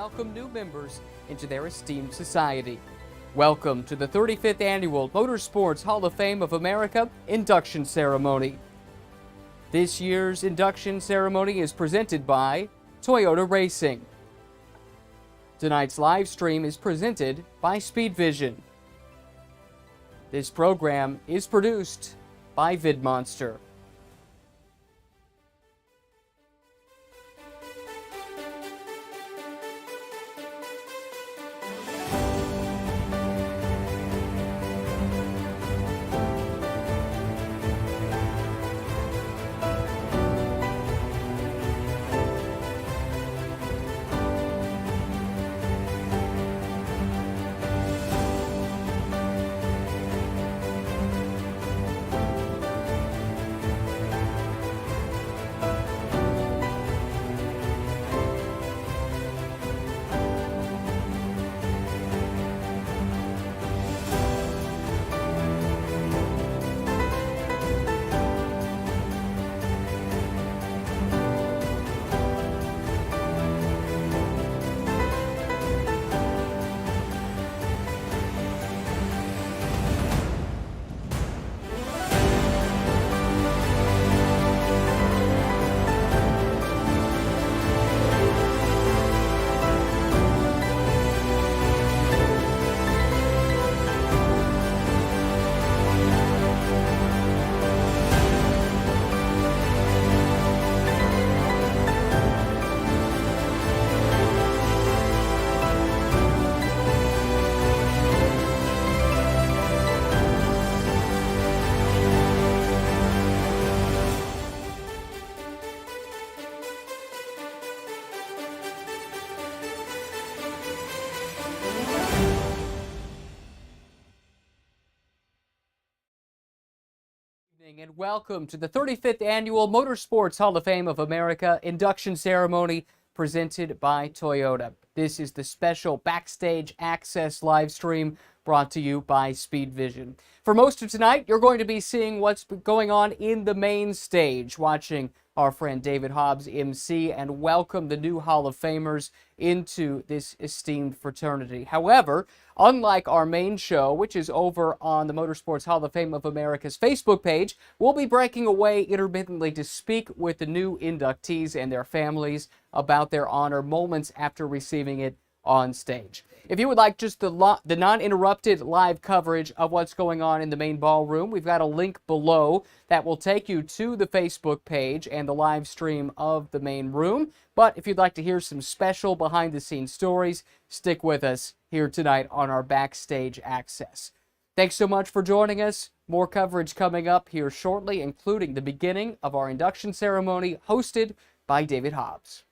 welcome new members into their esteemed society. Welcome to the 35th Annual Motorsports Hall of Fame of America Induction Ceremony. This year's induction ceremony is presented by Toyota Racing. Tonight's live stream is presented by Speed Vision. This program is produced by VidMonster. And welcome to the 35th Annual Motorsports Hall of Fame of America Induction Ceremony presented by Toyota. This is the special Backstage Access live stream brought to you by Speed Vision. For most of tonight, you're going to be seeing what's going on in the main stage, watching our friend David Hobbs MC and welcome the new Hall of Famers into this esteemed fraternity. However, unlike our main show, which is over on the Motorsports Hall of Fame of America's Facebook page, we'll be breaking away intermittently to speak with the new inductees and their families about their honor moments after receiving it on stage. If you would like just the non-interrupted live coverage of what's going on in the main ballroom, we've got a link below that will take you to the Facebook page and the live stream of the main room. But if you'd like to hear some special behind-the-scenes stories, stick with us here tonight on our Backstage Access. Thanks so much for joining us. More coverage coming up here shortly, including the beginning of our induction ceremony hosted by David Hobbs.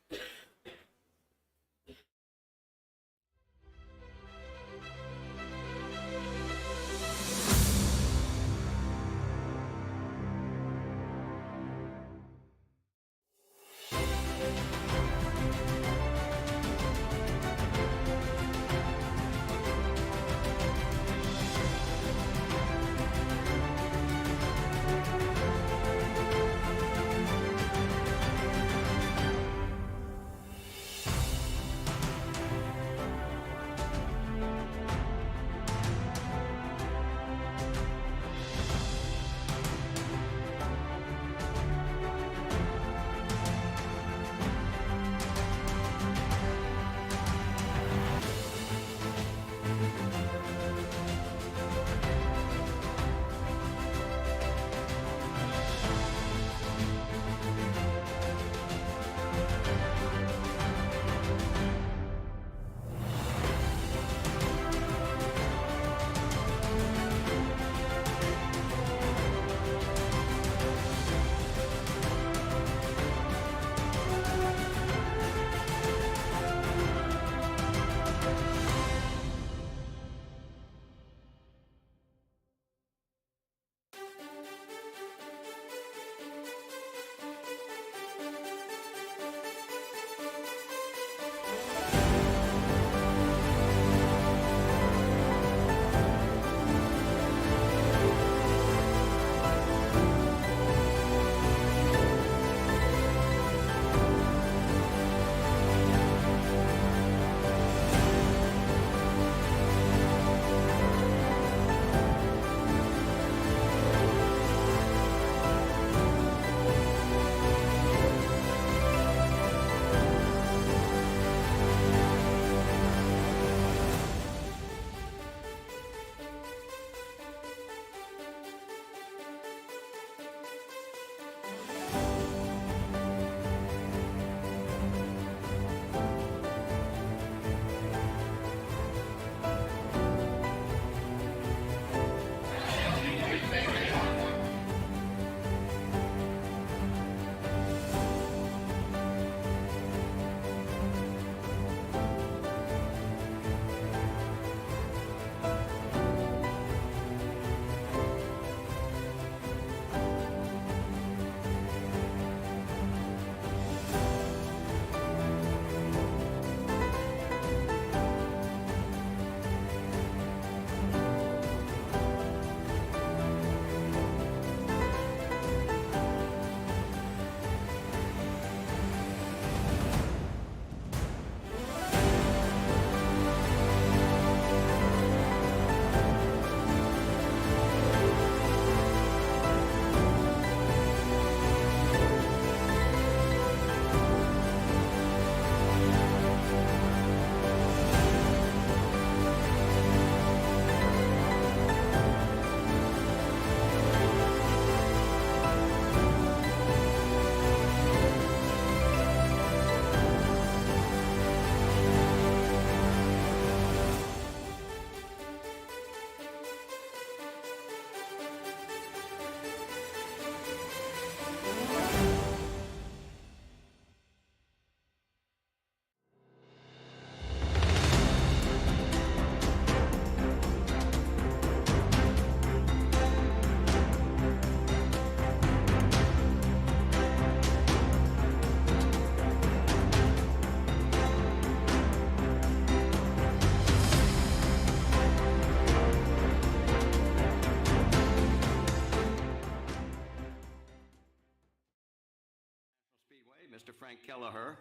Mr. Frank Kelleher,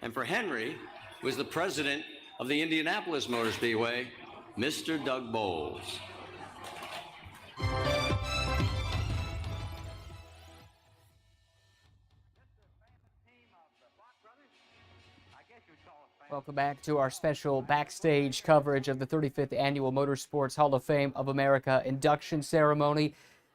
and for Henry was the president of the Indianapolis Motor Speedway, Mr. Doug Bowles. Welcome back to our special backstage coverage of the 35th Annual Motorsports Hall of Fame of America induction ceremony.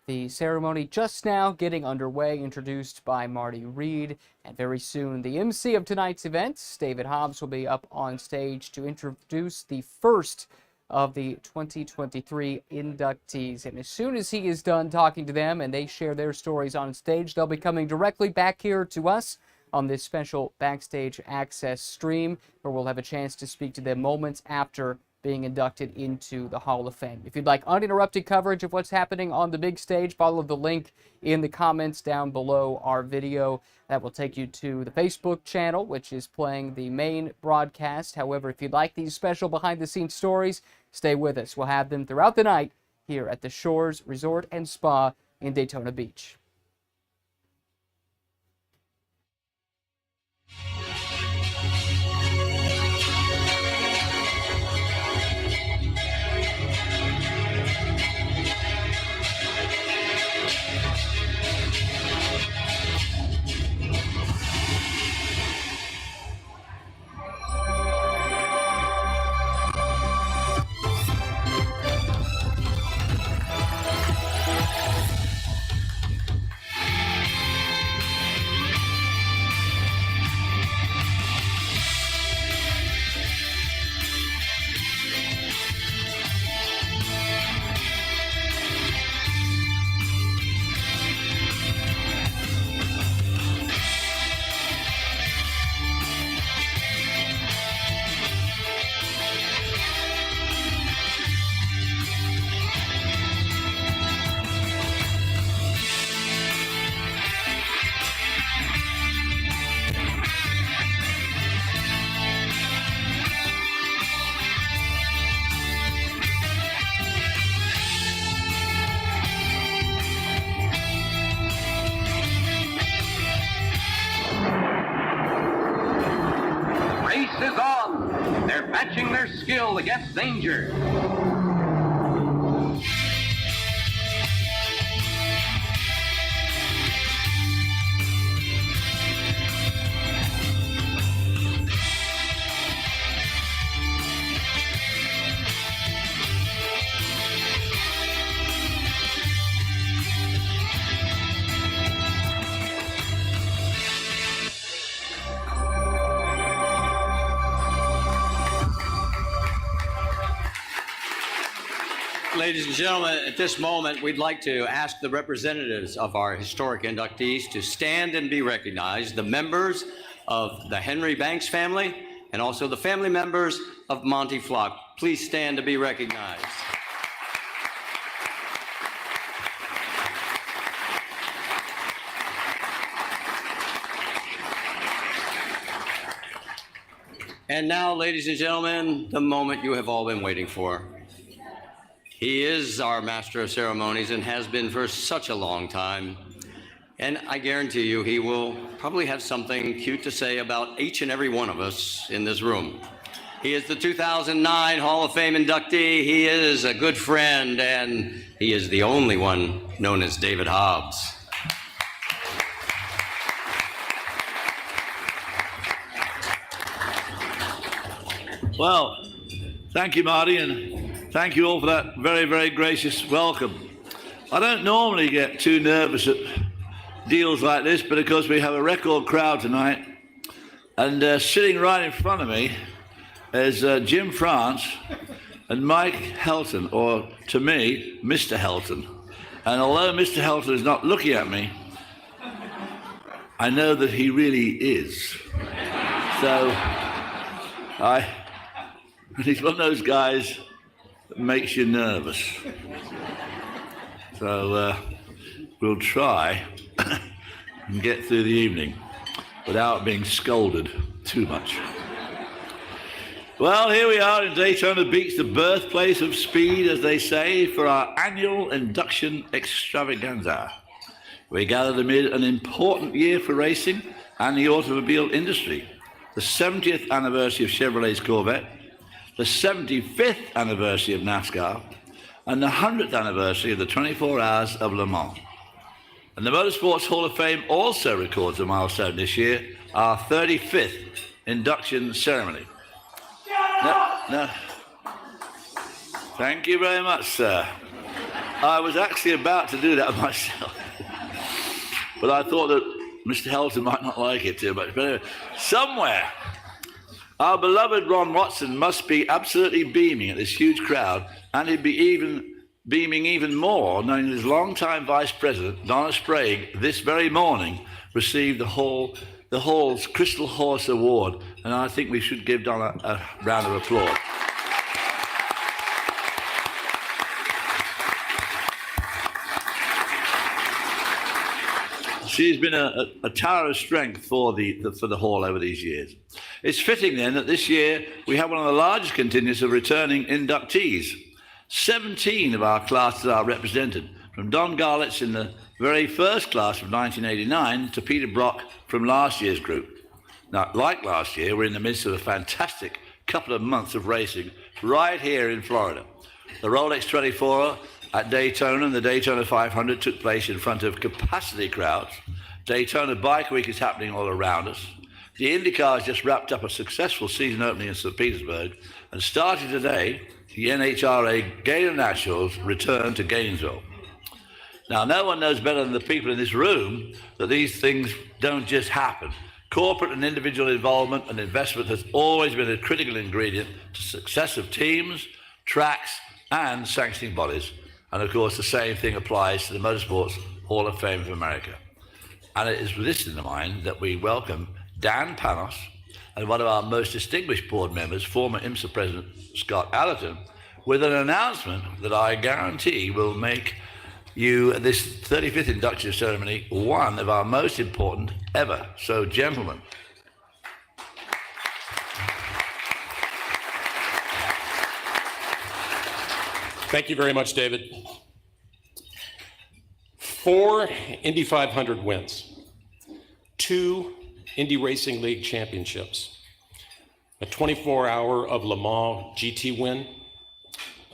The ceremony just now getting underway, introduced by Marty Reed, and very soon the MC of tonight's event, David Hobbs, will be up on stage to introduce the first of the 2023 inductees. And as soon as he is done talking to them and they share their stories on stage, they'll be coming directly back here to us on this special Backstage Access stream, where we'll have a chance to speak to them moments after being inducted into the Hall of Fame. If you'd like uninterrupted coverage of what's happening on the big stage, follow the link in the comments down below our video. That will take you to the Facebook channel, which is playing the main broadcast. However, if you'd like these special behind-the-scenes stories, stay with us. We'll have them throughout the night here at the Shores Resort and Spa in Daytona Beach. Is on. They're matching their skill against danger. Ladies and gentlemen, at this moment, we'd like to ask the representatives of our historic inductees to stand and be recognized, the members of the Henry Banks family, and also the family members of Monty Flock. Please stand to be recognized. And now, ladies and gentlemen, the moment you have all been waiting for. He is our master of ceremonies and has been for such a long time. And I guarantee you he will probably have something cute to say about each and every one of us in this room. He is the 2009 Hall of Fame inductee. He is a good friend, and he is the only one known as David Hobbs. Well, thank you, Marty, and thank you all for that very, very gracious welcome. I don't normally get too nervous at deals like this, but of course we have a record crowd tonight, and sitting right in front of me is Jim France and Mike Helton, or to me, Mr. Helton. And although Mr. Helton is not looking at me, I know that he really is. So he's one of those guys that makes you nervous. So we'll try and get through the evening without being scolded too much. Well, here we are in Daytona Beach, the birthplace of speed, as they say, for our annual induction extravaganza. We gathered amid an important year for racing and the automobile industry. The 70th anniversary of Chevrolet's Corvette, the 75th anniversary of NASCAR, and the 100th anniversary of the 24 Hours of Le Mans. And the Motorsports Hall of Fame also records a milestone this year, our 35th induction ceremony. No. Thank you very much, sir. I was actually about to do that myself, but I thought that Mr. Helton might not like it too much. But anyway, somewhere, our beloved Ron Watson must be absolutely beaming at this huge crowd, and he'd be beaming even more knowing his longtime Vice President, Donna Sprague, this very morning received the Hall's Crystal Horse Award, and I think we should give Donna a round of applause. She's been a tower of strength for the Hall over these years. It's fitting then that this year we have one of the largest contingents of returning inductees. 17 of our classes are represented, from Don Garlitz in the very first class of 1989 to Peter Brock from last year's group. Now, like last year, we're in the midst of a fantastic couple of months of racing right here in Florida. The Rolex 24 at Daytona and the Daytona 500 took place in front of capacity crowds. Daytona Bike Week is happening all around us. The IndyCar has just wrapped up a successful season opening in St. Petersburg, and starting today, the NHRA Gator Nationals return to Gainesville. Now, no one knows better than the people in this room that these things don't just happen. Corporate and individual involvement and investment has always been a critical ingredient to success of teams, tracks, and sanctioning bodies. And of course, the same thing applies to the Motorsports Hall of Fame of America. And it is with this in mind that we welcome Dan Panoz and one of our most distinguished board members, former IMSA President Scott Allerton, with an announcement that I guarantee will make you, this 35th induction ceremony, one of our most important ever. So, gentlemen. Thank you very much, David. 4 Indy 500 wins, 2 Indy Racing League championships, a 24-hour of Le Mans GT win,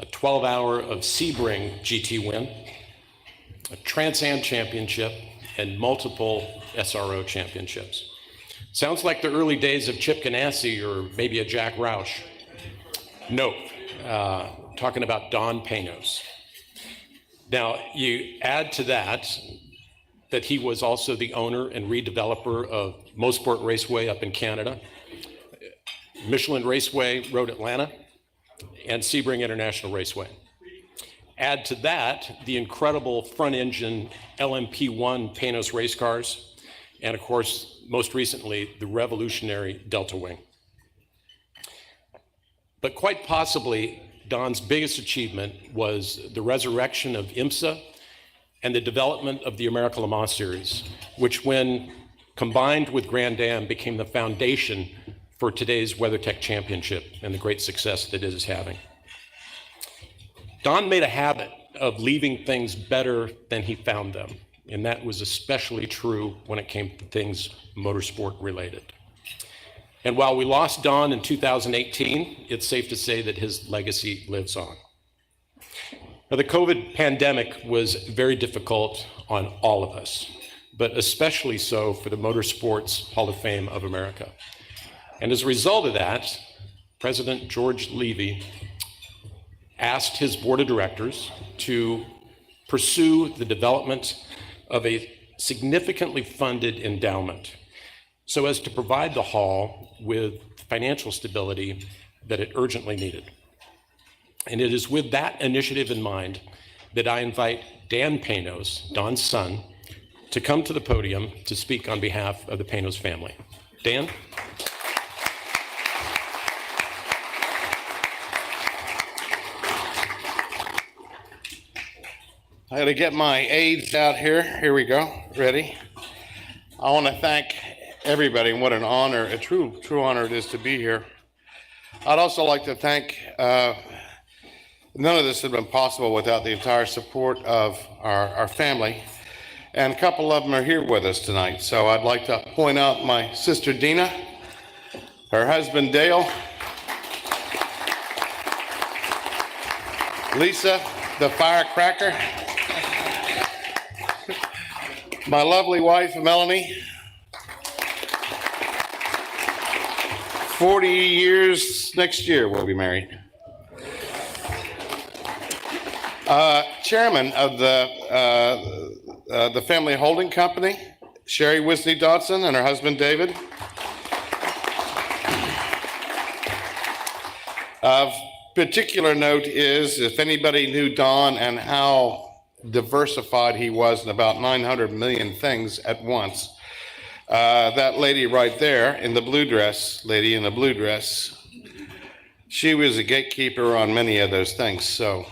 a 12-hour of Sebring GT win, a Trans Am championship, and multiple SRO championships. Sounds like the early days of Chip Ganassi or maybe a Jack Roush. No, talking about Don Panoz. Now, you add to that he was also the owner and redeveloper of Motorsports Raceway up in Canada, Michelin Raceway, Road Atlanta, and Sebring International Raceway. Add to that the incredible front-engine LMP1 Panoz race cars, and of course, most recently, the revolutionary Delta Wing. But quite possibly, Don's biggest achievement was the resurrection of IMSA and the development of the America Le Mans Series, which when combined with Grand Am became the foundation for today's WeatherTech Championship and the great success that it is having. Don made a habit of leaving things better than he found them, and that was especially true when it came to things motorsport related. And while we lost Don in 2018, it's safe to say that his legacy lives on. Now, the COVID pandemic was very difficult on all of us, but especially so for the Motorsports Hall of Fame of America. And as a result of that, President George Levy asked his board of directors to pursue the development of a significantly funded endowment so as to provide the Hall with financial stability that it urgently needed. And it is with that initiative in mind that I invite Dan Panoz, Don's son, to come to the podium to speak on behalf of the Panoz family. Dan? I got to get my aids out here. Here we go. Ready? I want to thank everybody, and what an honor, a true honor it is to be here. I'd also like to thank, none of this would have been possible without the entire support of our family. and a couple of them are here with us tonight. So I'd like to point out my sister Dina, her husband Dale, Lisa, the firecracker, my lovely wife Melanie, 40 years next year we'll be married. Chairman of the family holding company, Sherry Wisney Dodson and her husband David. Of particular note is, if anybody knew Don and how diversified he was in about 900 million things at once, that lady right there in the blue dress, she was a gatekeeper on many of those things. So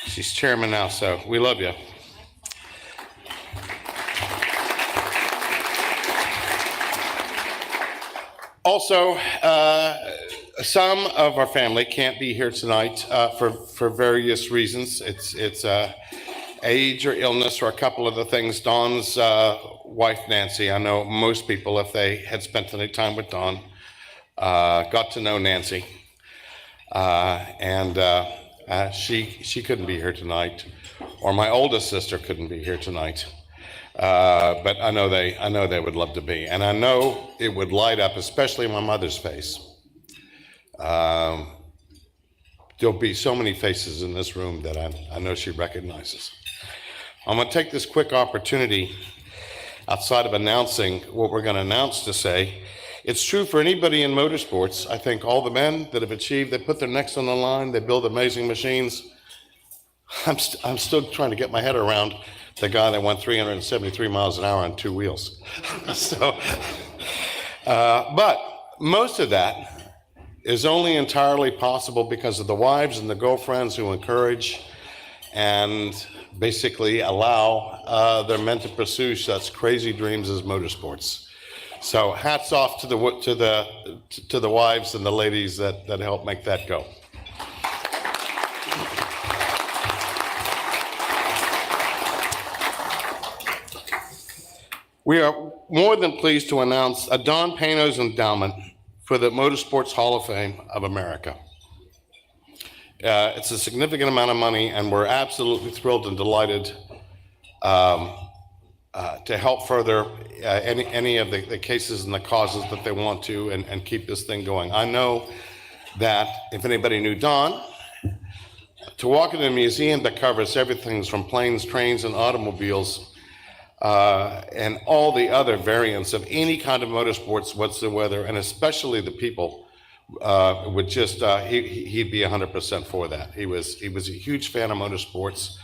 she's chairman now, so we love you. Also, some of our family can't be here tonight for various reasons. It's age or illness or a couple of the things. Don's wife, Nancy, I know most people, if they had spent any time with Don, got to know Nancy. She couldn't be here tonight, or my oldest sister couldn't be here tonight. But I know they would love to be, and I know it would light up, especially my mother's face. There'll be so many faces in this room that I know she recognizes. I'm going to take this quick opportunity, outside of announcing what we're going to announce, to say it's true for anybody in motorsports. I think all the men that have achieved, they put their necks on the line, they build amazing machines. I'm still trying to get my head around the guy that went 373 miles an hour on two wheels. But most of that is only entirely possible because of the wives and the girlfriends who encourage and basically allow their men to pursue such crazy dreams as motorsports. So hats off to the wives and the ladies that help make that go. We are more than pleased to announce a Don Panoz endowment for the Motorsports Hall of Fame of America. It's a significant amount of money, and we're absolutely thrilled and delighted to help further any of the cases and the causes that they want to, and keep this thing going. I know that if anybody knew Don, to walk in a museum that covers everything from planes, trains, and automobiles, and all the other variants of any kind of motorsports whatsoever, and especially the people, would just he'd be 100% for that. He was a huge fan of motorsports.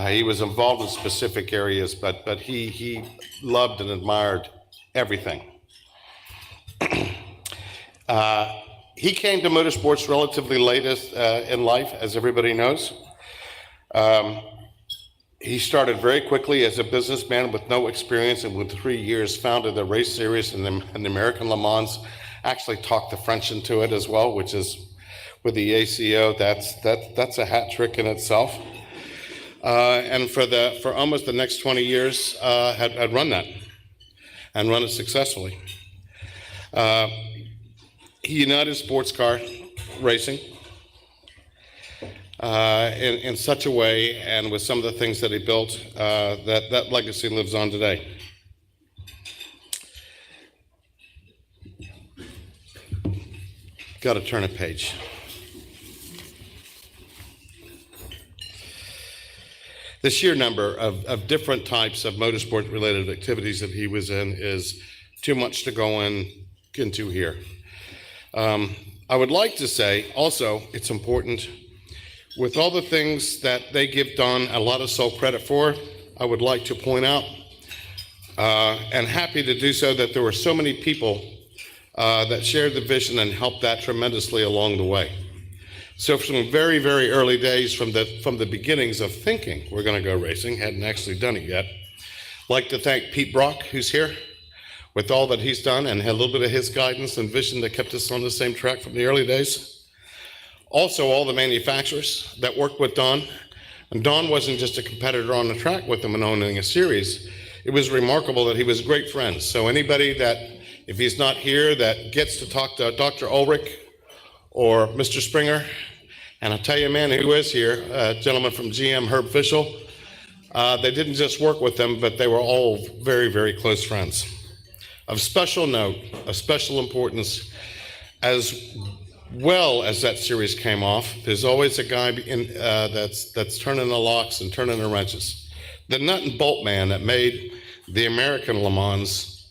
He was involved in specific areas, but he loved and admired everything. He came to motorsports relatively late in life, as everybody knows. He started very quickly as a businessman with no experience, and within 3 years founded the race series in the American Le Mans. Actually talked the French into it as well, which is with the ACO. That's a hat trick in itself. And for almost the next 20 years, had run that and run it successfully. He united sports car racing in such a way, and with some of the things that he built, that legacy lives on today. Got to turn a page. The sheer number of different types of motorsport-related activities that he was in is too much to go into here. I would like to say also it's important, with all the things that they give Don a lot of sole credit for, I would like to point out, and happy to do so, that there were so many people that shared the vision and helped that tremendously along the way. So from very, very early days, from the beginnings of thinking we're going to go racing, hadn't actually done it yet, like to thank Pete Brock, who's here, with all that he's done, and had a little bit of his guidance and vision that kept us on the same track from the early days. Also, all the manufacturers that worked with Don, And Don wasn't just a competitor on the track with him and owning a series. It was remarkable that he was great friends. So anybody that, if he's not here, that gets to talk to Dr. Ulrich or Mr. Springer, and I'll tell you, man, who is here, a gentleman from GM, Herb Fischel, they didn't just work with them, but they were all very, very close friends. Of special note, of special importance, as well as that series came off, there's always a guy that's turning the locks and turning the wrenches. The nut and bolt man that made the American Le Mans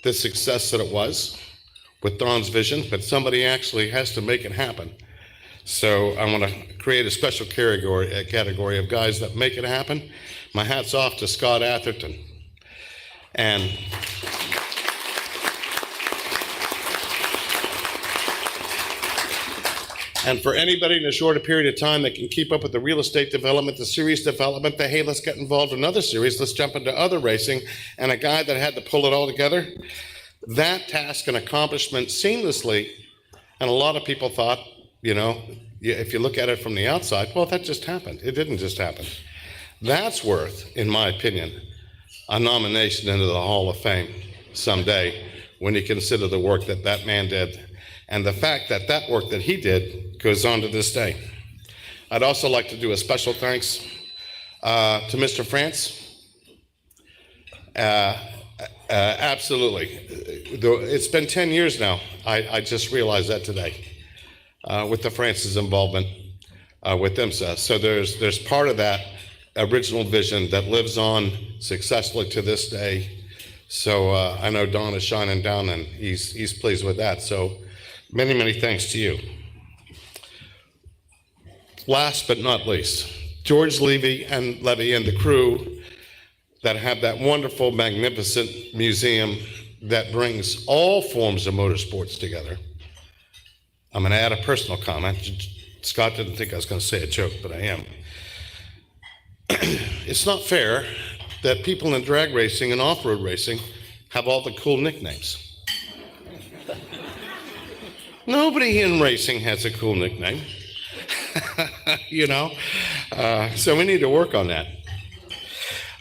the success that it was with Don's vision, but somebody actually has to make it happen. So I want to create a special category of guys that make it happen. My hat's off to Scott Atherton. And for anybody in a shorter period of time that can keep up with the real estate development, the series development, the hey, let's get involved in another series, let's jump into other racing, and a guy that had to pull it all together, that task and accomplishment seamlessly, and a lot of people thought, you know, if you look at it from the outside, well, that just happened. It didn't just happen. That's worth, in my opinion, a nomination into the Hall of Fame someday when you consider the work that that man did. And the fact that that work that he did goes on to this day. I'd also like to do a special thanks to Mr. France. Absolutely. It's been 10 years now. I just realized that today with the France's involvement with IMSA. So there's part of that original vision that lives on successfully to this day. So I know Don is shining down and he's pleased with that. So many, many thanks to you. Last but not least, George Levy and the crew that have that wonderful, magnificent museum that brings all forms of motorsports together. I'm going to add a personal comment. Scott didn't think I was going to say a joke, but I am. It's not fair that people in drag racing and off-road racing have all the cool nicknames. Nobody in racing has a cool nickname, you know? So we need to work on that.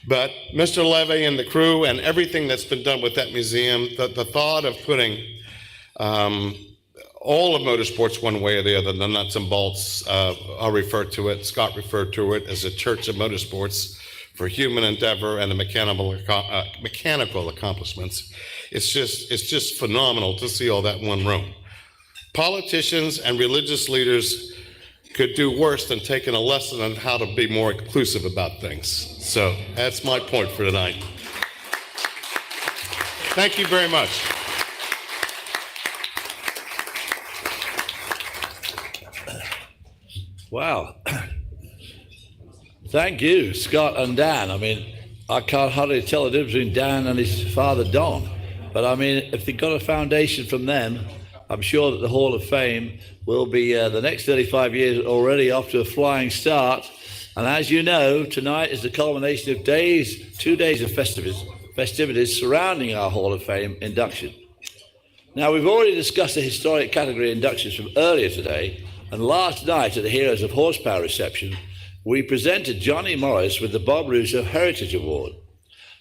But Mr. Levy and the crew and everything that's been done with that museum, the thought of putting all of motorsports one way or the other, the nuts and bolts, I'll refer to it, Scott referred to it as a church of motorsports for human endeavor and the mechanical accomplishments. It's just phenomenal to see all that in one room. Politicians and religious leaders could do worse than taking a lesson on how to be more inclusive about things. So that's my point for tonight. Thank you very much. Wow. Thank you, Scott and Dan. I mean, I can't hardly tell the difference between Dan and his father, Don. But I mean, if they got a foundation from them, I'm sure that the Hall of Fame will be the next 35 years already off to a flying start. And as you know, tonight is the culmination of 2 days of festivities surrounding our Hall of Fame induction. Now, we've already discussed the historic category inductions from earlier today, and last night at the Heroes of Horsepower reception, we presented Johnny Morris with the Bob Russo Heritage Award.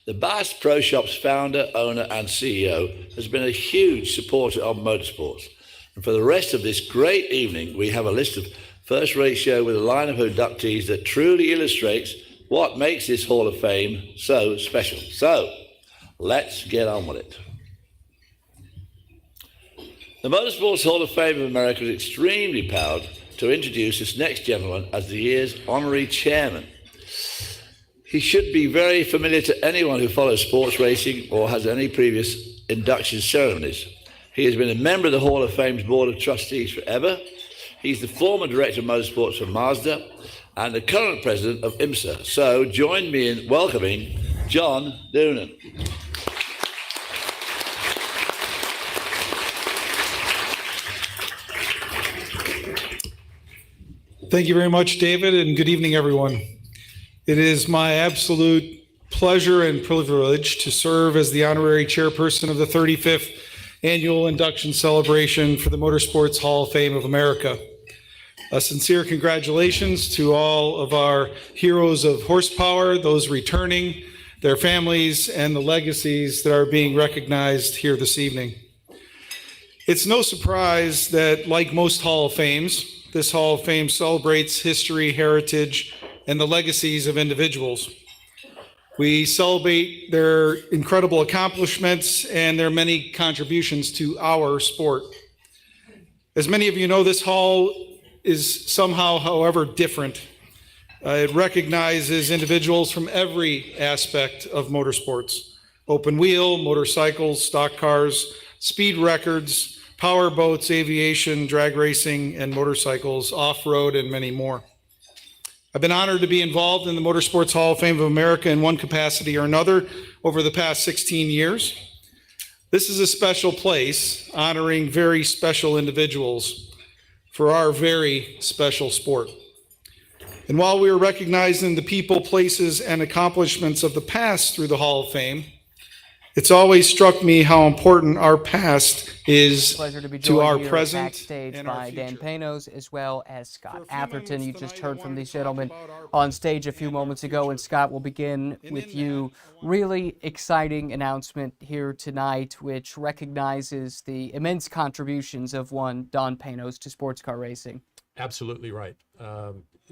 The Bass Pro Shop's founder, owner, and CEO has been a huge supporter of motorsports. And for the rest of this great evening, we have a list of first race show with a line of inductees that truly illustrates what makes this Hall of Fame so special. So, let's get on with it. The Motorsports Hall of Fame of America is extremely proud to introduce this next gentleman as the year's honorary chairman. He should be very familiar to anyone who follows sports racing or has any previous induction ceremonies. He has been a member of the Hall of Fame's Board of Trustees forever. He's the former director of motorsports for Mazda and the current president of IMSA. So join me in welcoming John Doonan. Thank you very much, David, and good evening, everyone. It is my absolute pleasure and privilege to serve as the honorary chairperson of the 35th Annual Induction Celebration for the Motorsports Hall of Fame of America. A sincere congratulations to all of our heroes of horsepower, those returning, their families, and the legacies that are being recognized here this evening. It's no surprise that, like most Hall of Fames, this Hall of Fame celebrates history, heritage, and the legacies of individuals. We celebrate their incredible accomplishments and their many contributions to our sport. As many of you know, this hall is somehow, however, different. It recognizes individuals from every aspect of motorsports: open wheel, motorcycles, stock cars, speed records, power boats, aviation, drag racing, and motorcycles, off-road, and many more. I've been honored to be involved in the Motorsports Hall of Fame of America in one capacity or another over the past 16 years. This is a special place honoring very special individuals for our very special sport. And while we are recognizing the people, places, and accomplishments of the past through the Hall of Fame, it's always struck me how important our past is Pleasure to be to joined our here present backstage and our by Dan future. Panoz as well as Scott For a few Atherton. You moments just tonight, I heard from wanted these to talk gentlemen about our on stage a few and our moments ago, and future. Scott will begin with in you. Really exciting announcement here tonight, which recognizes the immense contributions of one Don Panoz to sports car racing. Absolutely right.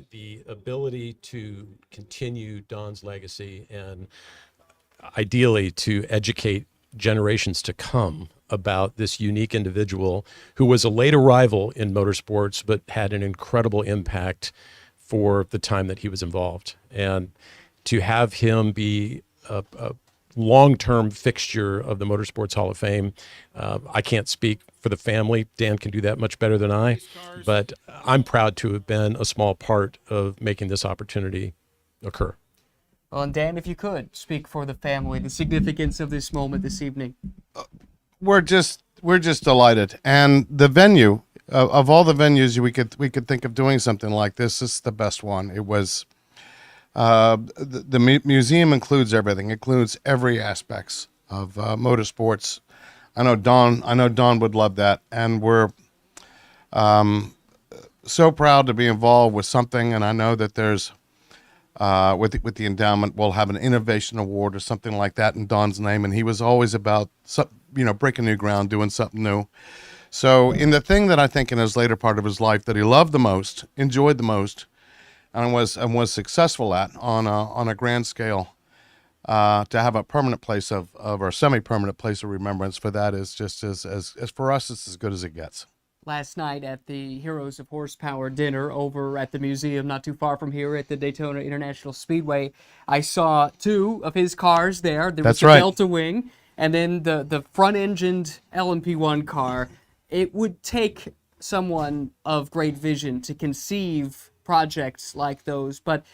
The ability to continue Don's legacy and ideally to educate generations to come about this unique individual who was a late arrival in motorsports, but had an incredible impact for the time that he was involved. And to have him be a long-term fixture of the Motorsports Hall of Fame, I can't speak for the family. Dan can do that much better than I, but I'm proud to have been a small part of making this opportunity occur. Well, and Dan, if you could speak for the family, the significance of this moment this evening. We're just delighted, and the venue of all the venues we could think of doing something like this is the best one. It was the museum includes everything. It includes every aspects of motorsports. I know Don would love that, and we're so proud to be involved with something. And I know that there's with the endowment, we'll have an innovation award or something like that in Don's name. And he was always about breaking new ground, doing something new. So in the thing that I think in his later part of his life that he loved the most, enjoyed the most, and was successful at on a grand scale, to have a permanent place or semi-permanent place of remembrance for that is just as for us, it's as good as it gets. Last night at the Heroes of Horsepower dinner over at the museum not too far from here at the Daytona International Speedway, I saw two of his cars there. There was That's the right. Delta Wing and then the front-engined LMP1 car. It would take someone of great vision to conceive projects like those, but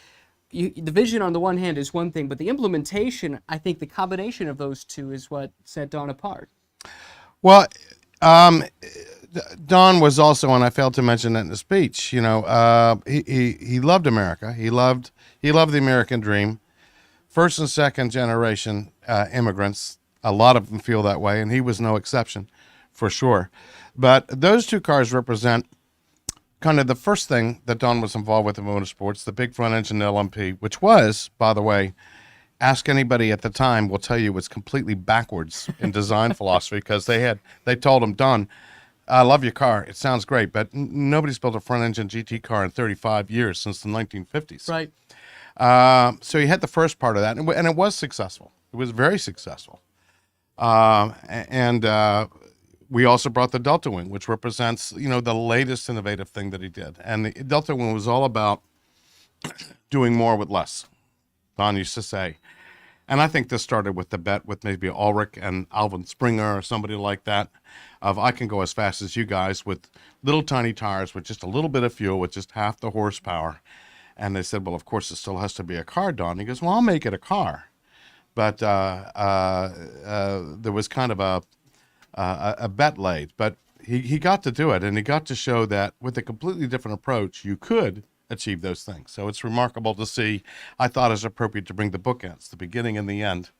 the vision on the one hand is one thing, but the implementation, I think the combination of those two is what set Don apart. Well, Don was also, and I failed to mention that in the speech, he loved America. He loved the American dream. First and second generation immigrants, a lot of them feel that way, and he was no exception, for sure. But those two cars represent kind of the first thing that Don was involved with in motorsports, the big front engine LMP, which was, by the way, ask anybody at the time will tell you was completely backwards in design philosophy, because they told him, Don, I love your car. It sounds great, but nobody's built a front engine GT car in 35 years since the 1950s. Right. So he had the first part of that, and it was successful. It was very successful. We also brought the Delta Wing, which represents, the latest innovative thing that he did. And the Delta Wing was all about doing more with less, Don used to say. And I think this started with the bet with maybe Ulrich and Alvin Springer or somebody like that, of I can go as fast as you guys with little tiny tires with just a little bit of fuel, with just half the horsepower. And they said, well, of course, it still has to be a car, Don. He goes, well, I'll make it a car. But there was kind of a bet laid. But he got to do it, and he got to show that with a completely different approach, you could achieve those things. So it's remarkable to see. I thought it was appropriate to bring the bookends, the beginning and the end,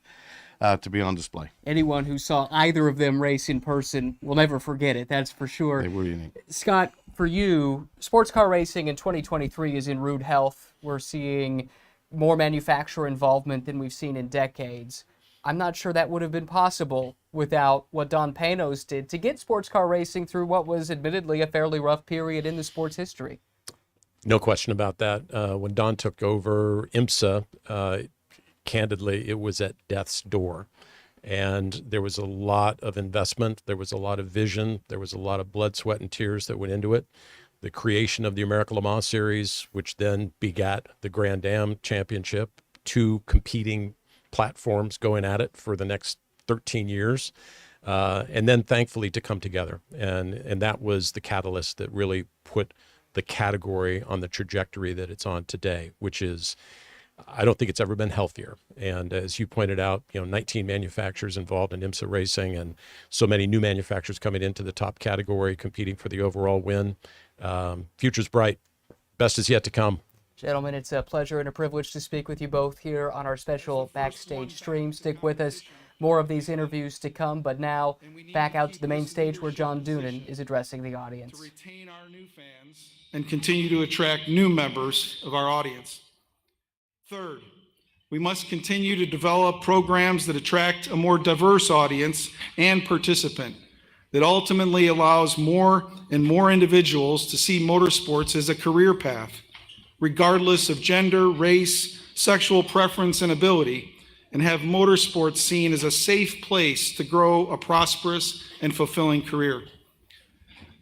to be on display. Anyone who saw either of them race in person will never forget it, that's for sure. They were unique. Scott, for you, sports car racing in 2023 is in rude health. We're seeing more manufacturer involvement than we've seen in decades. I'm not sure that would have been possible without what Don Panoz did to get sports car racing through what was admittedly a fairly rough period in the sport's history. No question about that. When Don took over IMSA, candidly, it was at death's door. And there was a lot of investment. There was a lot of vision. There was a lot of blood, sweat, and tears that went into it. The creation of the America Le Mans Series, which then begat the Grand Am Championship, two competing platforms going at it for the next 13 years. And then thankfully to come together. And that was the catalyst that really put the category on the trajectory that it's on today, which is, I don't think it's ever been healthier. And as you pointed out, 19 manufacturers involved in IMSA racing and so many new manufacturers coming into the top category, competing for the overall win. Future's bright. Best is yet to come. Gentlemen, it's a pleasure and a privilege to speak with you both here on our special Backstage stream. Stick with us. More of these interviews to come, but now back out to the main stage where John Doonan is addressing the audience. To retain our new fans and continue to attract new members of our audience. Third, we must continue to develop programs that attract a more diverse audience and participant that ultimately allows more and more individuals to see motorsports as a career path, regardless of gender, race, sexual preference, and ability, and have motorsports seen as a safe place to grow a prosperous and fulfilling career.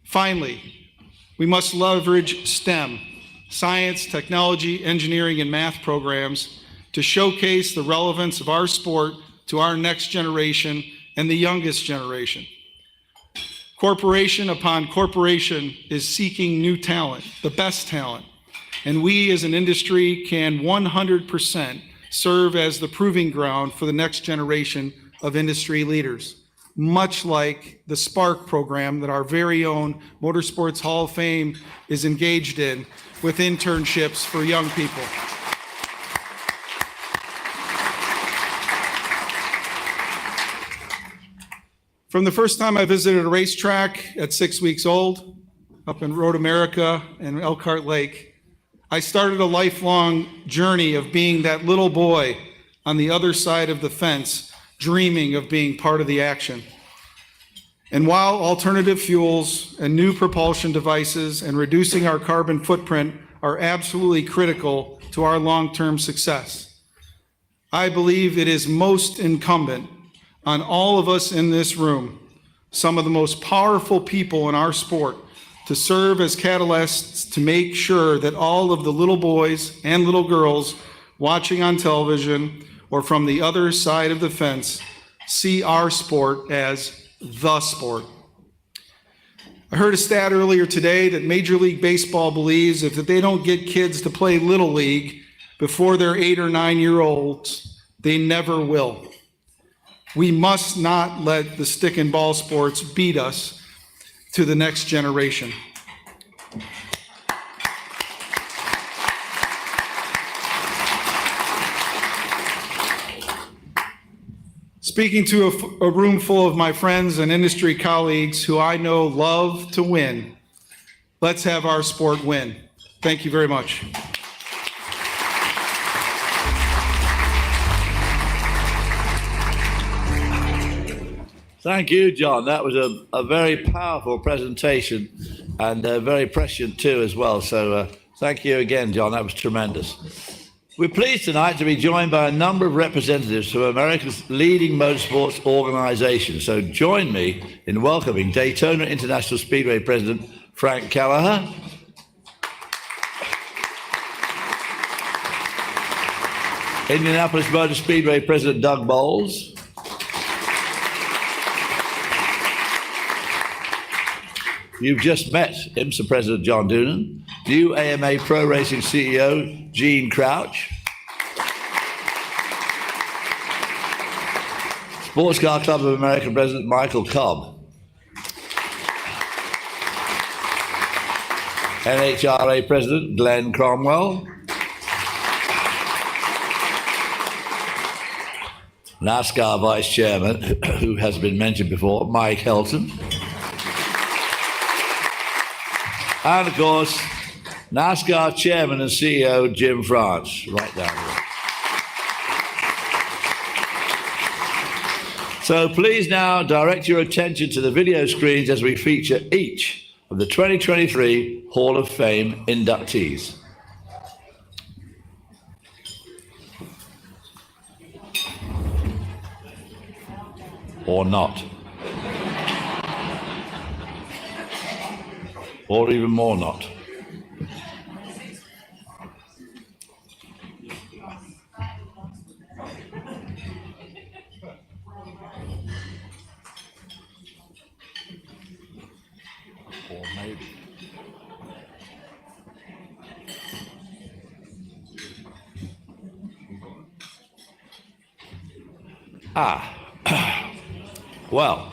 Finally, we must leverage STEM, science, technology, engineering, and math programs to showcase the relevance of our sport to our next generation and the youngest generation. Corporation upon corporation is seeking new talent, the best talent, and we as an industry can 100% serve as the proving ground for the next generation of industry leaders, much like the Spark program that our very own Motorsports Hall of Fame is engaged in with internships for young people. From the first time I visited a racetrack at 6 weeks old, up in Road America and Elkhart Lake, I started a lifelong journey of being that little boy on the other side of the fence, dreaming of being part of the action. And while alternative fuels and new propulsion devices and reducing our carbon footprint are absolutely critical to our long-term success, I believe it is most incumbent on all of us in this room, some of the most powerful people in our sport, to serve as catalysts to make sure that all of the little boys and little girls watching on television or from the other side of the fence see our sport as the sport. I heard a stat earlier today that Major League Baseball believes if they don't get kids to play Little League before they're 8 or 9 year olds, they never will. We must not let the stick and ball sports beat us to the next generation. Speaking to a room full of my friends and industry colleagues who I know love to win, let's have our sport win. Thank you very much. Thank you, John. That was a very powerful presentation and very prescient too as well. So thank you again, John. That was tremendous. We're pleased tonight to be joined by a number of representatives from America's leading motorsports organizations. So join me in welcoming Daytona International Speedway President Frank Callagher, Indianapolis Motor Speedway President Doug Bowles, you've just met IMSA President John Doonan, new AMA Pro Racing CEO Gene Crouch, Sports Car Club of America President Michael Cobb, NHRA President Glenn Cromwell, NASCAR Vice Chairman, who has been mentioned before, Mike Helton, And of course, NASCAR Chairman and CEO Jim France, right down here. So please now direct your attention to the video screens as we feature each of the 2023 Hall of Fame inductees. Or not. Or even more not. Or maybe. Well,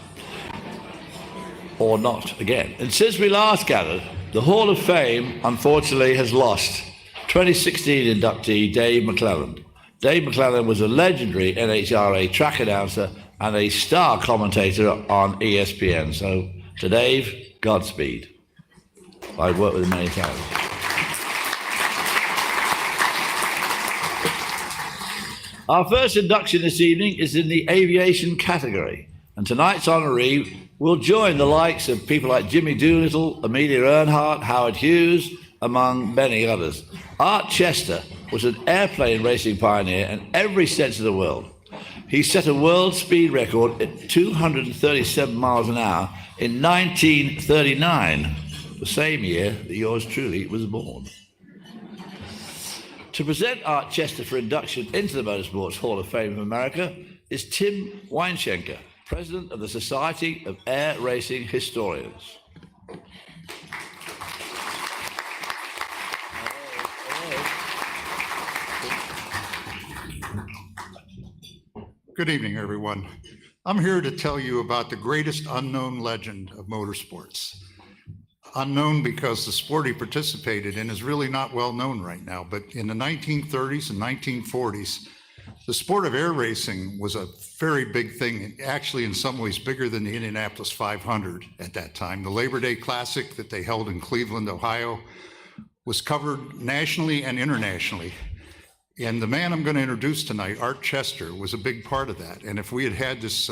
or not again. And since we last gathered, the Hall of Fame, unfortunately, has lost 2016 inductee Dave McClelland. Dave McClelland was a legendary NHRA track announcer and a star commentator on ESPN. So to Dave, Godspeed. I've worked with him many times. Our first induction this evening is in the aviation category. And tonight's honoree will join the likes of people like Jimmy Doolittle, Amelia Earnhardt, Howard Hughes, among many others. Art Chester was an airplane racing pioneer in every sense of the world. He set a world speed record at 237 miles an hour in 1939, the same year that yours truly was born. To present Art Chester for induction into the Motorsports Hall of Fame of America is Tim Weinschenker, President of the Society of Air Racing Historians. Good evening, everyone. I'm here to tell you about the greatest unknown legend of motorsports. Unknown because the sport he participated in is really not well known right now, but in the 1930s and 1940s, the sport of air racing was a very big thing, actually in some ways bigger than the Indianapolis 500 at that time. The Labor Day Classic that they held in Cleveland, Ohio, was covered nationally and internationally. And the man I'm going to introduce tonight, Art Chester, was a big part of that. And if we had had this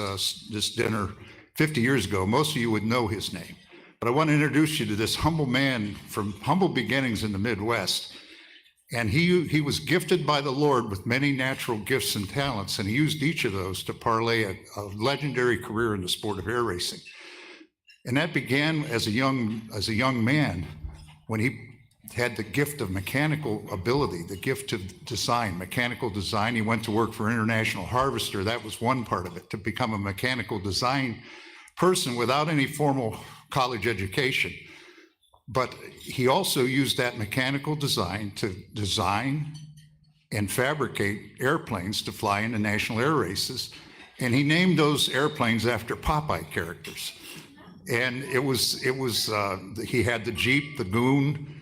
dinner 50 years ago, most of you would know his name. But I want to introduce you to this humble man from humble beginnings in the Midwest. And he was gifted by the Lord with many natural gifts and talents, and he used each of those to parlay a legendary career in the sport of air racing. And that began as a young man when he had the gift of mechanical ability, the gift of design, mechanical design. He went to work for International Harvester. That was one part of it, to become a mechanical design person without any formal college education. But he also used that mechanical design to design and fabricate airplanes to fly in the national air races. And he named those airplanes after Popeye characters. And he had the Jeep, the Goon,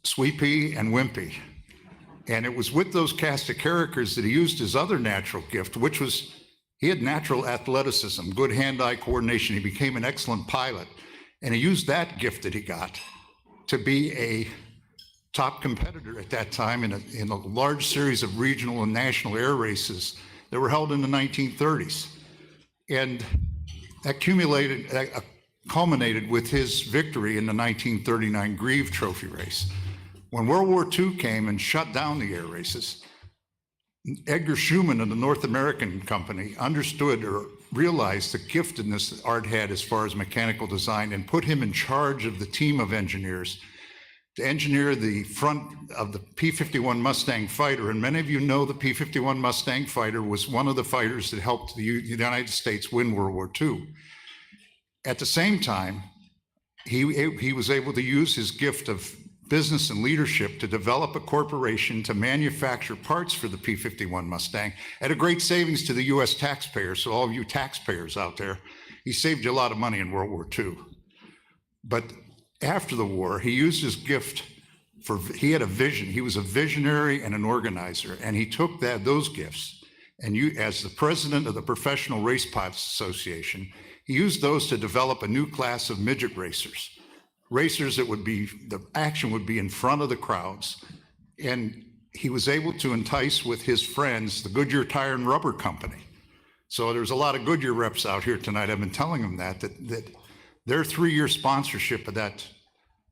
Sweepy, and Wimpy. And it was with those cast of characters that he used his other natural gift, which was he had natural athleticism, good hand-eye coordination. He became an excellent pilot. And he used that gift that he got to be a top competitor at that time in a large series of regional and national air races that were held in the 1930s. And that culminated with his victory in the 1939 Grieve Trophy race. When World War II came and shut down the air races, Edgar Schumann of the North American Company understood or realized the giftedness that Art had as far as mechanical design and put him in charge of the team of engineers to engineer the front of the P-51 Mustang fighter. And many of you know the P-51 Mustang fighter was one of the fighters that helped the United States win World War II. At the same time, he was able to use his gift of business and leadership to develop a corporation to manufacture parts for the P-51 Mustang at a great savings to the US taxpayer. So all of you taxpayers out there, he saved you a lot of money in World War II. But after the war, he used his gift he had a vision. He was a visionary and an organizer, and he took those gifts, and as the president of the Professional Race Pilots Association, he used those to develop a new class of midget racers. racers that would be, the action would be in front of the crowds. And he was able to entice with his friends, the Goodyear Tire and Rubber Company. So there's a lot of Goodyear reps out here tonight. I've been telling them that their 3-year sponsorship of that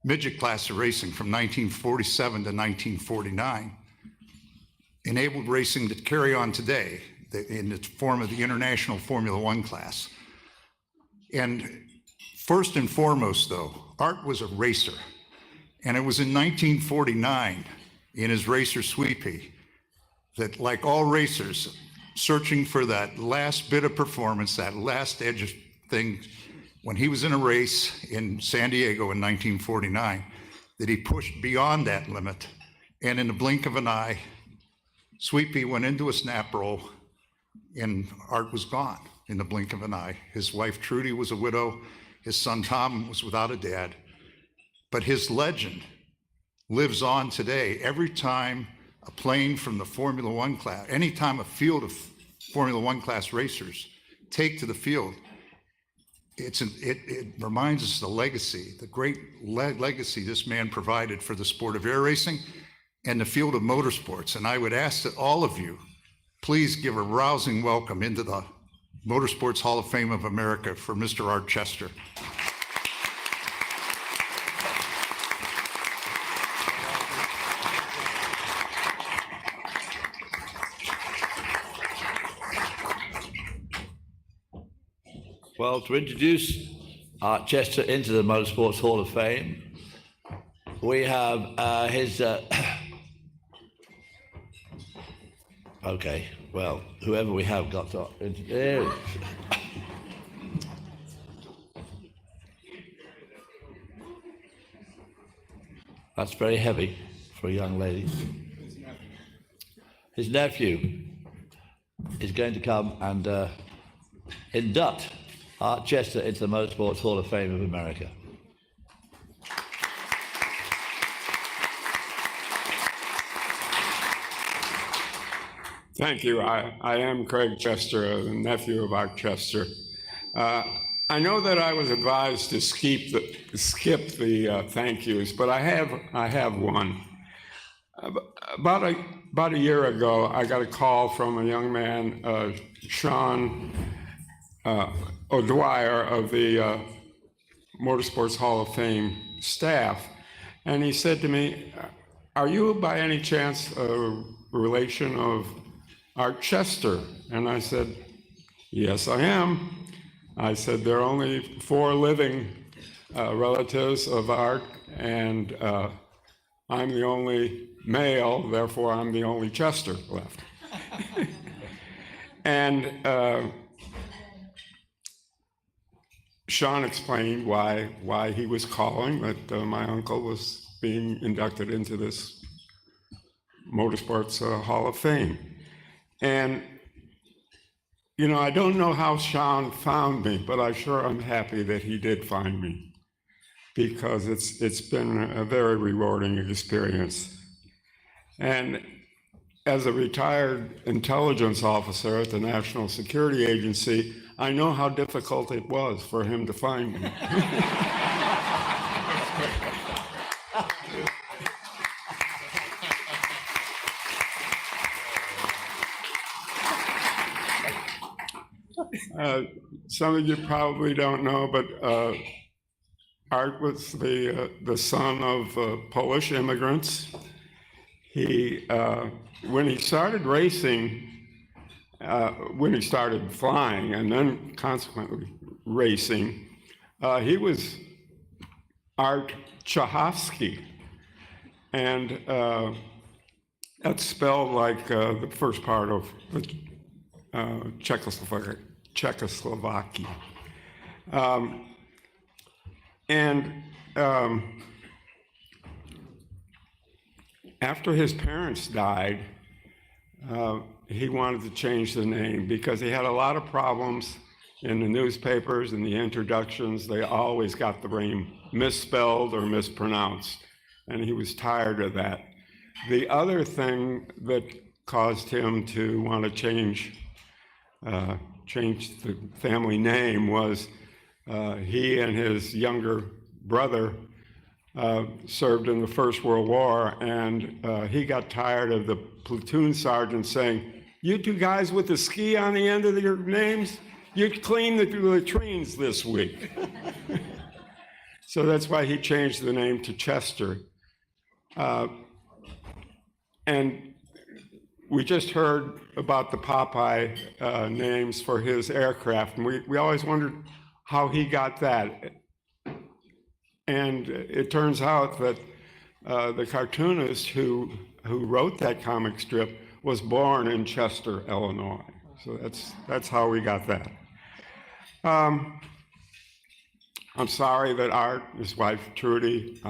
midget class of racing from 1947 to 1949 enabled racing to carry on today in the form of the International Formula One class. And first and foremost, though, Art was a racer. And it was in 1949, in his racer sweepie, that like all racers, searching for that last bit of performance, that last edge of thing, when he was in a race in San Diego in 1949, that he pushed beyond that limit. And in the blink of an eye, Sweepy went into a snap roll and Art was gone in the blink of an eye. His wife Trudy was a widow. His son Tom was without a dad. But his legend lives on today. Every time a plane from the Formula One class, anytime a field of Formula One class racers take to the field, it reminds us of the legacy, the great legacy this man provided for the sport of air racing and the field of motorsports. And I would ask that all of you please give a rousing welcome into the Motorsports Hall of Fame of America for Mr. Art Chester. Well, to introduce Art Chester into the Motorsports Hall of Fame, we have his... okay, well, whoever we have got to... There. That's very heavy for a young lady. His nephew is going to come and induct Art Chester into the Motorsports Hall of Fame of America. Thank you. I am Craig Chester, the nephew of Art Chester. I know that I was advised to skip the thank yous, but I have one. About a year ago, I got a call from a young man, Sean O'Dwyer of the Motorsports Hall of Fame staff, and he said to me, "Are you by any chance a relation of Art Chester?" And I said, "Yes, I am." I said, "There are only 4 living relatives of Art, and I'm the only male, therefore I'm the only Chester left." And Sean explained why he was calling, that my uncle was being inducted into this Motorsports Hall of Fame. And, you know, I don't know how Sean found me, but I sure am happy that he did find me, because it's been a very rewarding experience. And as a retired intelligence officer at the National Security Agency, I know how difficult it was for him to find me. Some of you probably don't know, but Art was the son of Polish immigrants. When he started racing, when he started flying and then consequently racing, he was Art Chachowski, and that's spelled like the first part of Czechoslovakia. After his parents died, he wanted to change the name because he had a lot of problems in the newspapers and the introductions. They always got the name misspelled or mispronounced, and he was tired of that. The other thing that caused him to want to change the family name was he and his younger brother served in the First World War, and he got tired of the platoon sergeant saying, "You two guys with the ski on the end of your names, you cleaned the latrines this week." So that's why he changed the name to Chester. And we just heard about the Popeye names for his aircraft, and we always wondered how he got that. And it turns out that the cartoonist who wrote that comic strip was born in Chester, Illinois. So that's how we got that. I'm sorry that Art, his wife Trudy,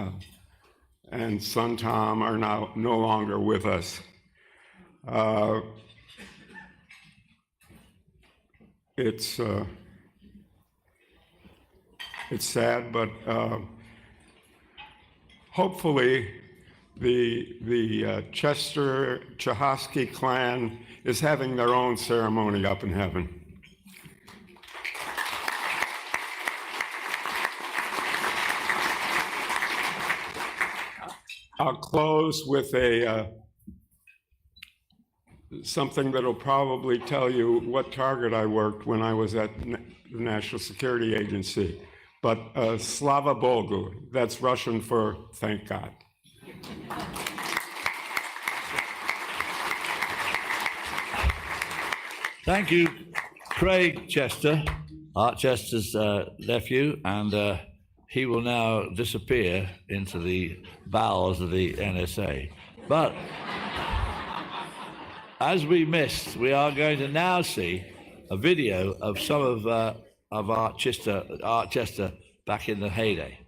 and son Tom are now no longer with us. It's sad, but hopefully the Chester Chahosky clan is having their own ceremony up in heaven. I'll close with something that'll probably tell you what target I worked when I was at the National Security Agency. But Slava Bogu, that's Russian for thank God. Thank you, Craig Chester, Art Chester's nephew, and he will now disappear into the bowels of the NSA. But as we missed, we are going to now see a video of some of Art Chester back in the heyday.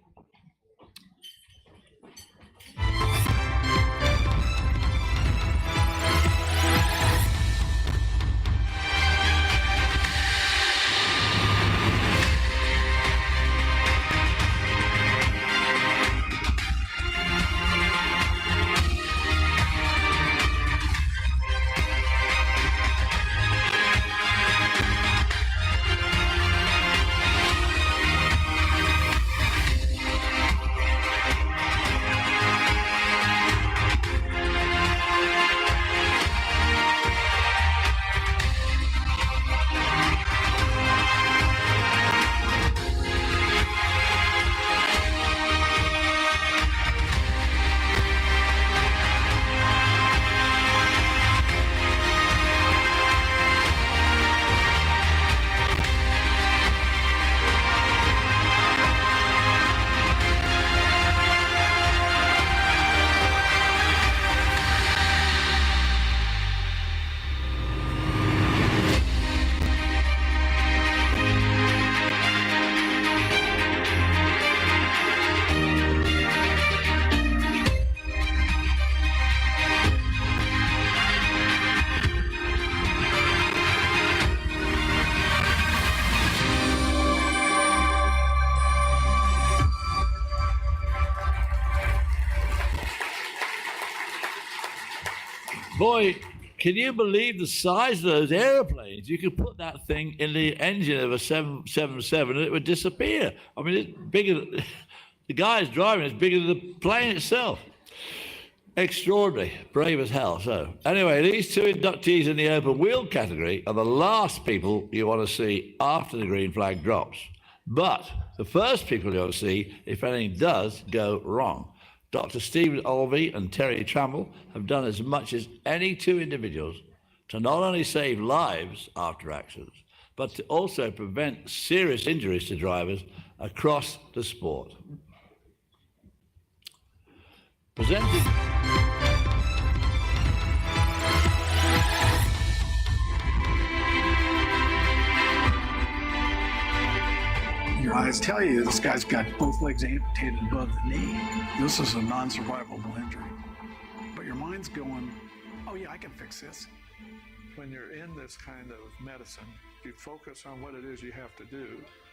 Boy, can you believe the size of those airplanes? You could put that thing in the engine of a 777 and it would disappear. I mean, it's bigger. The guy's driving is bigger than the plane itself. Extraordinary, brave as hell. So anyway, these two inductees in the open wheel category are the last people you want to see after the green flag drops. But the first people you want to see if anything does go wrong. Dr. Stephen Olvey and Terry Trammell have done as much as any two individuals to not only save lives after accidents, but to also prevent serious injuries to drivers across the sport. Presented. Your eyes tell you this guy's got both legs amputated above the knee. This is a non-survivable injury. But your mind's going, oh yeah, I can fix this. when you're in this kind of medicine, you focus on what it is you have to do,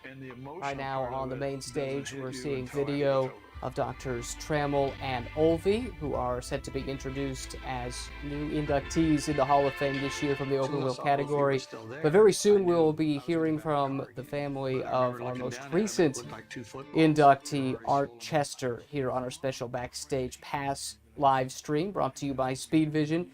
and the emotional Right now part of on the it main doesn't stage, hit we're you seeing until after video it's over. of Doctors Trammell and Olvey, who are set to be introduced as new inductees in the Hall of Fame this year from the open wheel category. But very soon we'll be hearing from the family of our most recent inductee, Art Chester, here on our special Backstage Pass live stream brought to you by Speed Vision.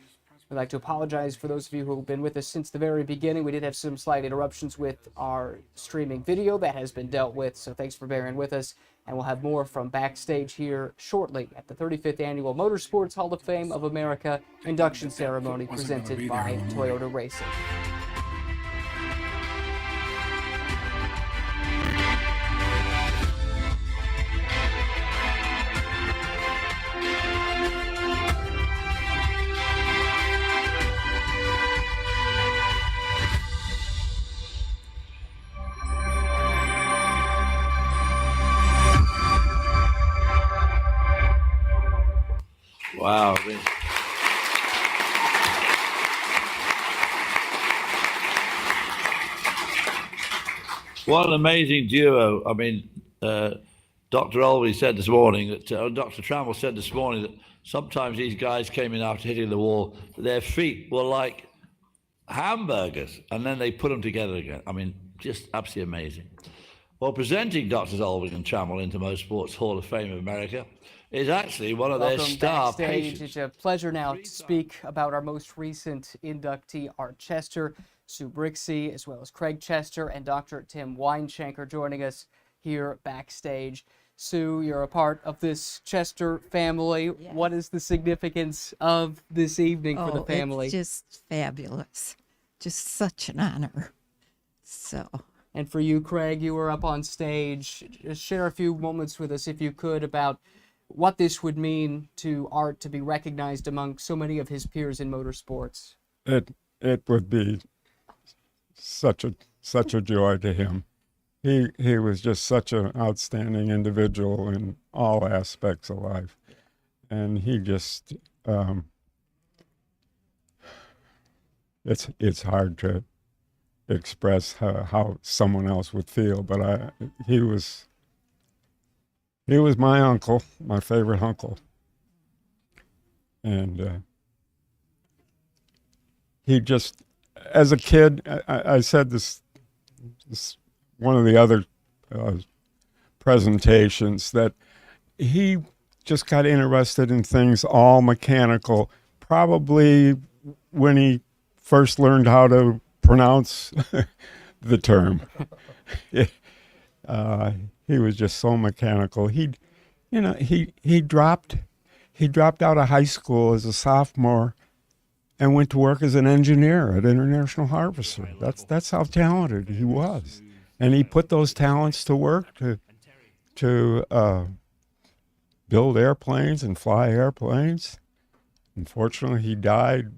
We'd like to apologize for those of you who have been with us since the very beginning. We did have some slight interruptions with our streaming video. That has been dealt with, so thanks for bearing with us. And we'll have more from Backstage here shortly at the 35th Annual Motorsports Hall of Fame of America induction ceremony presented by Toyota Racing. Wow. What an amazing duo. I mean, Dr. Olvey said this morning that, Dr. Trammell said this morning that sometimes these guys came in after hitting the wall, their feet were like hamburgers, and then they put them together again. I mean, just absolutely amazing. Well, presenting Drs. Olvey and Trammell into Motorsports Hall of Fame of America is actually one of their star Backstage. patients. It's a pleasure now to speak about our most recent inductee, Art Chester, Sue Brixey, as well as Craig Chester and Dr. Tim Weinshanker joining us here backstage. Sue, you're a part of this Chester family. Yes. What is the significance of this evening for the family? It's just fabulous. Just such an honor. So. And for you, Craig, you were up on stage. Just share a few moments with us, if you could, about what this would mean to Art to be recognized among so many of his peers in motorsports. It would be such a joy to him. He was just such an outstanding individual in all aspects of life, and he just it's hard to express how someone else would feel, but he was my uncle, my favorite uncle, and he just, as a kid, I said this one of the other presentations, that he just got interested in things all mechanical, probably when he first learned how to pronounce the term. He was just so mechanical. He dropped out of high school as a sophomore and went to work as an engineer at International Harvester. That's how talented he was, and he put those talents to work to build airplanes and fly airplanes. Unfortunately, he died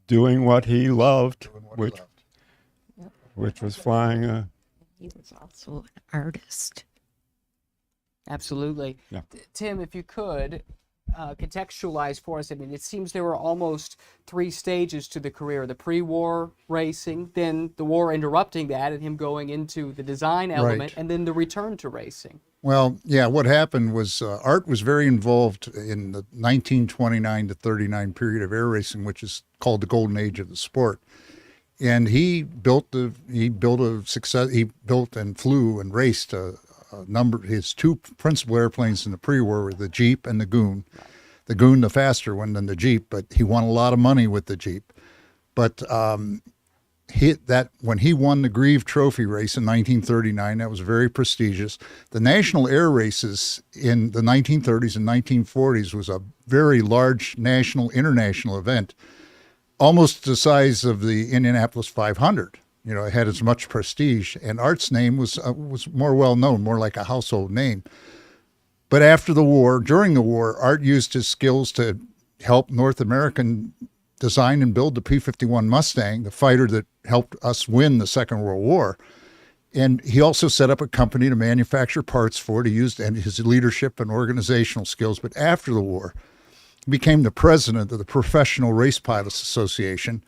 doing what he loved, which was flying. He was also an artist. Absolutely. Yeah. Tim, if you could contextualize for us, I mean, it seems there were almost 3 stages to the career: the pre-war racing, then the war interrupting that and him going into the design element, Right. and then the return to racing. Well, yeah, what happened was Art was very involved in the 1929 to 39 period of air racing, which is called the golden age of the sport. And he built and flew and raced a number. His 2 principal airplanes in the pre-war were the Jeep and the Goon. The Goon, the faster one than the Jeep, but he won a lot of money with the Jeep. But when he won the Grieve Trophy race in 1939, that was very prestigious. The National Air Races in the 1930s and 1940s was a very large national, international event, almost the size of the Indianapolis 500. You know, it had as much prestige, and Art's name was more well known, more like a household name. But after the war, during the war, Art used his skills to help North American design and build the P-51 Mustang, the fighter that helped us win the Second World War. And he also set up a company to manufacture parts for it. He used his leadership and organizational skills. But after the war, he became the president of the Professional Race Pilots Association,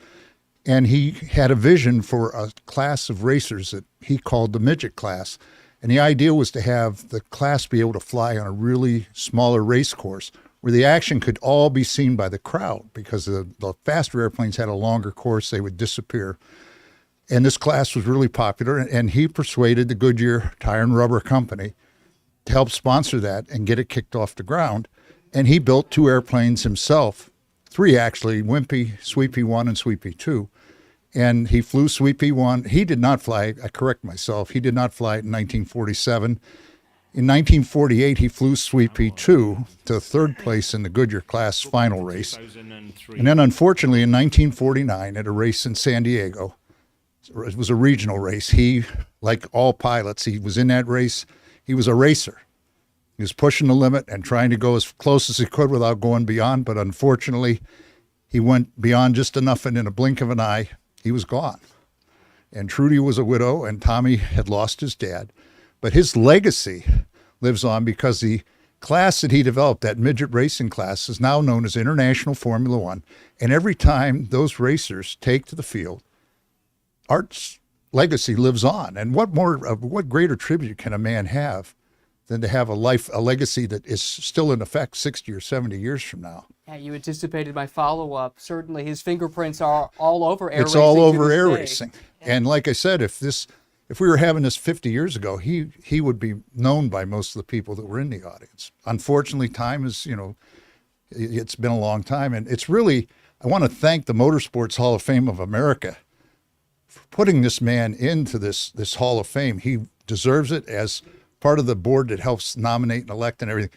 And he had a vision for a class of racers that he called the midget class. And the idea was to have the class be able to fly on a really smaller race course where the action could all be seen by the crowd, because the faster airplanes had a longer course, they would disappear. And this class was really popular, and he persuaded the Goodyear Tire and Rubber Company to help sponsor that and get it kicked off the ground. And he built 2 airplanes himself, 3 actually, Wimpy, Sweepy 1 and Sweepy 2. And he flew Sweepy 1. He did not fly, I correct myself, he did not fly it in 1947. In 1948, he flew Sweepy 2 to 3rd place in the Goodyear class final race. And then unfortunately in 1949 at a race in San Diego, it was a regional race, he, like all pilots, he was in that race, he was a racer. He was pushing the limit and trying to go as close as he could without going beyond, but unfortunately, he went beyond just enough, and in a blink of an eye, he was gone. And Trudy was a widow, and Tommy had lost his dad. But his legacy lives on because the class that he developed, that midget racing class, is now known as International Formula One. And every time those racers take to the field, Art's legacy lives on. And what greater tribute can a man have than to have a legacy that is still in effect 60 or 70 years from now? Yeah, you anticipated my follow-up. Certainly, his fingerprints are all over air racing. It's all over air day. racing. Yeah. And like I said, if we were having this 50 years ago, he would be known by most of the people that were in the audience. Unfortunately, time is, it's been a long time. And it's really, I want to thank the Motorsports Hall of Fame of America for putting this man into this Hall of Fame. He deserves it as part of the board that helps nominate and elect and everything.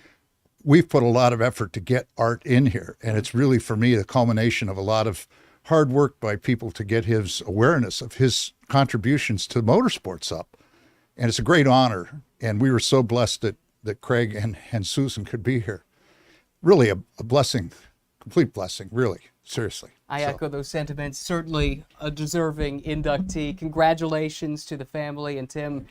We've put a lot of effort to get Art in here, and it's really, for me, the culmination of a lot of hard work by people to get his awareness of his contributions to motorsports up. And it's a great honor, and we were so blessed that Craig and Susan could be here. Really a blessing, complete blessing, really, seriously. I echo those sentiments. Certainly a deserving inductee. Congratulations to the family, and Tim,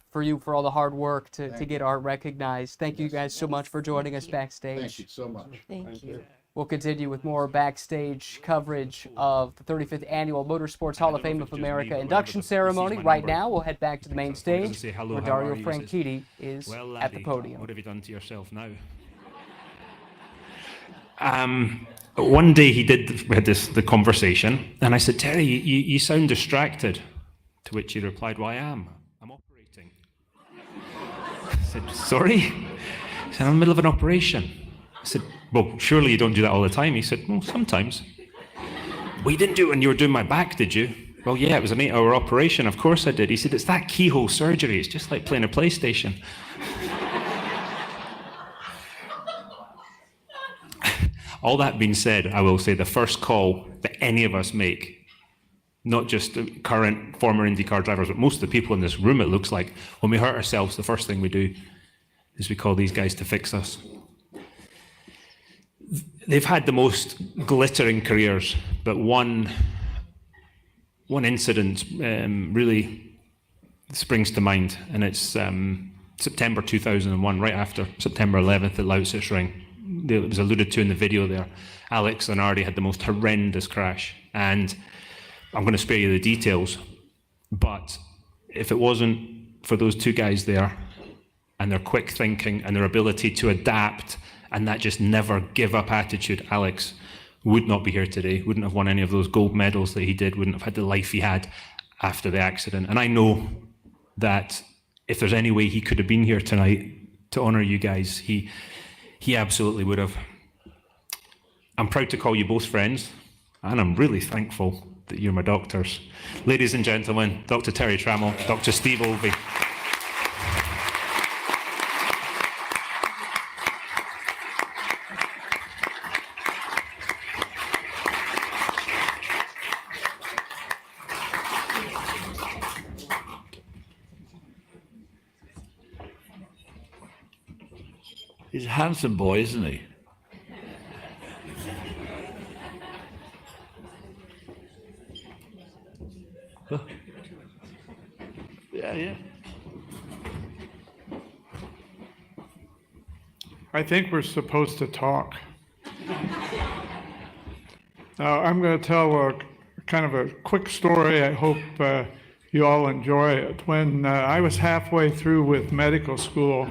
for all the hard work to get Art recognized. Thank you guys so much for joining us backstage. Thank you so much. Thank you. We'll continue with more backstage coverage of the 35th Annual Motorsports Hall of Fame of America induction ceremony. Right now, we'll head back to the main stage where Dario Franchitti is at the podium. What have you done to yourself now? One day we had the conversation, and I said, Terry, you sound distracted. To which he replied, well, I am. I'm operating. I said, sorry? He said, I'm in the middle of an operation. I said, well, surely you don't do that all the time. He said, well, sometimes. Well, you didn't do it when you were doing my back, did you? Well, yeah, it was an 8-hour operation. Of course I did. He said, it's that keyhole surgery. It's just like playing a PlayStation. All that being said, I will say the first call that any of us make, not just current former IndyCar drivers, but most of the people in this room, it looks like, when we hurt ourselves, the first thing we do is we call these guys to fix us. They've had the most glittering careers, but one incident really springs to mind, and it's September 2001, right after September 11th at Lausitzring Ring. It was alluded to in the video there. Alex Zanardi had the most horrendous crash, and I'm going to spare you the details, but if it wasn't for those 2 guys there and their quick thinking and their ability to adapt and that just never give up attitude, Alex would not be here today, wouldn't have won any of those gold medals that he did, wouldn't have had the life he had after the accident. And I know that if there's any way he could have been here tonight to honor you guys, he absolutely would have. I'm proud to call you both friends, and I'm really thankful that you're my doctors. Ladies and gentlemen, Dr. Terry Trammell, Dr. Steve Olvey. He's a handsome boy, isn't he? Yeah. I think we're supposed to talk. Now, I'm going to tell a kind of a quick story. I hope you all enjoy it. When I was halfway through with medical school,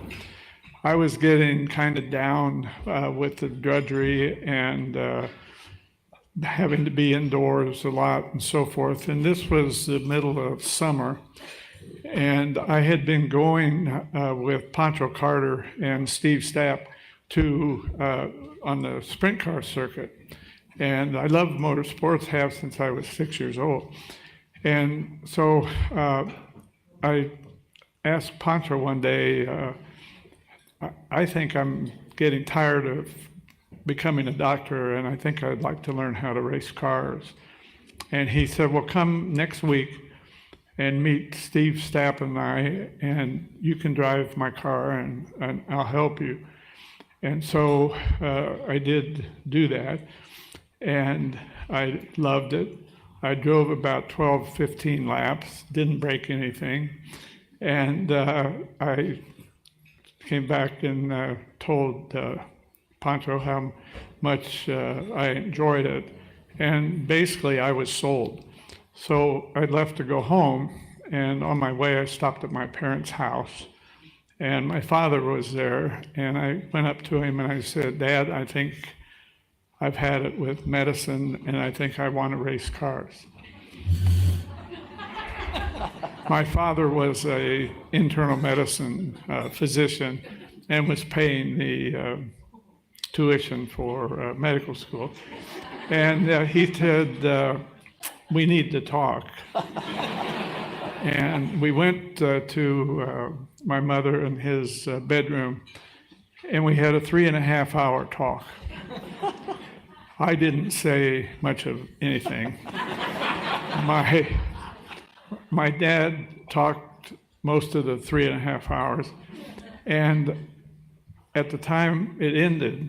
I was getting kind of down with the drudgery and having to be indoors a lot and so forth. And this was the middle of summer. And I had been going with Pancho Carter and Steve Stapp on the sprint car circuit. And I loved motorsports, have since I was 6 years old. And so I asked Pancho one day, I think I'm getting tired of becoming a doctor, and I think I'd like to learn how to race cars. And he said, well, come next week and meet Steve Stapp and I, and you can drive my car, and I'll help you. And so I did do that, and I loved it. I drove about 12, 15 laps, didn't break anything, and I came back and told Pancho how much I enjoyed it, and basically I was sold. So I left to go home, and on my way I stopped at my parents' house, and my father was there, and I went up to him and I said, Dad, I think I've had it with medicine, and I think I want to race cars. My father was an internal medicine physician and was paying the tuition for medical school. And he said, we need to talk. And we went to my mother in his bedroom, and we had a 3.5-hour talk. I didn't say much of anything. My dad talked most of the 3.5 hours, and at the time it ended,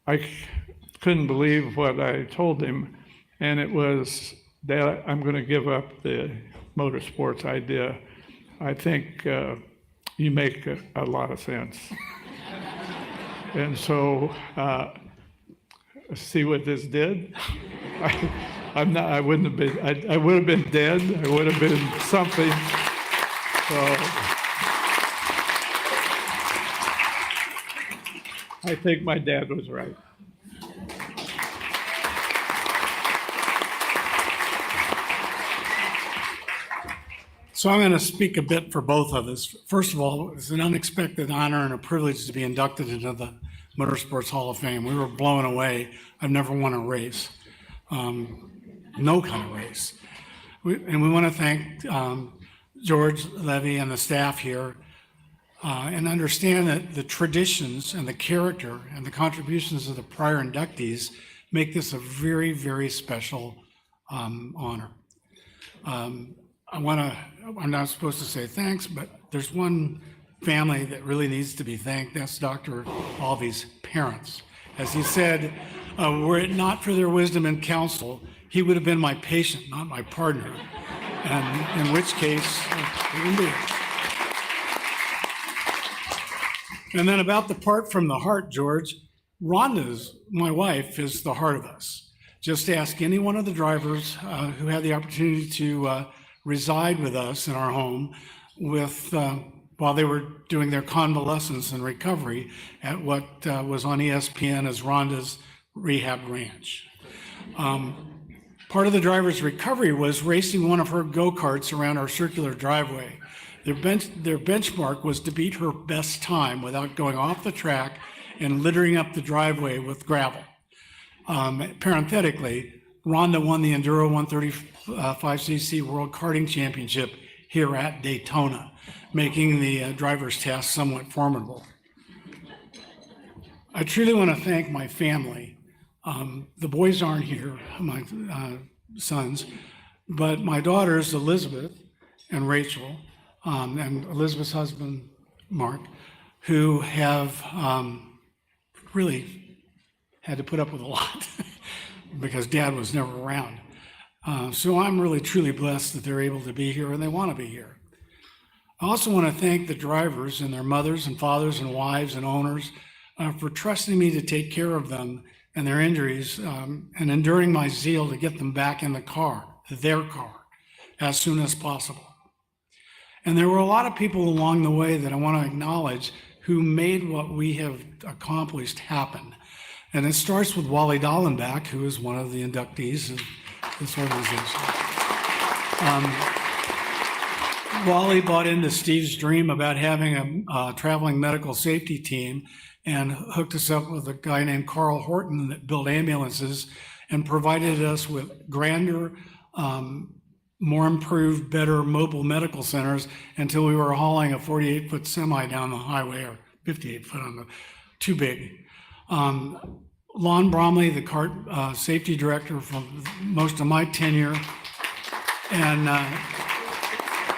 I couldn't believe what I told him, and it was, Dad, I'm going to give up the motorsports idea. I think you make a lot of sense. And so, see what this did? I wouldn't have been, I would have been dead. I would have been something. So I think my dad was right. So I'm going to speak a bit for both of us. First of all, it's an unexpected honor and a privilege to be inducted into the Motorsports Hall of Fame. We were blown away. I've never won a race, no kind of race. And we want to thank George Levy and the staff here and understand that the traditions and the character and the contributions of the prior inductees make this a very, very special honor. I'm not supposed to say thanks, but there's one family that really needs to be thanked. That's Dr. Alvey's parents. As he said, were it not for their wisdom and counsel, he would have been my patient, not my partner. And in which case, he wouldn't be. And then about the part from the heart, George, Rhonda's, my wife, is the heart of us. Just ask any one of the drivers who had the opportunity to reside with us in our home while they were doing their convalescence and recovery at what was on ESPN as Rhonda's Rehab Ranch. Part of the driver's recovery was racing one of her go-karts around our circular driveway. Their benchmark was to beat her best time without going off the track and littering up the driveway with gravel. Parenthetically, Rhonda won the Enduro 135cc World Karting Championship here at Daytona, making the driver's test somewhat formidable. I truly want to thank my family. The boys aren't here, my sons, but my daughters, Elizabeth and Rachel, and Elizabeth's husband, Mark, who have really had to put up with a lot because Dad was never around. So I'm really truly blessed that they're able to be here and they want to be here. I also want to thank the drivers and their mothers and fathers and wives and owners for trusting me to take care of them and their injuries, and enduring my zeal to get them back in the car, their car, as soon as possible. And there were a lot of people along the way that I want to acknowledge who made what we have accomplished happen. And it starts with Wally Dallenbach, who is one of the inductees of this organization. Wally bought into Steve's dream about having a traveling medical safety team and hooked us up with a guy named Carl Horton that built ambulances and provided us with grander, more improved, better mobile medical centers until we were hauling a 48-foot semi down the highway, or 58-foot on the, too big. Lon Bromley, the CART safety director for most of my tenure, and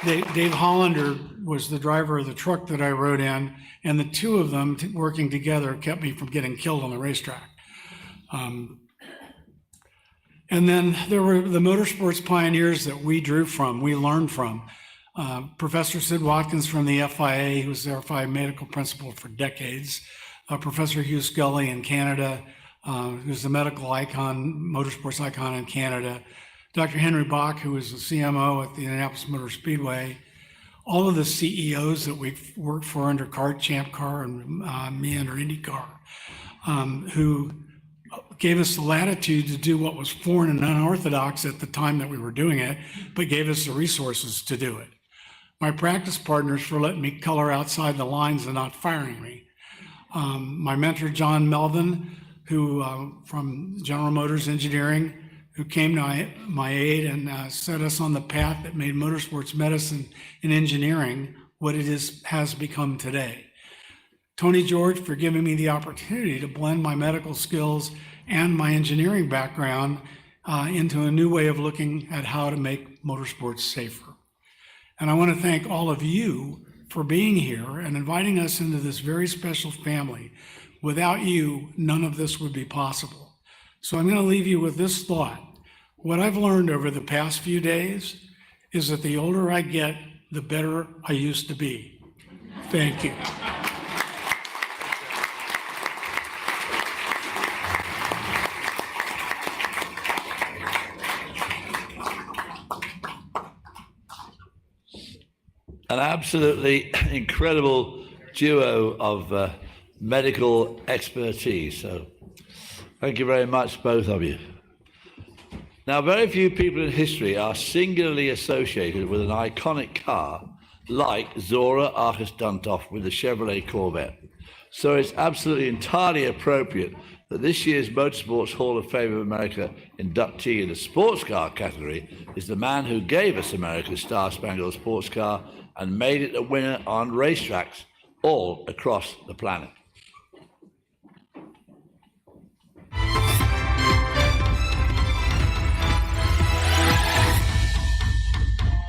Dave Hollander was the driver of the truck that I rode in, and the two of them working together kept me from getting killed on the racetrack. And then there were the motorsports pioneers that we drew from, we learned from. Professor Sid Watkins from the FIA, who was the FIA medical principal for decades. Professor Hugh Scully in Canada, who's the medical icon, motorsports icon in Canada. Dr. Henry Bach, who was the CMO at the Indianapolis Motor Speedway. All of the CEOs that we've worked for under CART, Champ Car, and me under IndyCar, who gave us the latitude to do what was foreign and unorthodox at the time that we were doing it, but gave us the resources to do it. My practice partners for letting me color outside the lines and not firing me. My mentor, John Melvin, who from General Motors Engineering, who came to my aid and set us on the path that made motorsports medicine and engineering what it has become today. Tony George for giving me the opportunity to blend my medical skills and my engineering background into a new way of looking at how to make motorsports safer. And I want to thank all of you for being here and inviting us into this very special family. Without you, none of this would be possible. So I'm going to leave you with this thought. What I've learned over the past few days is that the older I get, the better I used to be. Thank you. An absolutely incredible duo of medical expertise. So thank you very much, both of you. Now, very few people in history are singularly associated with an iconic car like Zora Arkus-Duntov with the Chevrolet Corvette. So it's absolutely entirely appropriate that this year's Motorsports Hall of Fame of America inductee in the sports car category is the man who gave us America's Star-Spangled Sports Car and made it a winner on racetracks all across the planet.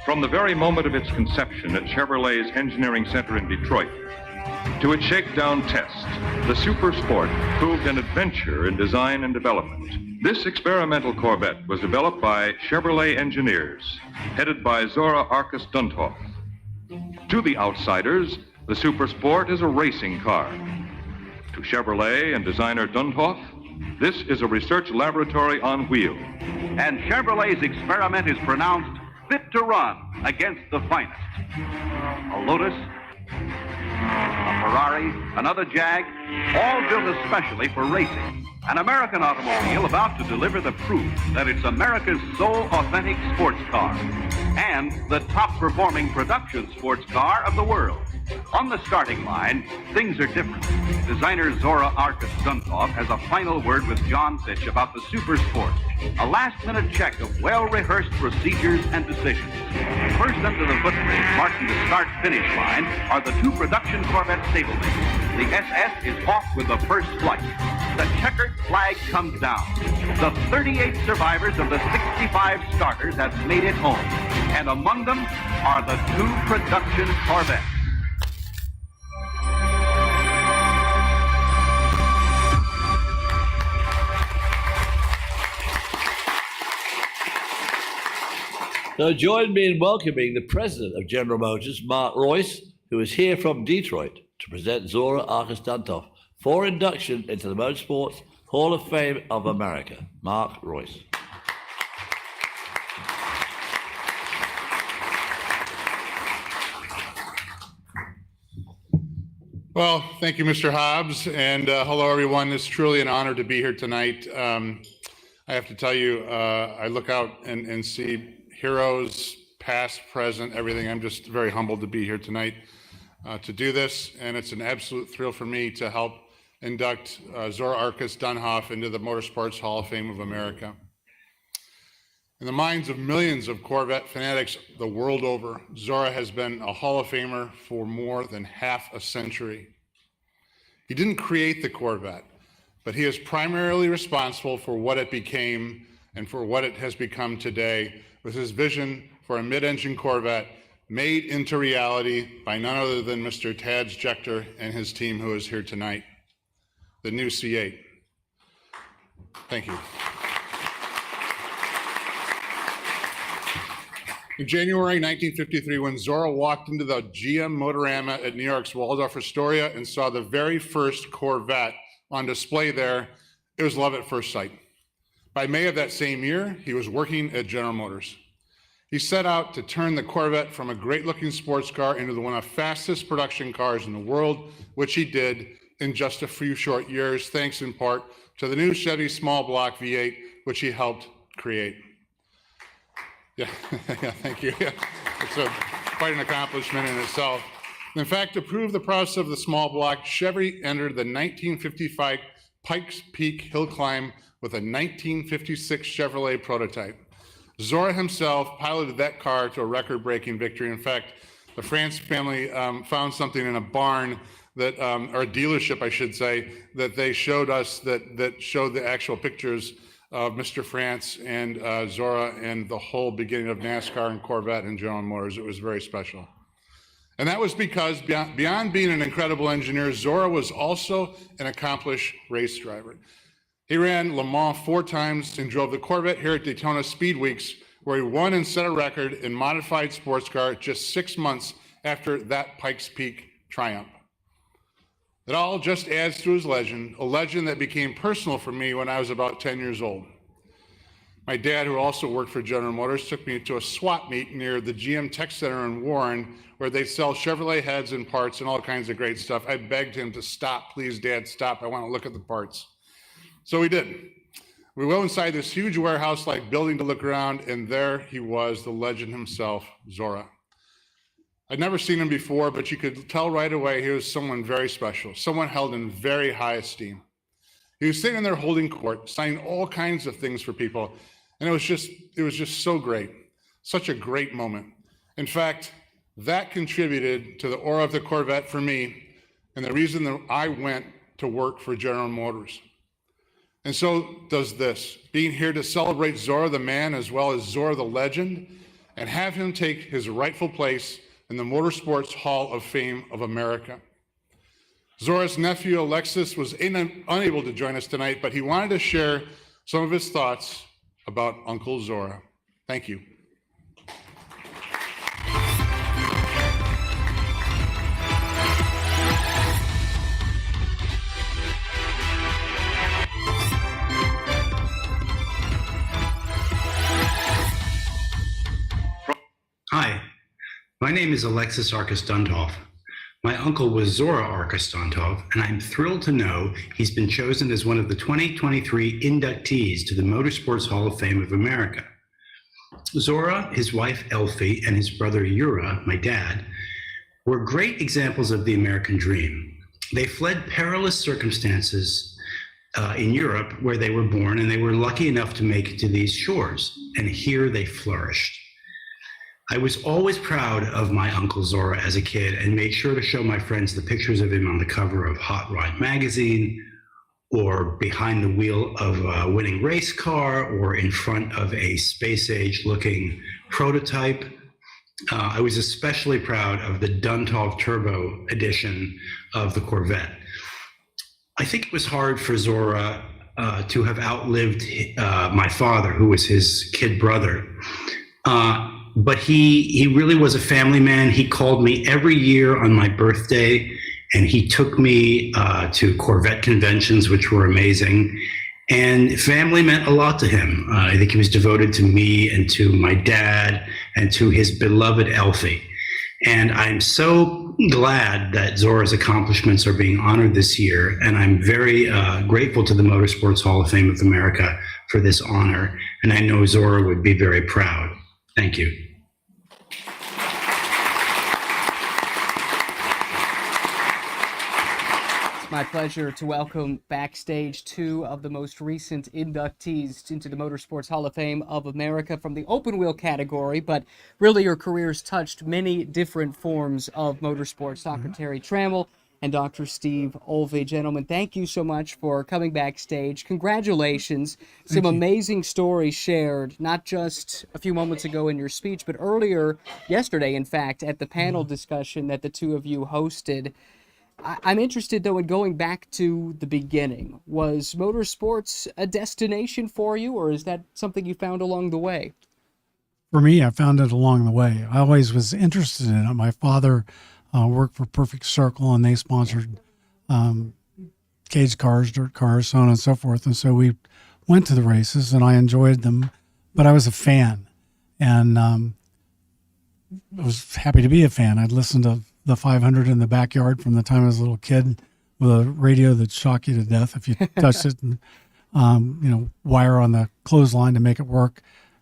From the very moment of its conception at Chevrolet's Engineering Center in Detroit to its shakedown test, the Super Sport proved an adventure in design and development. This experimental Corvette was developed by Chevrolet engineers, headed by Zora Arkus-Duntov. To the outsiders, the Super Sport is a racing car. To Chevrolet and designer Duntov, this is a research laboratory on wheels. And Chevrolet's experiment is pronounced fit to run against the finest. A Lotus, a Ferrari, another Jag, all built especially for racing. An American automobile about to deliver the proof that it's America's sole authentic sports car and the top performing production sports car of the world. On the starting line, things are different. Designer Zora Arkus-Duntov has a final word with John Fitch about the Super Sport. A last-minute check of well-rehearsed procedures and decisions. First under the footbridge, marking the start-finish line, are the two production Corvette stablemates. The SS is off with the first flight. The checkered flag comes down. The 38 survivors of the 65 starters have made it home. And among them are the two production Corvettes. So join me in welcoming the president of General Motors, Mark Royce, who is here from Detroit to present Zora Arkus-Duntov for induction into the Motorsports Hall of Fame of America, Mark Royce. Well, thank you, Mr. Hobbs, and hello, everyone. It's truly an honor to be here tonight. I have to tell you, I look out and see heroes, past, present, everything. I'm just very humbled to be here tonight to do this, and it's an absolute thrill for me to help induct Zora Arkus-Duntov into the Motorsports Hall of Fame of America. In the minds of millions of Corvette fanatics the world over, Zora has been a Hall of Famer for more than half a century. He didn't create the Corvette, but he is primarily responsible for what it became and for what it has become today, with his vision for a mid-engine Corvette made into reality by none other than Mr. Tadge Jechter and his team, who is here tonight, the new C8. Thank you. In January 1953, when Zora walked into the GM Motorama at New York's Waldorf Astoria and saw the very first Corvette on display there, it was love at first sight. By May of that same year, he was working at General Motors. He set out to turn the Corvette from a great-looking sports car into one of the fastest production cars in the world, which he did in just a few short years, thanks in part to the new Chevy small block V8, which he helped create. Yeah, thank you. Yeah. It's quite an accomplishment in itself. In fact, to prove the process of the small block, Chevy entered the 1955 Pikes Peak hill climb with a 1956 Chevrolet prototype. Zora himself piloted that car to a record-breaking victory. In fact, the France family found something in a barn that, or a dealership, I should say, that they showed us that showed the actual pictures of Mr. France and Zora and the whole beginning of NASCAR and Corvette and General Motors. It was very special. And that was because beyond being an incredible engineer, Zora was also an accomplished race driver. He ran Le Mans 4 times and drove the Corvette here at Daytona Speed Weeks, where he won and set a record in modified sports car just 6 months after that Pikes Peak triumph. It all just adds to his legend, a legend that became personal for me when I was about 10 years old. My dad, who also worked for General Motors, took me to a swap meet near the GM Tech Center in Warren, where they sell Chevrolet heads and parts and all kinds of great stuff. I begged him to stop, please, Dad, stop. I want to look at the parts. So he did. We go inside this huge warehouse-like building to look around, and there he was, the legend himself, Zora. I'd never seen him before, but you could tell right away he was someone very special, someone held in very high esteem. He was sitting there holding court, signing all kinds of things for people, and it was just so great, such a great moment. In fact, that contributed to the aura of the Corvette for me, and the reason that I went to work for General Motors. And so does this, being here to celebrate Zora the man as well as Zora the legend, and have him take his rightful place in the Motorsports Hall of Fame of America. Zora's nephew, Alexis, was unable to join us tonight, but he wanted to share some of his thoughts about Uncle Zora. Thank you. Hi, my name is Alexis Arkus-Duntov. My uncle was Zora Arkus-Duntov, and I'm thrilled to know he's been chosen as one of the 2023 inductees to the Motorsports Hall of Fame of America. Zora, his wife Elfie, and his brother Yura, my dad, were great examples of the American dream. They fled perilous circumstances in Europe where they were born, and they were lucky enough to make it to these shores, and here they flourished. I was always proud of my Uncle Zora as a kid and made sure to show my friends the pictures of him on the cover of Hot Rod magazine, or behind the wheel of a winning race car, or in front of a space-age looking prototype. I was especially proud of the Duntov Turbo edition of the Corvette. I think it was hard for Zora to have outlived my father, who was his kid brother. But he really was a family man. He called me every year on my birthday And he took me to Corvette conventions, which were amazing. And family meant a lot to him. I think he was devoted to me and to my dad and to his beloved Elfie. And I'm so glad that Zora's accomplishments are being honored this year. And I'm very grateful to the Motorsports Hall of Fame of America for this honor. And I know Zora would be very proud. Thank you. My pleasure to welcome backstage two of the most recent inductees into the Motorsports Hall of Fame of America from the open wheel category, but really your careers touched many different forms of motorsports. Dr. Terry Trammell and Dr. Steve Olvey. Gentlemen, thank you so much for coming backstage. Congratulations. Some amazing stories shared, not just a few moments ago in your speech, but earlier, yesterday, in fact, at the panel discussion that the two of you hosted. I'm interested, though, in going back to the beginning. Was motorsports a destination for you, or is that something you found along the way? For me, I found it along the way. I always was interested in it. My father worked for Perfect Circle, and they sponsored cage cars, dirt cars, so on and so forth. And so we went to the races, and I enjoyed them. But I was a fan, and I was happy to be a fan. I'd listen to the 500 in the backyard from the time I was a little kid, with a radio that'd shock you to death if you touched it, and wire on the clothesline to make it work.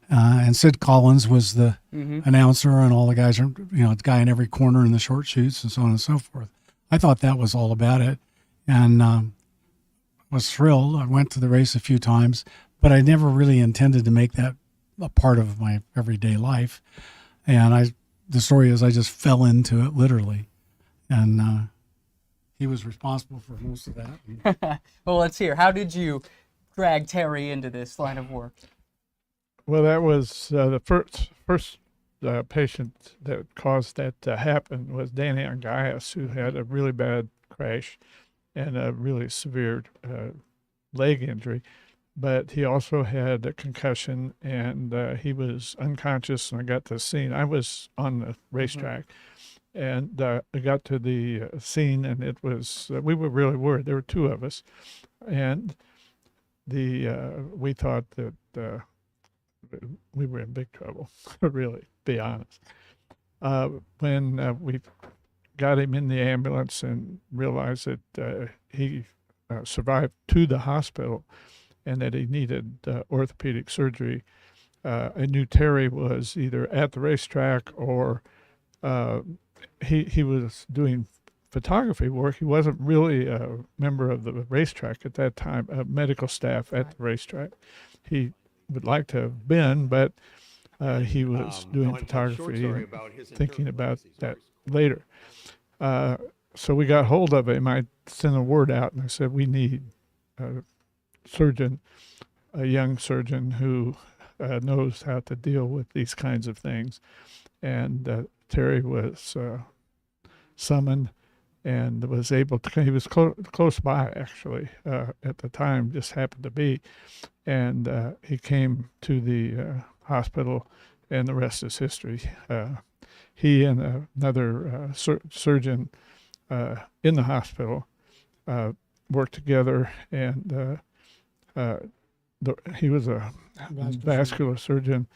And Sid Collins was the announcer, and all the guys are, the guy in every corner in the short shoots and so on and so forth. I thought that was all about it, and was thrilled. I went to the race a few times, but I never really intended to make that a part of my everyday life. And the story is I just fell into it literally, and he was responsible for most of that. Well, let's hear. How did you drag Terry into this line of work? Well, that was the first patient that caused that to happen was Danny Angaias, who had a really bad crash and a really severe leg injury. But he also had a concussion, and he was unconscious, and I got to the scene. I was on the racetrack, and I got to the scene, and it was, we were really worried. There were two of us, and we thought that we were in big trouble, really, to be honest. When we got him in the ambulance and realized that he survived to the hospital, and that he needed orthopedic surgery. I knew Terry was either at the racetrack or he was doing photography work. He wasn't really a member of the racetrack at that time, medical staff at the racetrack. He would like to have been, but he was doing photography and thinking about that later. So we got hold of him. I sent a word out, and I said, we need surgeon, a young surgeon who knows how to deal with these kinds of things. And Terry was summoned and was able to, he was close by actually at the time, just happened to be. And he came to the hospital, and the rest is history. He and another surgeon in the hospital worked together, and he was a vascular surgeon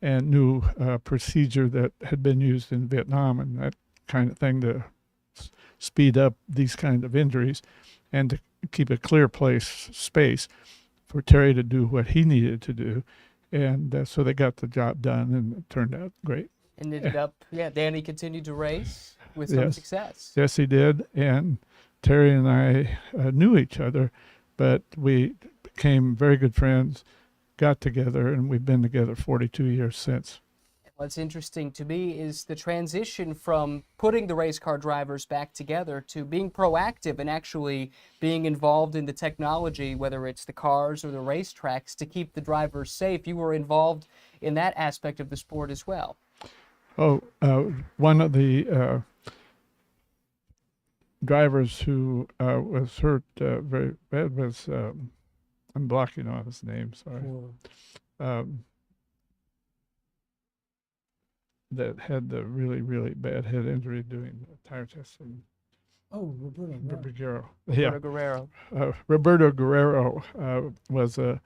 and knew a procedure that had been used in Vietnam and that kind of thing to speed up these kind of injuries and to keep a clear space for Terry to do what he needed to do. And so they got the job done, and it turned out great. And ended up, Danny continued to race with some success. Yes, he did. And Terry and I knew each other, but we became very good friends, got together, and we've been together 42 years since. What's interesting to me is the transition from putting the race car drivers back together to being proactive and actually being involved in the technology, whether it's the cars or the racetracks, to keep the drivers safe. You were involved in that aspect of the sport as well. Oh, one of the drivers who was hurt very bad was, I'm blocking on his name, sorry. That had the really, really bad head injury doing the tire testing. Oh, Roberto. Guerrero. Roberto Guerrero. Roberto Guerrero was a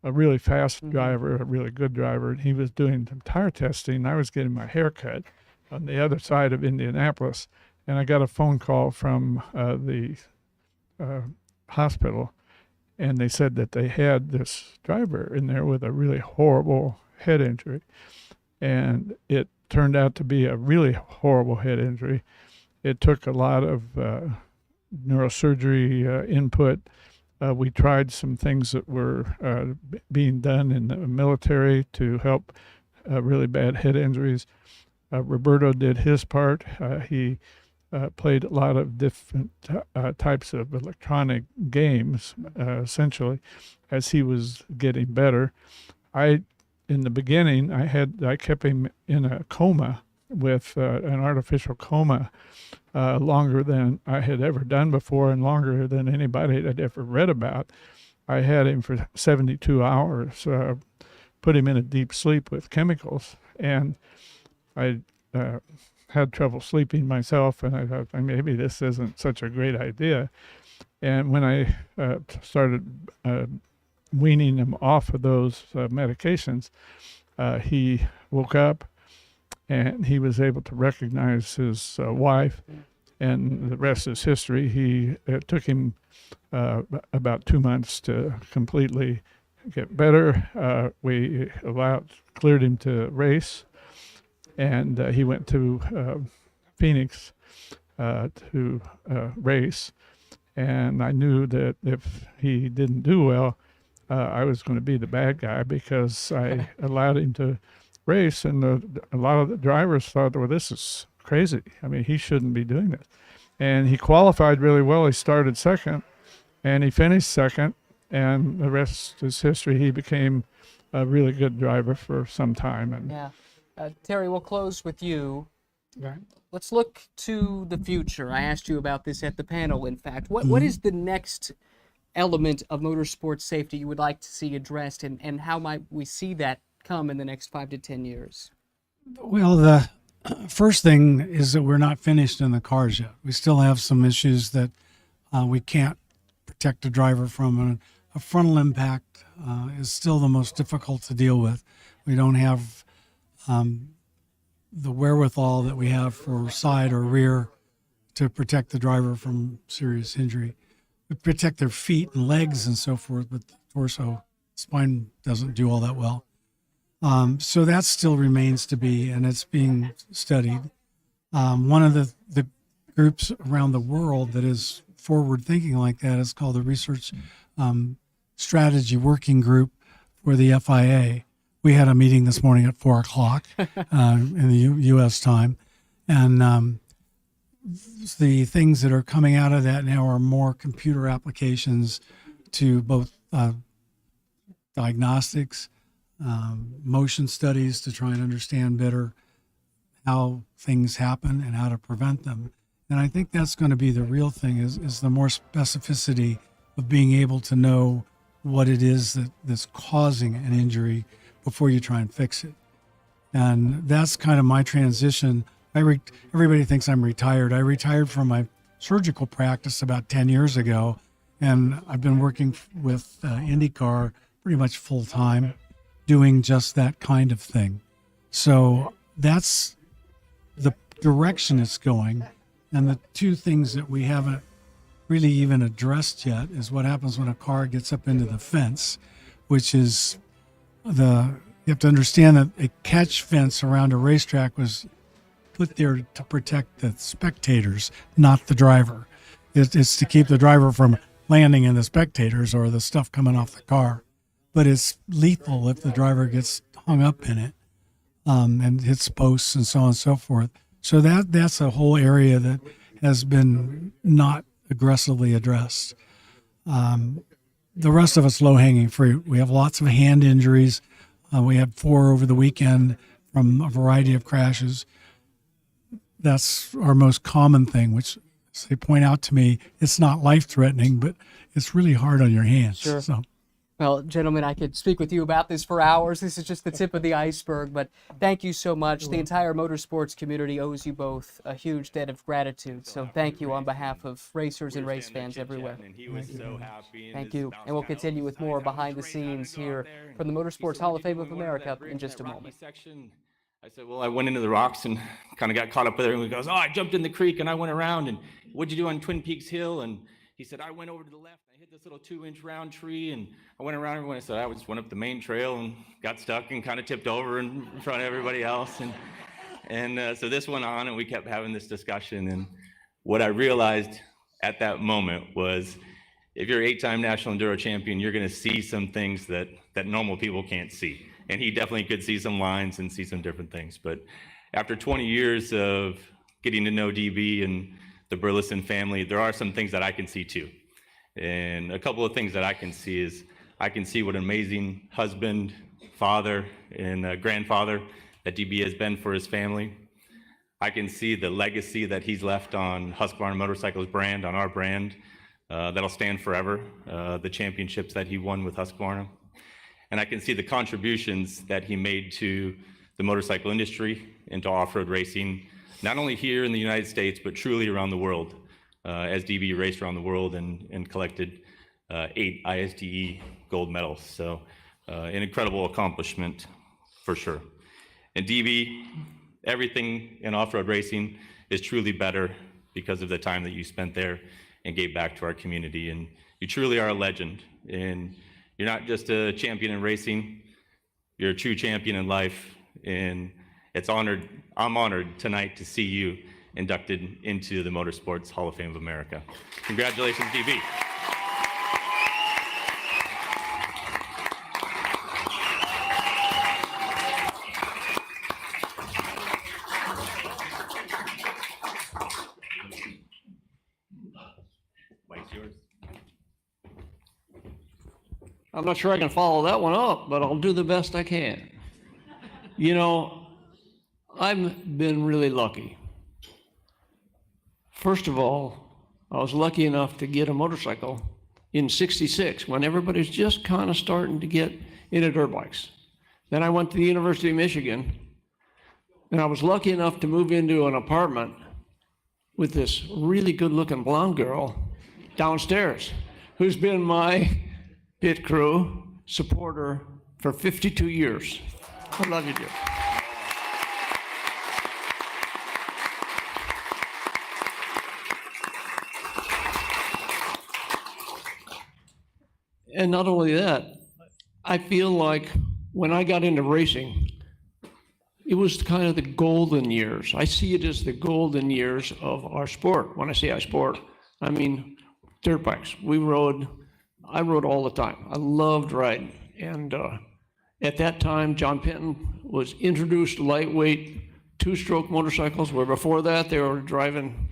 really fast driver, a really good driver. And he was doing some tire testing. I was getting my hair cut on the other side of Indianapolis, and I got a phone call from the hospital, and they said that they had this driver in there with a really horrible head injury. And it turned out to be a really horrible head injury. It took a lot of neurosurgery input. We tried some things that were being done in the military to help really bad head injuries. Roberto did his part. He played a lot of different types of electronic games, essentially, as he was getting better. In the beginning, I kept him in a coma with an artificial coma longer than I had ever done before and longer than anybody had ever read about. I had him for 72 hours, put him in a deep sleep with chemicals, and I had trouble sleeping myself, and I thought maybe this isn't such a great idea. And when I started weaning him off of those medications, he woke up and he was able to recognize his wife, and the rest is history. It took him about 2 months to completely get better. We cleared him to race, and he went to Phoenix to race. And I knew that if he didn't do well, I was going to be the bad guy, because I allowed him to race, and a lot of the drivers thought, well, this is crazy. I mean, he shouldn't be doing this. And he qualified really well. He started second, and he finished second, and the rest is history. He became a really good driver for some time. And Yeah. Terry, we'll close with you. Right. Let's look to the future. I asked you about this at the panel, in fact. What is the next element of motorsports safety you would like to see addressed, and how might we see that come in the next 5 to 10 years? Well, the first thing is that we're not finished in the cars yet. We still have some issues that we can't protect the driver from. A frontal impact is still the most difficult to deal with. We don't have the wherewithal that we have for side or rear to protect the driver from serious injury. We protect their feet and legs and so forth, but the torso, spine doesn't do all that well. So that still remains to be, and it's being studied. One of the groups around the world that is forward thinking like that is called the Research Strategy Working Group for the FIA. We had a meeting this morning at 4 o'clock in the U.S. time, and the things that are coming out of that now are more computer applications to both diagnostics, motion studies to try and understand better how things happen and how to prevent them. And I think that's going to be the real thing, is the more specificity of being able to know what it is that's causing an injury before you try and fix it. And that's kind of my transition. Everybody thinks I'm retired. I retired from my surgical practice about 10 years ago, and I've been working with IndyCar pretty much full time, doing just that kind of thing. So that's the direction it's going. And the two things that we haven't really even addressed yet is what happens when a car gets up into the fence, which is you have to understand that a catch fence around a racetrack was put there to protect the spectators, not the driver. It's to keep the driver from landing in the spectators or the stuff coming off the car. But it's lethal if the driver gets hung up in it and hits posts and so on and so forth. So that's a whole area that has been not aggressively addressed. The rest of it's low-hanging fruit. We have lots of hand injuries. We had 4 over the weekend from a variety of crashes. That's our most common thing, which they point out to me, it's not life-threatening, but it's really hard on your hands. Sure. So. Well, gentlemen, I could speak with you about this for hours. This is just the tip of the iceberg, but thank you so much. The entire motorsports community owes you both a huge debt of gratitude. So thank you on behalf of racers and race fans everywhere. And he was so happy. Thank you. And we'll continue with more behind the scenes here from the Motorsports Hall of Fame of America in just a moment. I said, well, I went into the rocks and kind of got caught up with everyone. He goes, oh, I jumped in the creek and I went around. And what'd you do on Twin Peaks Hill? And he said, I went over to the left. I hit this little 2-inch round tree and I went around everyone. I said, I just went up the main trail and got stuck and kind of tipped over in front of everybody else. And so this went on and we kept having this discussion. And what I realized at that moment was, if you're an 8-time national enduro champion, you're going to see some things that normal people can't see. And he definitely could see some lines and see some different things. But after 20 years of getting to know DB and the Burleson family, there are some things that I can see too. And a couple of things that I can see is, I can see what an amazing husband, father, and grandfather that DB has been for his family. I can see the legacy that he's left on Husqvarna Motorcycles brand, on our brand, that'll stand forever, the championships that he won with Husqvarna. And I can see the contributions that he made to the motorcycle industry and to off-road racing, not only here in the United States, but truly around the world, as DB raced around the world and collected 8 ISDE gold medals. So an incredible accomplishment for sure. And DB, everything in off-road racing is truly better because of the time that you spent there and gave back to our community. And you truly are a legend. And you're not just a champion in racing, you're a true champion in life. And I'm honored tonight to see you inducted into the Motorsports Hall of Fame of America. Congratulations, DB. Mike's yours. I'm not sure I can follow that one up, but I'll do the best I can. You know, I've been really lucky. First of all, I was lucky enough to get a motorcycle in '66 when everybody's just kind of starting to get into dirt bikes. Then I went to the University of Michigan, and I was lucky enough to move into an apartment with this really good-looking blonde girl downstairs, who's been my pit crew supporter for 52 years. I love you, dear. And not only that, I feel like when I got into racing, it was kind of the golden years. I see it as the golden years of our sport. When I say our sport, I mean dirt bikes. I rode all the time. I loved riding. And at that time, John Penton was introduced lightweight 2-stroke motorcycles, where before that they were driving,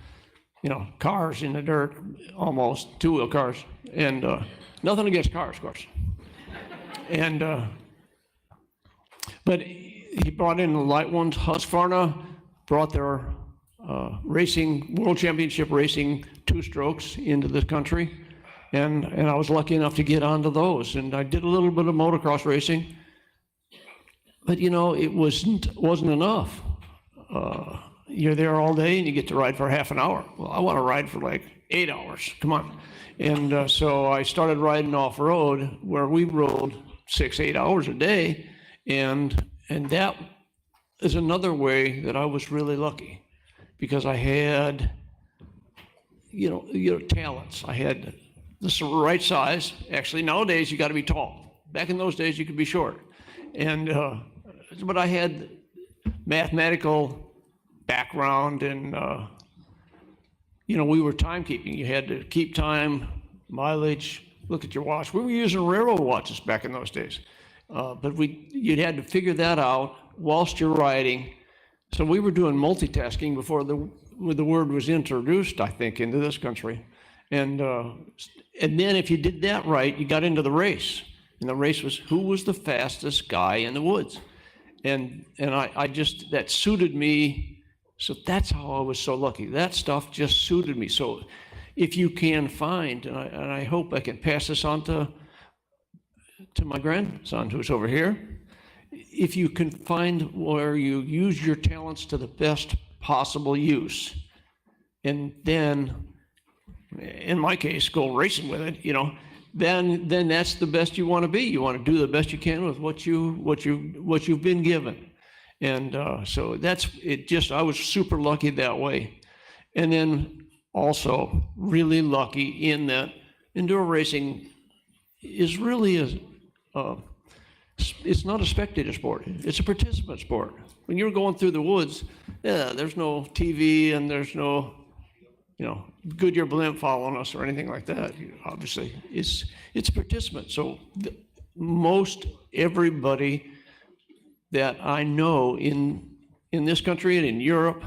cars in the dirt, almost 2-wheel cars. And nothing against cars, of course. And but he brought in the light ones. Husqvarna brought their World Championship racing 2-strokes into this country. And I was lucky enough to get onto those. And I did a little bit of motocross racing. But it wasn't enough. You're there all day and you get to ride for half an hour. Well, I want to ride for like 8 hours. Come on. And so I started riding off-road, where we rode 6-8 hours a day. And that is another way that I was really lucky, because I had, talents. I had the right size. Actually, nowadays you got to be tall. Back in those days you could be short. And but I had mathematical background, and we were timekeeping. You had to keep time, mileage, look at your watch. We were using railroad watches back in those days. But you'd had to figure that out whilst you're riding. So we were doing multitasking before the word was introduced, I think, into this country. And then if you did that right, you got into the race. And the race was who was the fastest guy in the woods. And I just, that suited me. So that's how I was so lucky. That stuff just suited me. So if you can find, and I hope I can pass this on to to my grandson who's over here, if you can find where you use your talents to the best possible use, and then, in my case, go racing with it, you know, then that's the best you want to be. You want to do the best you can with what you've been given, and so that's it. Just I was super lucky that way, and then also really lucky in that enduro racing is really it's not a spectator sport. It's a participant sport. When you're going through the woods, yeah, there's no TV and there's no, you know, Goodyear blimp following us or anything like that. Obviously, it's participant. So most everybody that I know in this country and in Europe,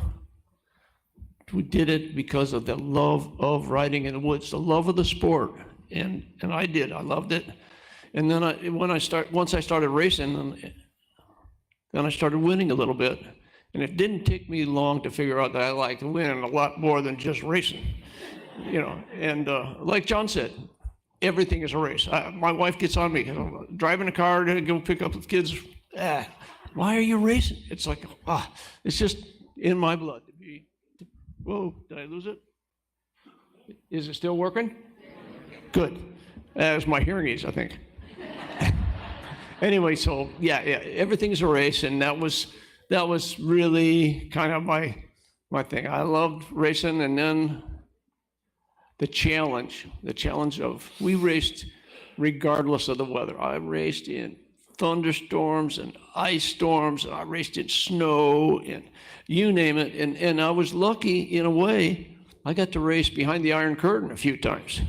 we did it because of the love of riding in the woods, the love of the sport, and I did. I loved it. And then once I started racing, then I started winning a little bit. And it didn't take me long to figure out that I liked winning a lot more than just racing, you know. And like John said, everything is a race. My wife gets on me, I'm driving a car to go pick up the kids. Why are you racing? It's like, it's just in my blood to be. Whoa, did I lose it? Is it still working? Good. That was my hearing aids, I think. Anyway, so yeah, everything's a race, and that was really kind of my thing. I loved racing, and then the challenge of, we raced regardless of the weather. I raced in thunderstorms and ice storms, and I raced in snow, and you name it. And I was lucky in a way. I got to race behind the Iron Curtain a few times.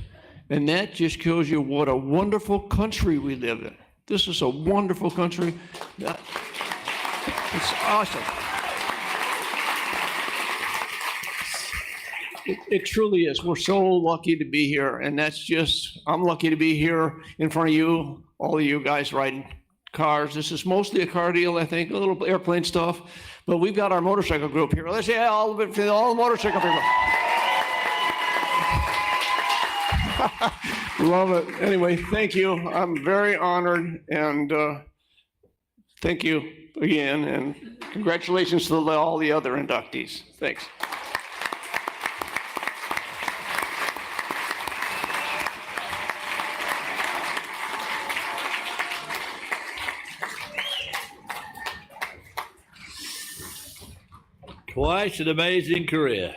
And that just shows you what a wonderful country we live in. This is a wonderful country. It's awesome. It truly is. We're so lucky to be here, and I'm lucky to be here in front of you, all of you guys riding cars. This is mostly a car deal, I think, a little airplane stuff, but we've got our motorcycle group here. Let's say all the motorcycle people. Love it. Anyway, thank you. I'm very honored, and thank you again, and congratulations to all the other inductees. Thanks. Quite an amazing career.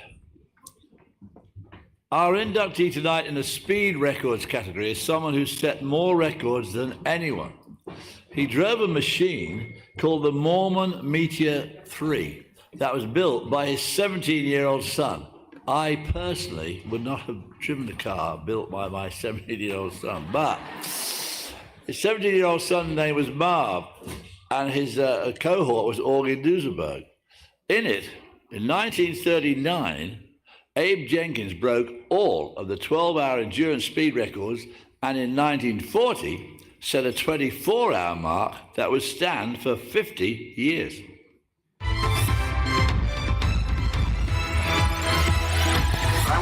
Our inductee tonight in the speed records category is someone who set more records than anyone. He drove a machine called the Myrehn Meteor 3 that was built by his 17-year-old son. I personally would not have driven a car built by my 17-year-old son, but his 17-year-old son's name was Marv, and his cohort was Augie Duesenberg. In it, in 1939, Abe Jenkins broke all of the 12-hour endurance speed records, and in 1940 set a 24-hour mark that would stand for 50 years. I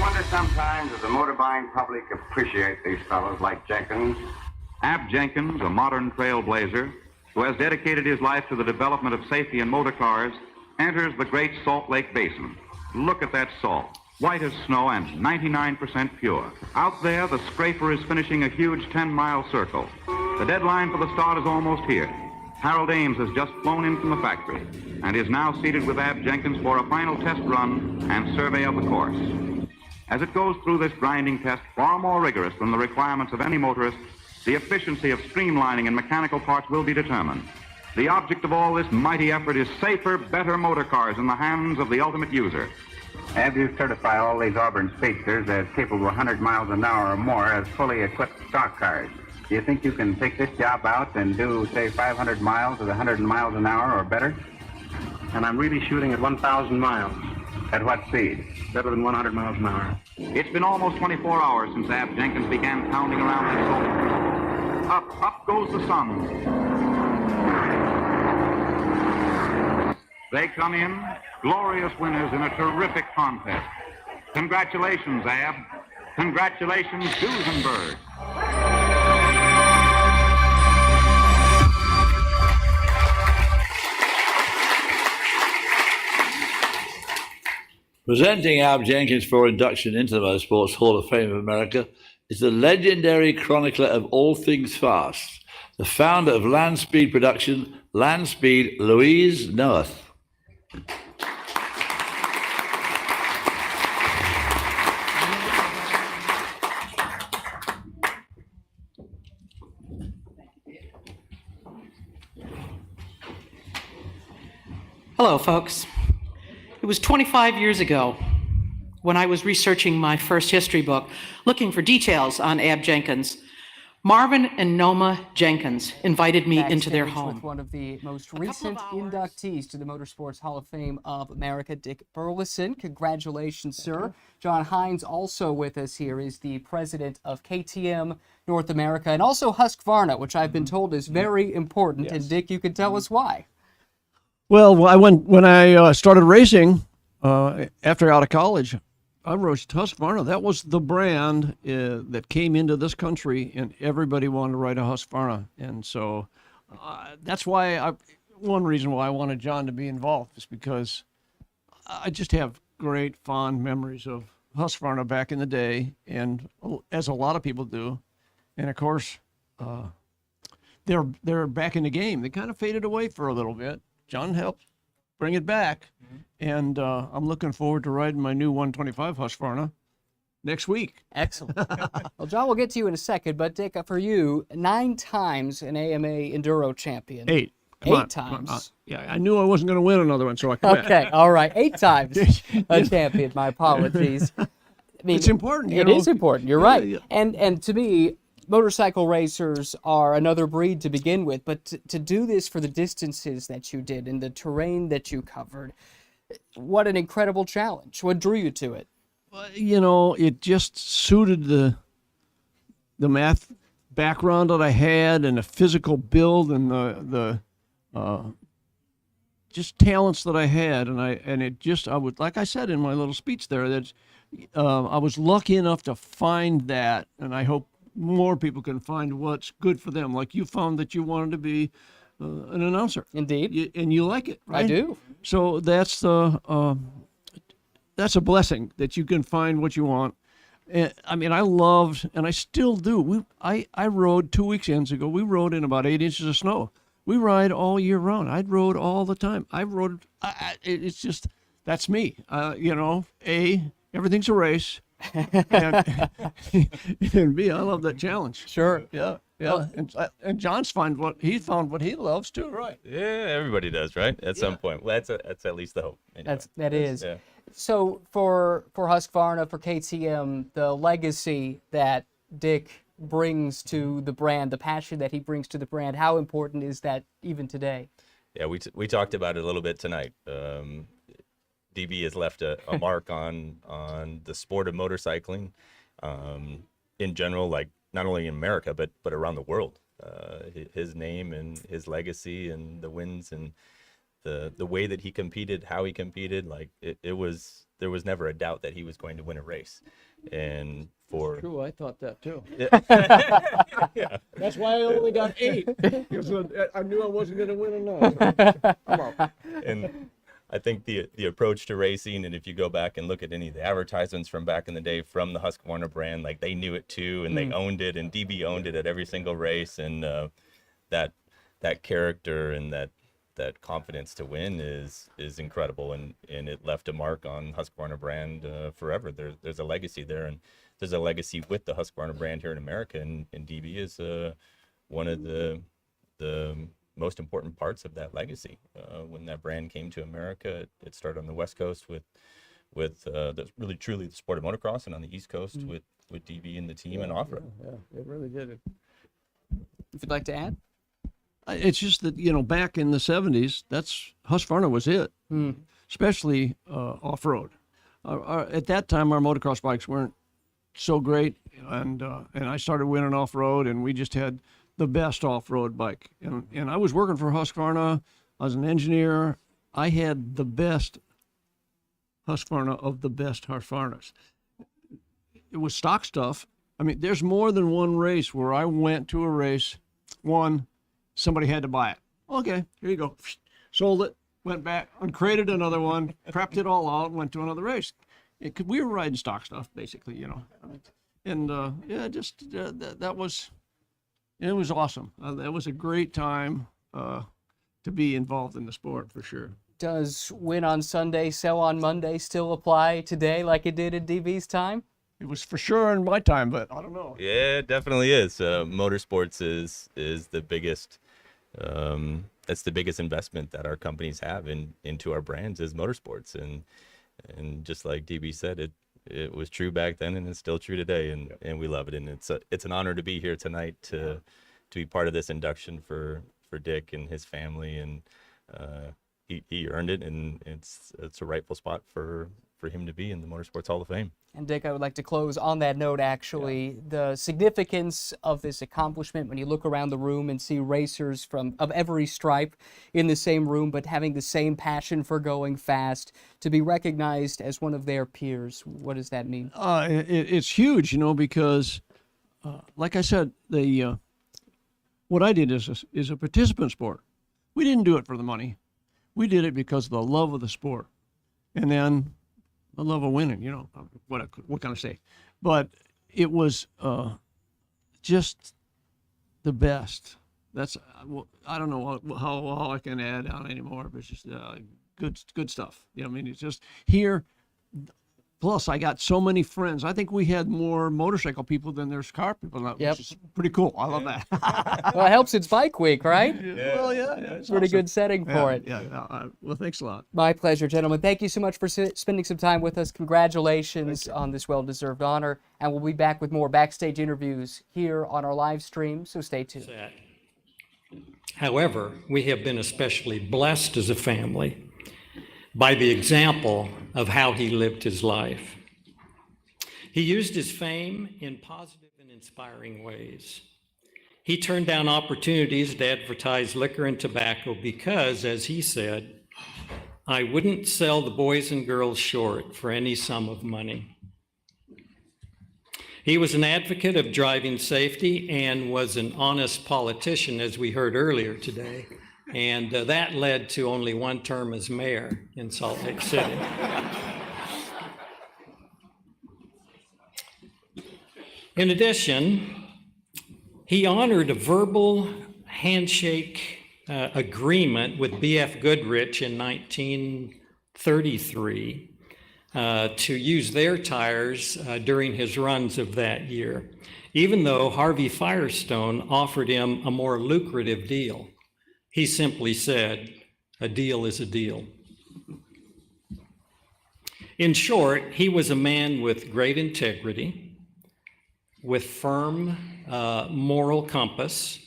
wonder sometimes if the motorbuying public appreciate these fellows like Jenkins. Ab Jenkins, a modern trailblazer who has dedicated his life to the development of safety in motor cars, enters the Great Salt Lake Basin. Look at that salt. White as snow and 99% pure. Out there, the scraper is finishing a huge 10-mile circle. The deadline for the start is almost here. Harold Ames has just flown in from the factory and is now seated with Ab Jenkins for a final test run and survey of the course. As it goes through this grinding test, far more rigorous than the requirements of any motorist, the efficiency of streamlining and mechanical parts will be determined. The object of all this mighty effort is safer, better motor cars in the hands of the ultimate user. Have you certify all these Auburn speedsters as capable of 100 miles an hour or more as fully equipped stock cars? Do you think you can take this job out and do, say, 500 miles at 100 miles an hour or better? And I'm really shooting at 1,000 miles. At what speed? Better than 100 miles an hour. It's been almost 24 hours since Ab Jenkins began pounding around that salt. Up goes the sun. They come in, glorious winners in a terrific contest. Congratulations, Ab. Congratulations, Duesenberg. Presenting Ab Jenkins for induction into the Motorsports Hall of Fame of America is the legendary chronicler of all things fast, the founder of Land Speed Production, Land Speed, Louise Noeth. Hello, folks. It was 25 years ago when I was researching my first history book, looking for details on Ab Jenkins. Marvin and Noma Jenkins invited me into their Backstage home. with one of the most recent inductees to the Motorsports Hall of Fame of America, Dick Burleson. Congratulations, sir. John Hines, also with us here, is the president of KTM North America, and also Husqvarna, which I've been told is very important. And Dick, you can tell us why. Well, when I started racing after out of college, I raced Husqvarna. That was the brand that came into this country, and everybody wanted to ride a Husqvarna. And so that's why one reason why I wanted John to be involved is because I just have great fond memories of Husqvarna back in the day, and as a lot of people do. And of course, they're back in the game. They kind of faded away for a little bit. John helped bring it back, and I'm looking forward to riding my new 125 Husqvarna next week. Excellent. Well, John, we'll get to you in a second, but Dick, for you, 9 times an AMA Enduro champion. 8. Eight times. Yeah, I knew I wasn't going to win another one, so I quit. Okay, all right. 8 times a champion. My apologies. I mean, it's important. It is important. You're right. Yeah. And to me, motorcycle racers are another breed to begin with, but to do this for the distances that you did and the terrain that you covered, what an incredible challenge. What drew you to it? You know, it just suited the math background that I had and the physical build and the just talents that I had, and I would, like I said in my little speech there, that I was lucky enough to find that, and I hope more people can find what's good for them. Like you found that you wanted to be an announcer. Indeed. And you like it, right? I do. So that's a blessing that you can find what you want. And, I mean, I loved, and I still do. I rode 2 weekends ago. We rode in about 8 inches of snow. We ride all year round. I rode all the time. It's just, that's me. You know, everything's a race. and B, I love that challenge. Sure. Yeah. Yeah. And John's found what he loves too, right? Yeah, everybody does, right? At some point. Well, that's at least the hope. Anyway. That is. Yeah. So for Husqvarna, for KTM, the legacy that Dick brings to the brand, the passion that he brings to the brand, how important is that even today? Yeah, we talked about it a little bit tonight. DB has left a mark on the sport of motorcycling in general, like not only in America but around the world. His name and his legacy and the wins and the way that he competed, how he competed, like there was never a doubt that he was going to win a race. And for true, I thought that too. Yeah. That's why I only got 8 because I knew I wasn't going to win another. Come on. And I think the approach to racing, and if you go back and look at any of the advertisements from back in the day from the Husqvarna brand, like they knew it too, and they owned it, and DB owned it at every single race, and that character and that confidence to win is incredible, and it left a mark on Husqvarna brand forever. There's a legacy there, and there's a legacy with the Husqvarna brand here in America, and DB is one of the most important parts of that legacy. When that brand came to America, it started on the West Coast with the really truly the sport of motocross, and on the East Coast with DB and the team and off-road. Yeah, it really did it. If you'd like to add? It's just that, you know, back in the 70s, Husqvarna was it, especially off-road. At that time, our motocross bikes weren't so great, and I started winning off-road, and we just had the best off-road bike. And I was working for Husqvarna. I was an engineer. I had the best Husqvarna of the best Husqvarnas. It was stock stuff. I mean, there's more than one race where I went to a race, somebody had to buy it. Okay, here you go. Sold it. went back, uncrated another one, prepped it all out, and went to another race. We were riding stock stuff, basically, you know. And yeah, just that was, it was awesome. That was a great time to be involved in the sport, for sure. Does win on Sunday, sell on Monday still apply today like it did in DB's time? It was for sure in my time, but I don't know. Yeah, it definitely is. Motorsports is the biggest. That's the biggest investment that our companies have into our brands is motorsports, and just like DB said, it was true back then and it's still true today, and we love it, and it's an honor to be here tonight to be part of this induction for Dick and his family, and he earned it, and it's a rightful spot for him to be in the Motorsports Hall of Fame. And Dick, I would like to close on that note, actually. The significance of this accomplishment when you look around the room and see racers of every stripe in the same room, but having the same passion for going fast, to be recognized as one of their peers, what does that mean? It's huge, you know, because like I said, what I did is a participant sport. We didn't do it for the money. We did it because of the love of the sport. And then the love of winning, you know, what can I say? But it was just the best. That's, I don't know how I can add on anymore, but it's just good stuff. You know, I mean, it's just here. Plus, I got so many friends. I think we had more motorcycle people than there's car people now, which is pretty cool. I love that. Well, it helps it's Bike Week, right? Yeah. Well, yeah. It's a pretty good setting for it. Yeah. Well, thanks a lot. My pleasure, gentlemen. Thank you so much for spending some time with us. Congratulations on this well-deserved honor. And we'll be back with more backstage interviews here on our live stream, so stay tuned. However, we have been especially blessed as a family by the example of how he lived his life. He used his fame in positive and inspiring ways. He turned down opportunities to advertise liquor and tobacco because, as he said, I wouldn't sell the boys and girls short for any sum of money. He was an advocate of driving safety and was an honest politician, as we heard earlier today. And that led to only one term as mayor in Salt Lake City. In addition, he honored a verbal handshake agreement with B.F. Goodrich in 1933 to use their tires during his runs of that year, even though Harvey Firestone offered him a more lucrative deal. He simply said, a deal is a deal. In short, he was a man with great integrity, with firm moral compass,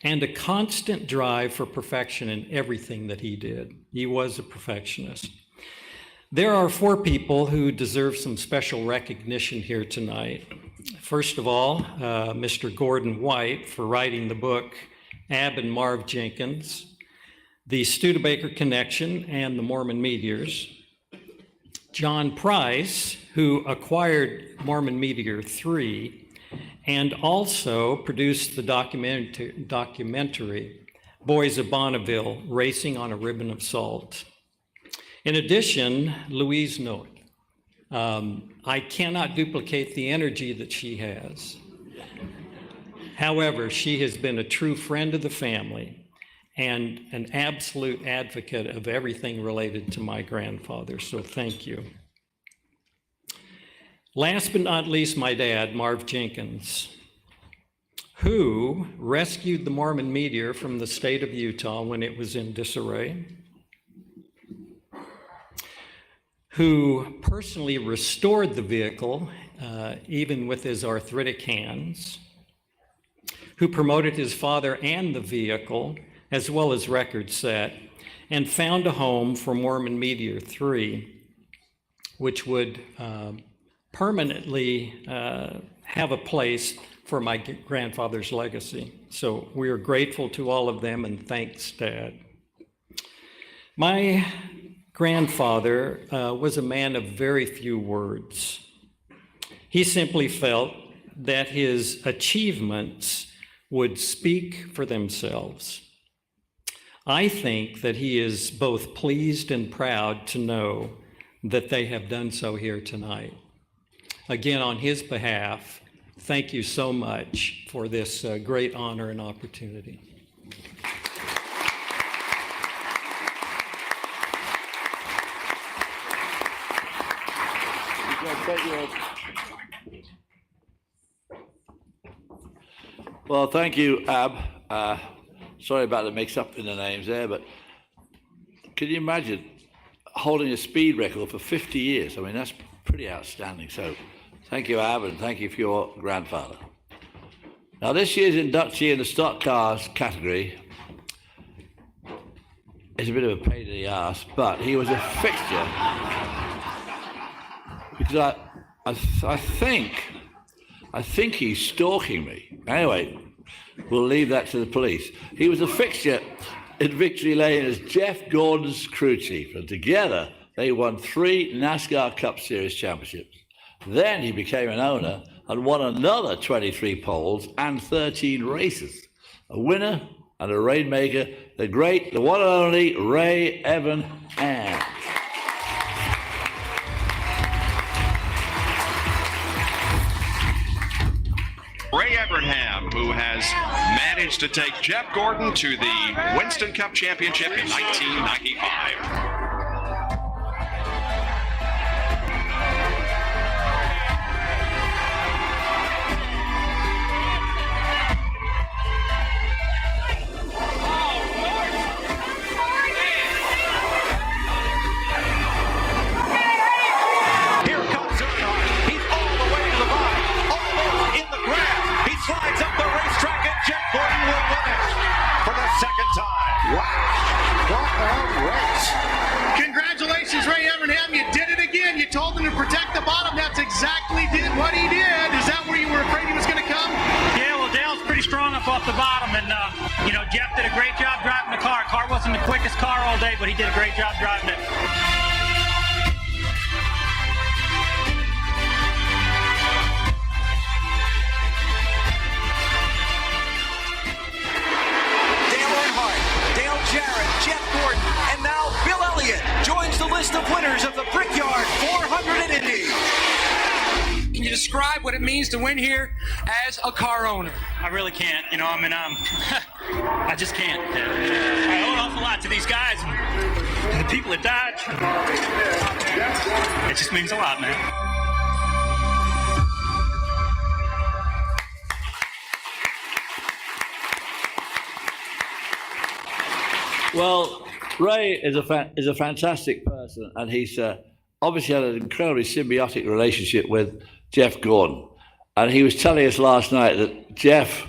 and a constant drive for perfection in everything that he did. He was a perfectionist. There are 4 people who deserve some special recognition here tonight. First of all, Mr. Gordon White for writing the book, Ab and Marv Jenkins, the Studebaker Connection and the Mormon Meteors. John Price, who acquired Mormon Meteor 3 and also produced the documentary Boys of Bonneville, Racing on a Ribbon of Salt. In addition, Louise Note. I cannot duplicate the energy that she has. However, she has been a true friend of the family and an absolute advocate of everything related to my grandfather, so thank you. Last but not least, my dad, Marv Jenkins, who rescued the Mormon Meteor from the state of Utah when it was in disarray, who personally restored the vehicle, even with his arthritic hands, who promoted his father and the vehicle, as well as record set, and found a home for Mormon Meteor 3, which would permanently have a place for my grandfather's legacy. So we are grateful to all of them, and thanks, Dad. My grandfather was a man of very few words. He simply felt that his achievements would speak for themselves. I think that he is both pleased and proud to know that they have done so here tonight. Again, on his behalf, thank you so much for this great honor and opportunity. Well, thank you, Ab. Sorry about the mix-up in the names there, but can you imagine holding a speed record for 50 years? I mean, that's pretty outstanding. So thank you, Ab, and thank you for your grandfather. Now, this year's inductee in the stock cars category is a bit of a pain in the ass, but he was a fixture because I think he's stalking me. Anyway, we'll leave that to the police. He was a fixture in Victory Lane as Jeff Gordon's crew chief, and together they won 3 NASCAR Cup Series championships. Then he became an owner and won another 23 poles and 13 races. A winner and a rainmaker, the great, the one and only Ray Evernham. Ray Evernham, who has managed to take Jeff Gordon to the Winston Cup Championship in 1995. Slides up the racetrack and Jeff Gordon will win it for the second time. Wow, what a race. Congratulations, Ray Evernham. You did it again. You told him to protect the bottom. That's exactly what he did. Is that where you were afraid he was going to come? Yeah, well, Dale's pretty strong up off the bottom. And, Jeff did a great job driving the car. Car wasn't the quickest car all day, but he did a great job driving it. Jeff Gordon, and now Bill Elliott joins the list of winners of the Brickyard 400 in Indy. Can you describe what it means to win here as a car owner? I really can't. I just can't. I owe an awful lot to these guys and the people at Dodge. It just means a lot, man. Well, Ray is a fantastic person, and he's obviously had an incredibly symbiotic relationship with Jeff Gordon. And he was telling us last night that Jeff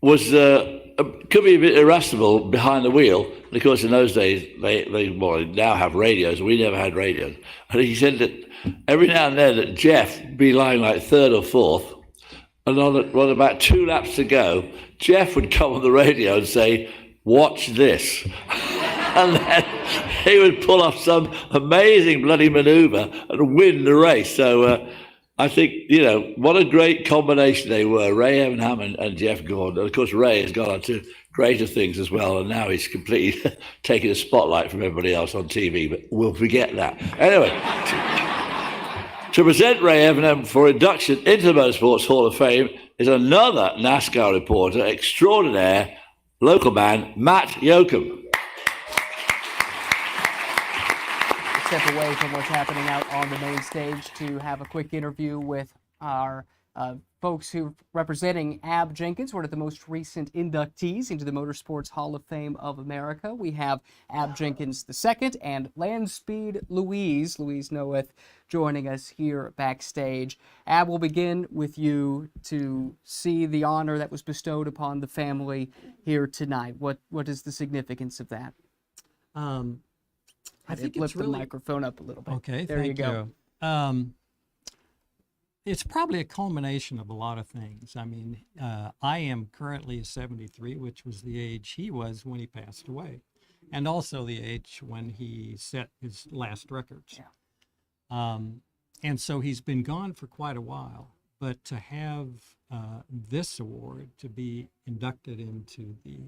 was could be a bit irascible behind the wheel. And of course, in those days, they now have radios. We never had radios. And he said that every now and then that Jeff would be lying like third or fourth, and on about 2 laps to go, Jeff would come on the radio and say, "Watch this." And then he would pull off some amazing bloody maneuver and win the race. So I think, what a great combination they were, Ray Evernham and Jeff Gordon. And of course, Ray has gone on to greater things as well, and now he's completely taking the spotlight from everybody else on TV, but we'll forget that. Anyway, to present Ray Evernham for induction into the Motorsports Hall of Fame is another NASCAR reporter extraordinaire, local man, Matt Yoakum. Step away from what's happening out on the main stage to have a quick interview with our folks who are representing Ab Jenkins, one of the most recent inductees into the Motorsports Hall of Fame of America. We have Ab Jenkins II and Landspeed Louise Noeth joining us here backstage. Ab, we'll begin with you to see the honor that was bestowed upon the family here tonight. What is the significance of that? I think lift the microphone up a little bit. Okay, there you go. It's probably a culmination of a lot of things. I mean, I am currently 73, which was the age he was when he passed away, and also the age when he set his last records. Yeah. And so he's been gone for quite a while, but to have this award, to be inducted into the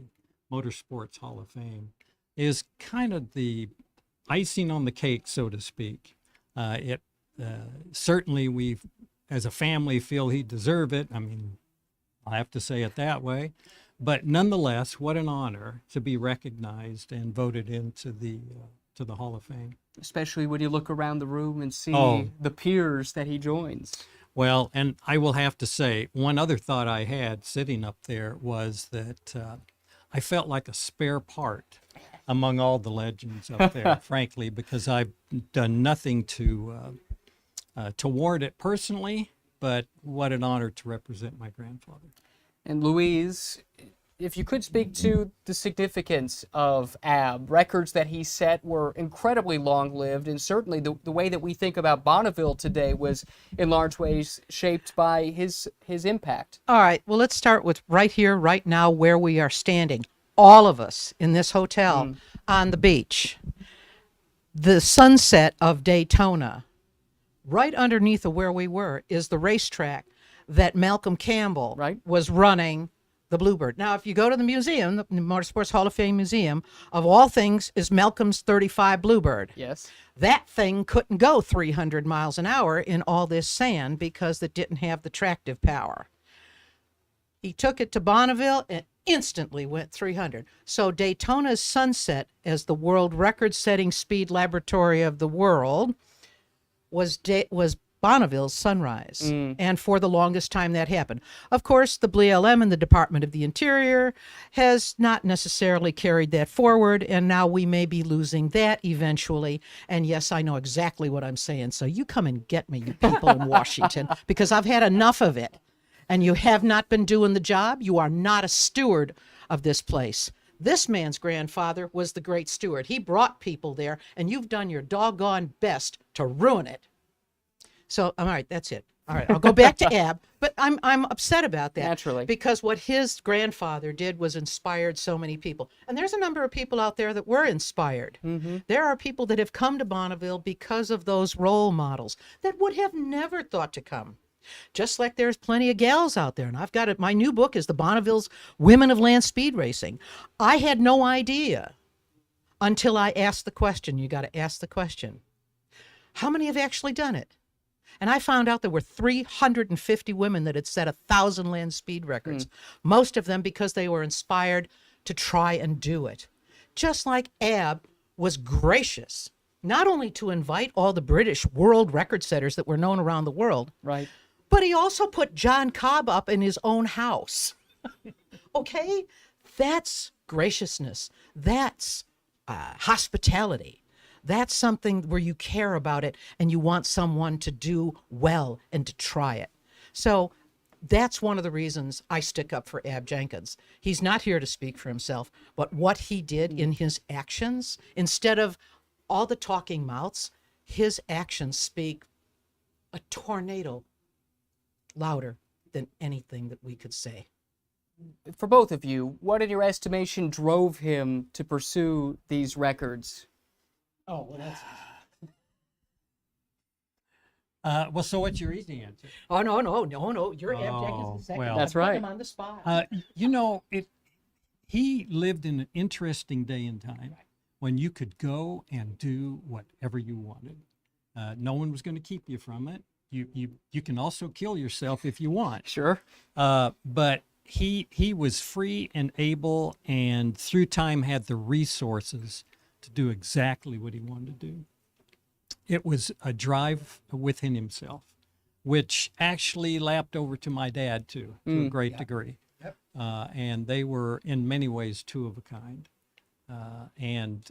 Motorsports Hall of Fame is kind of the icing on the cake, so to speak. Certainly we've, as a family, feel he deserved it. I mean, I have to say it that way. But nonetheless, what an honor to be recognized and voted into the Hall of Fame. Especially when you look around the room and see the peers that he joins. Well, and I will have to say, one other thought I had sitting up there was that I felt like a spare part among all the legends up there, frankly, because I've done nothing to warrant it personally, but what an honor to represent my grandfather. And Louise, if you could speak to the significance of Ab, records that he set were incredibly long-lived, and certainly the way that we think about Bonneville today was in large ways shaped by his impact. All right, well, let's start with right here, right now, where we are standing. All of us in this hotel on the beach. The sunset of Daytona, right underneath of where we were, is the racetrack that Malcolm Campbell was running the Bluebird. Now, if you go to the museum, the Motorsports Hall of Fame Museum, of all things is Malcolm's 35 Bluebird. Yes. That thing couldn't go 300 miles an hour in all this sand because it didn't have the tractive power. He took it to Bonneville and instantly went 300. So Daytona's sunset as the world record-setting speed laboratory of the world was Bonneville's sunrise. And for the longest time that happened. Of course, the BLM and the Department of the Interior has not necessarily carried that forward, and now we may be losing that eventually. And yes, I know exactly what I'm saying. So you come and get me, you people in Washington, because I've had enough of it. And you have not been doing the job. You are not a steward of this place. This man's grandfather was the great steward. He brought people there, and you've done your doggone best to ruin it. So, all right, that's it. All right, I'll go back to Ab, but I'm upset about that. Naturally. Because what his grandfather did was inspired so many people. And there's a number of people out there that were inspired. There are people that have come to Bonneville because of those role models that would have never thought to come. Just like there's plenty of gals out there. And I've got it. My new book is The Bonneville's Women of Land Speed Racing. I had no idea until I asked the question. You got to ask the question. How many have actually done it? And I found out there were 350 women that had set 1,000 land speed records. Most of them because they were inspired to try and do it. Just like Ab was gracious, not only to invite all the British world record setters that were known around the world, but he also put John Cobb up in his own house. Okay? That's graciousness. That's hospitality. That's something where you care about it and you want someone to do well and to try it. So that's one of the reasons I stick up for Ab Jenkins. He's not here to speak for himself, but what he did in his actions, instead of all the talking mouths, his actions speak a tornado louder than anything that we could say. For both of you, what in your estimation drove him to pursue these records? Oh, well, that's... Well, so what's your easy answer? Oh, no. You're Ab Jenkins the second. Well, that's Put right. him on the spot. You know, he lived in an interesting day and time when you could go and do whatever you wanted. No one was going to keep you from it. You can also kill yourself if you want. Sure. But he was free and able, and through time had the resources to do exactly what he wanted to do. It was a drive within himself, which actually lapped over to my dad too, to a great degree. Yep. And they were in many ways two of a kind, and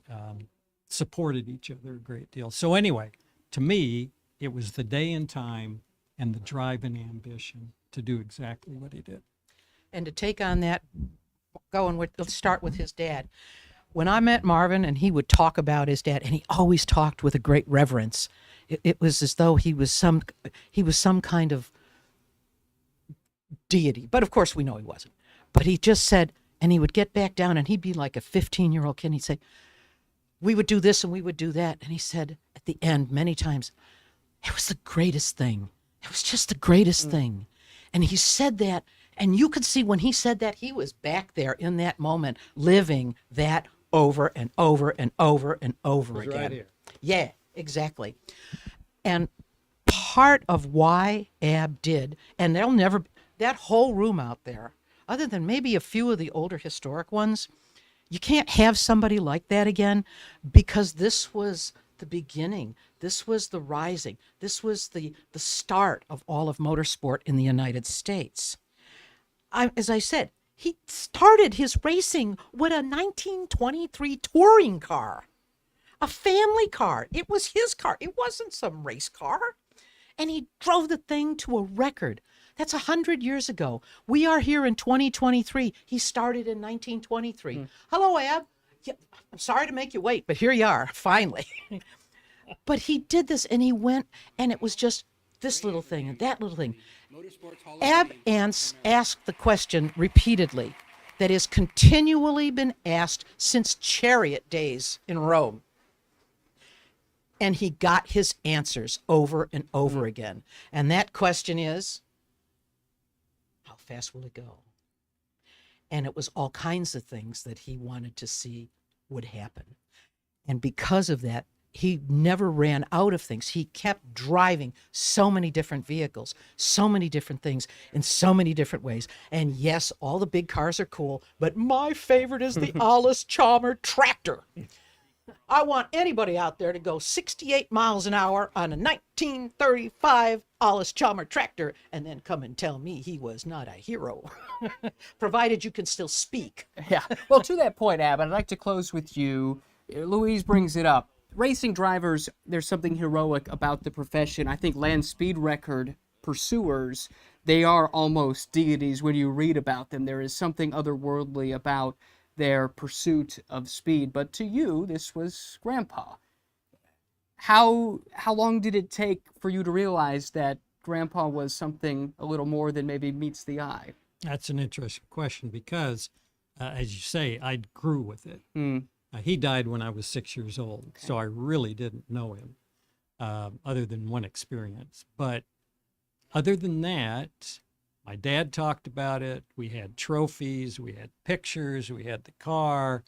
supported each other a great deal. So anyway, to me, it was the day and time and the drive and ambition to do exactly what he did. And to take on that, let's start with his dad. When I met Marvin and he would talk about his dad, and he always talked with a great reverence, it was as though he was some kind of deity. But of course we know he wasn't. But he just said, and he would get back down and he'd be like a 15-year-old kid. And he'd say, we would do this and we would do that. And he said at the end many times, it was the greatest thing. It was just the greatest thing. And he said that And you could see when he said that, he was back there in that moment, living that over and over and over and over was again. right here. Yeah, exactly. And part of why Ab did, and they'll never, that whole room out there, other than maybe a few of the older historic ones, you can't have somebody like that again, because this was the beginning. This was the rising. This was the start of all of motorsport in the United States. As I said, he started his racing with a 1923 touring car, a family car. It was his car. It wasn't some race car. And he drove the thing to a record. That's 100 years ago. We are here in 2023. He started in 1923. Hello, Ab. Yeah, I'm sorry to make you wait, but here you are, finally. But he did this, and he went, and it was just this little thing and that little thing. Ab asked the question repeatedly that has continually been asked since chariot days in Rome. And he got his answers over and over again. And that question is, how fast will it go? And it was all kinds of things that he wanted to see would happen. And because of that, he never ran out of things. He kept driving so many different vehicles, so many different things in so many different ways. And yes, all the big cars are cool, but my favorite is the Alice Chalmers tractor. I want anybody out there to go 68 miles an hour on a 1935 Alice Chalmers tractor and then come and tell me he was not a hero, provided you can still speak. Yeah. Well, to that point, Ab, I'd like to close with you. Louise brings it up. Racing drivers, there's something heroic about the profession. I think land speed record pursuers, they are almost deities when you read about them. There is something otherworldly about their pursuit of speed. But to you, this was Grandpa. How long did it take for you to realize that Grandpa was something a little more than maybe meets the eye? That's an interesting question because, as you say, I grew with it. He died when I was 6 years old, so I really didn't know him, other than one experience. But other than that, my dad talked about it. We had trophies, we had pictures, we had the car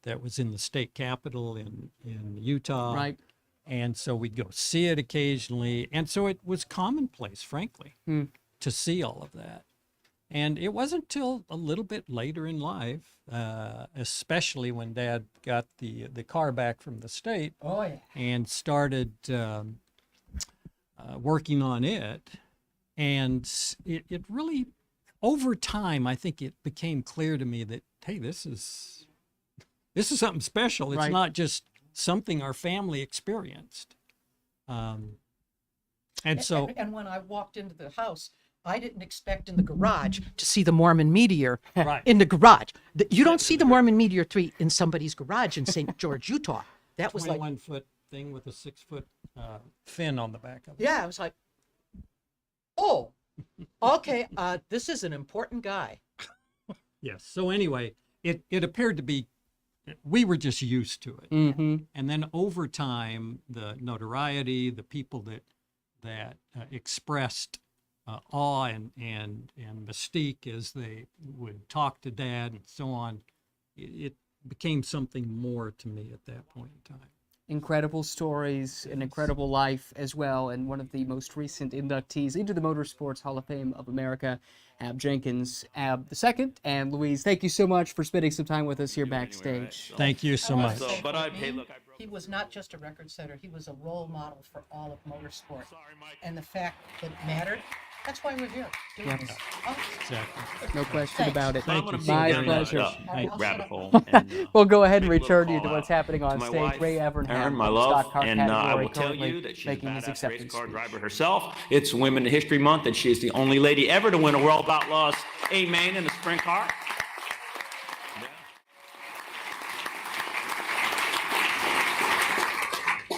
that was in the state capitol in Utah. Right. And so we'd go see it occasionally. And so it was commonplace, frankly, to see all of that. And it wasn't till a little bit later in life, especially when Dad got the car back from the state and started working on it. And it really, over time, I think it became clear to me that, hey, this is something special. It's not just something our family experienced. And so... And when I walked into the house, I didn't expect in the garage to see the Mormon meteor in the garage. You don't see the Mormon meteor tree in somebody's garage in St. George, Utah. That was like 21-foot thing with a 6-foot fin on the back of it. Yeah, I was like, oh, okay, this is an important guy. Yes. So anyway, it appeared to be, we were just used to it. And then over time, the notoriety, the people that expressed awe and mystique as they would talk to Dad and so on, it became something more to me at that point in time. Incredible stories, an incredible life as well, and one of the most recent inductees into the Motorsports Hall of Fame of America, Ab Jenkins, Ab II. And Louise, thank you so much for spending some time with us here backstage. Thank you so much. He was not just a record setter, he was a role model for all of motorsport. And the fact that it mattered, that's why we're here. Yep. Exactly. No question about it. Thank you. My pleasure. Rabbit hole. We'll go ahead and return you to what's happening on stage. Wife, Ray Evernham, Erin, my love, stock car and I category, will tell currently you that she's a making his badass acceptance race car speech. driver herself. It's Women in History Month, and she's the only lady ever to win a World Outlaws A-Main in a sprint car.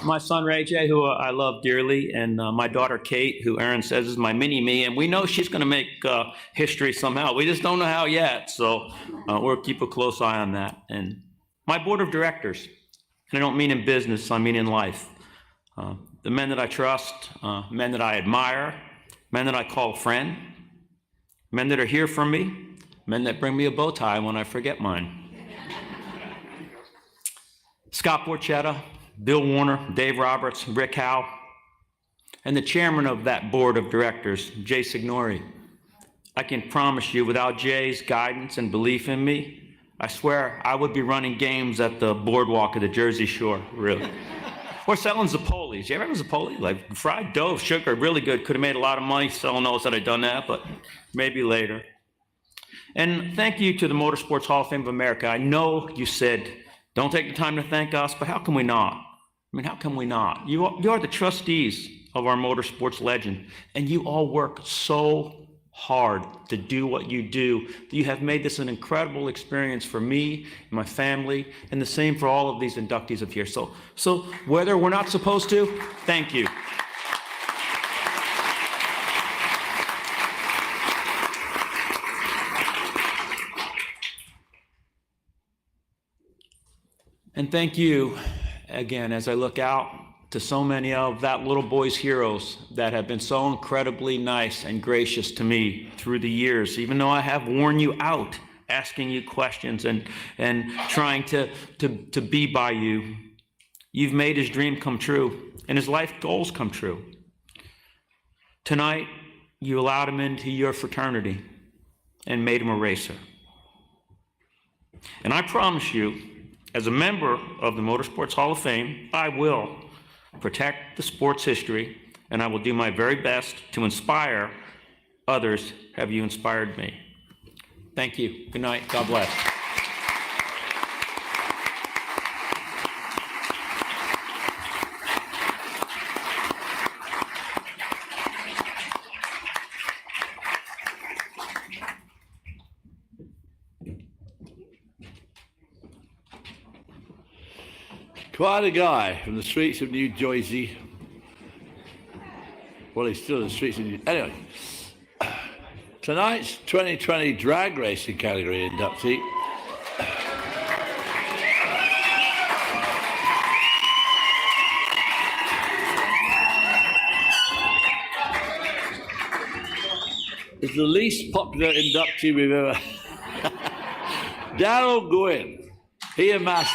My son Ray J, who I love dearly, and my daughter Kate, who Erin says is my mini-me, and we know she's going to make history somehow. We just don't know how yet, so we'll keep a close eye on that. And my board of directors, and I don't mean in business, I mean in life. The men that I trust, men that I admire, men that I call friend, men that are here for me, men that bring me a bow tie when I forget mine. Scott Borchetta, Bill Warner, Dave Roberts, Rick Howe, and the chairman of that board of directors, Jay Signori. I can promise you, without Jay's guidance and belief in me, I swear I would be running games at the boardwalk of the Jersey Shore, really. Or selling Zappolis. You ever have a Zappoli? Like fried dough, sugar, really good. Could have made a lot of money. Still knows that I'd done that, but maybe later. And thank you to the Motorsports Hall of Fame of America. I know you said, don't take the time to thank us, but how can we not? I mean, how can we not? You are the trustees of our motorsports legend, and you all work so hard to do what you do. You have made this an incredible experience for me and my family, and the same for all of these inductees of here. So whether we're not supposed to, thank you. And thank you again as I look out to so many of that little boy's heroes that have been so incredibly nice and gracious to me through the years, even though I have worn you out, asking you questions and trying to be by you. You've made his dream come true and his life goals come true. Tonight, you allowed him into your fraternity and made him a racer. And I promise you, as a member of the Motorsports Hall of Fame, I will protect the sport's history, and I will do my very best to inspire others. Have you inspired me? Thank you. Good night. God bless. Quite a guy from the streets of New Jersey. Well, he's still in the streets of New Jersey. Anyway, tonight's 2020 drag racing category inductee is the least popular inductee we've ever Daryl Gwynn. He amassed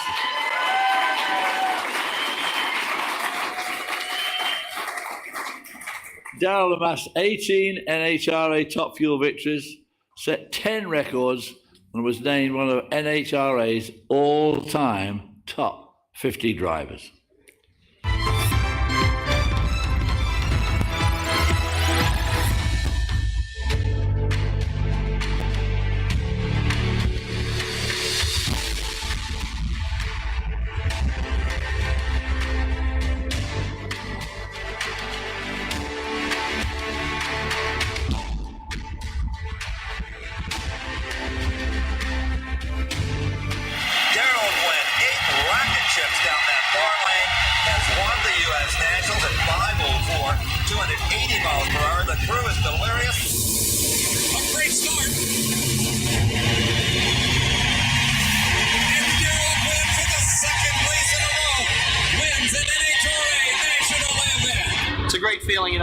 Daryl amassed 18 NHRA Top Fuel victories, set 10 records, and was named one of NHRA's all-time top 50 drivers.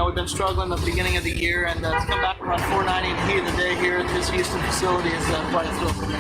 We've been struggling at the beginning of the year, and to come back around 490 in the heat of the day here at this Houston facility is quite a thrill for me.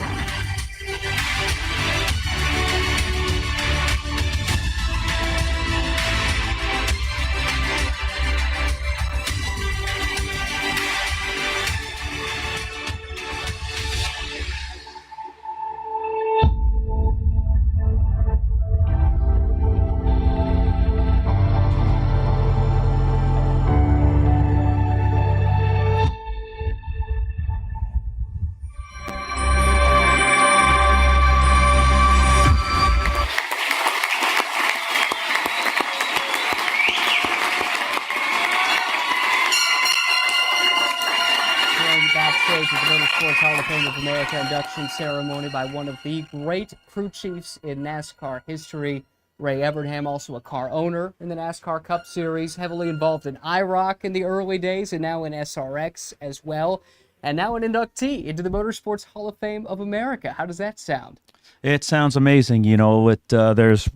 Backstage at the Motorsports Hall of Fame of America induction ceremony by one of the great crew chiefs in NASCAR history, Ray Evernham, also a car owner in the NASCAR Cup Series, heavily involved in IROC in the early days and now in SRX as well, and now an inductee into the Motorsports Hall of Fame of America. How does that sound? It sounds amazing. You know, there's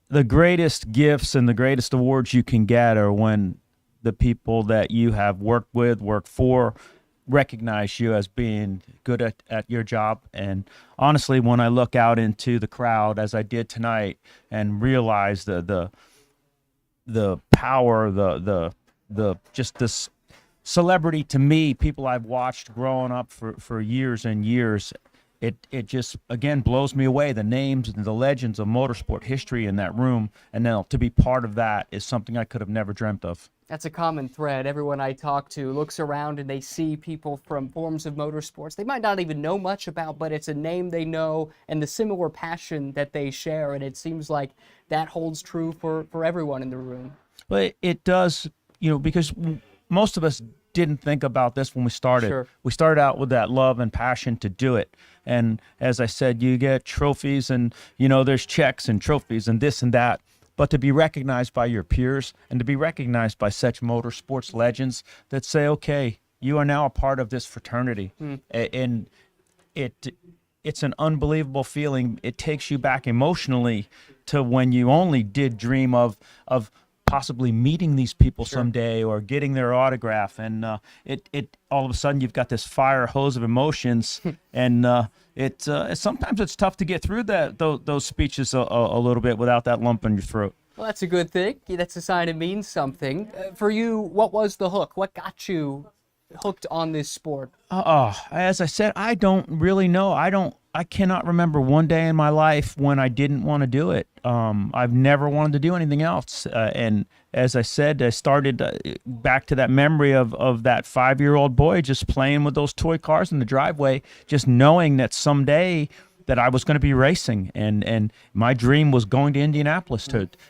the greatest gifts and the greatest awards you can get are when the people that you have worked with, worked for, recognize you as being good at your job. And honestly, when I look out into the crowd, as I did tonight, and realize the power, the just this celebrity to me, people I've watched growing up for years and years, it just, again, blows me away. The names and the legends of motorsport history in that room, and now to be part of that is something I could have never dreamt of. That's a common thread. Everyone I talk to looks around and they see people from forms of motorsports they might not even know much about, but it's a name they know and the similar passion that they share, and it seems like that holds true for everyone in the room. But it does, because most of us didn't think about this when we started. Sure. We started out with that love and passion to do it. And as I said, you get trophies and, there's checks and trophies and this and that. But to be recognized by your peers and to be recognized by such motorsports legends that say, okay, you are now a part of this fraternity. And it's an unbelievable feeling. It takes you back emotionally to when you only did dream of possibly meeting these people someday or getting their autograph, and it all of a sudden you've got this fire hose of emotions, and sometimes it's tough to get through those speeches a little bit without that lump in your throat. Well, that's a good thing. That's a sign it means something. For you, what was the hook? What got you hooked on this sport? As I said, I don't really know. I cannot remember one day in my life when I didn't want to do it. I've never wanted to do anything else. And as I said, I started back to that memory of that 5-year-old boy just playing with those toy cars in the driveway, just knowing that someday that I was going to be racing, and my dream was going to Indianapolis.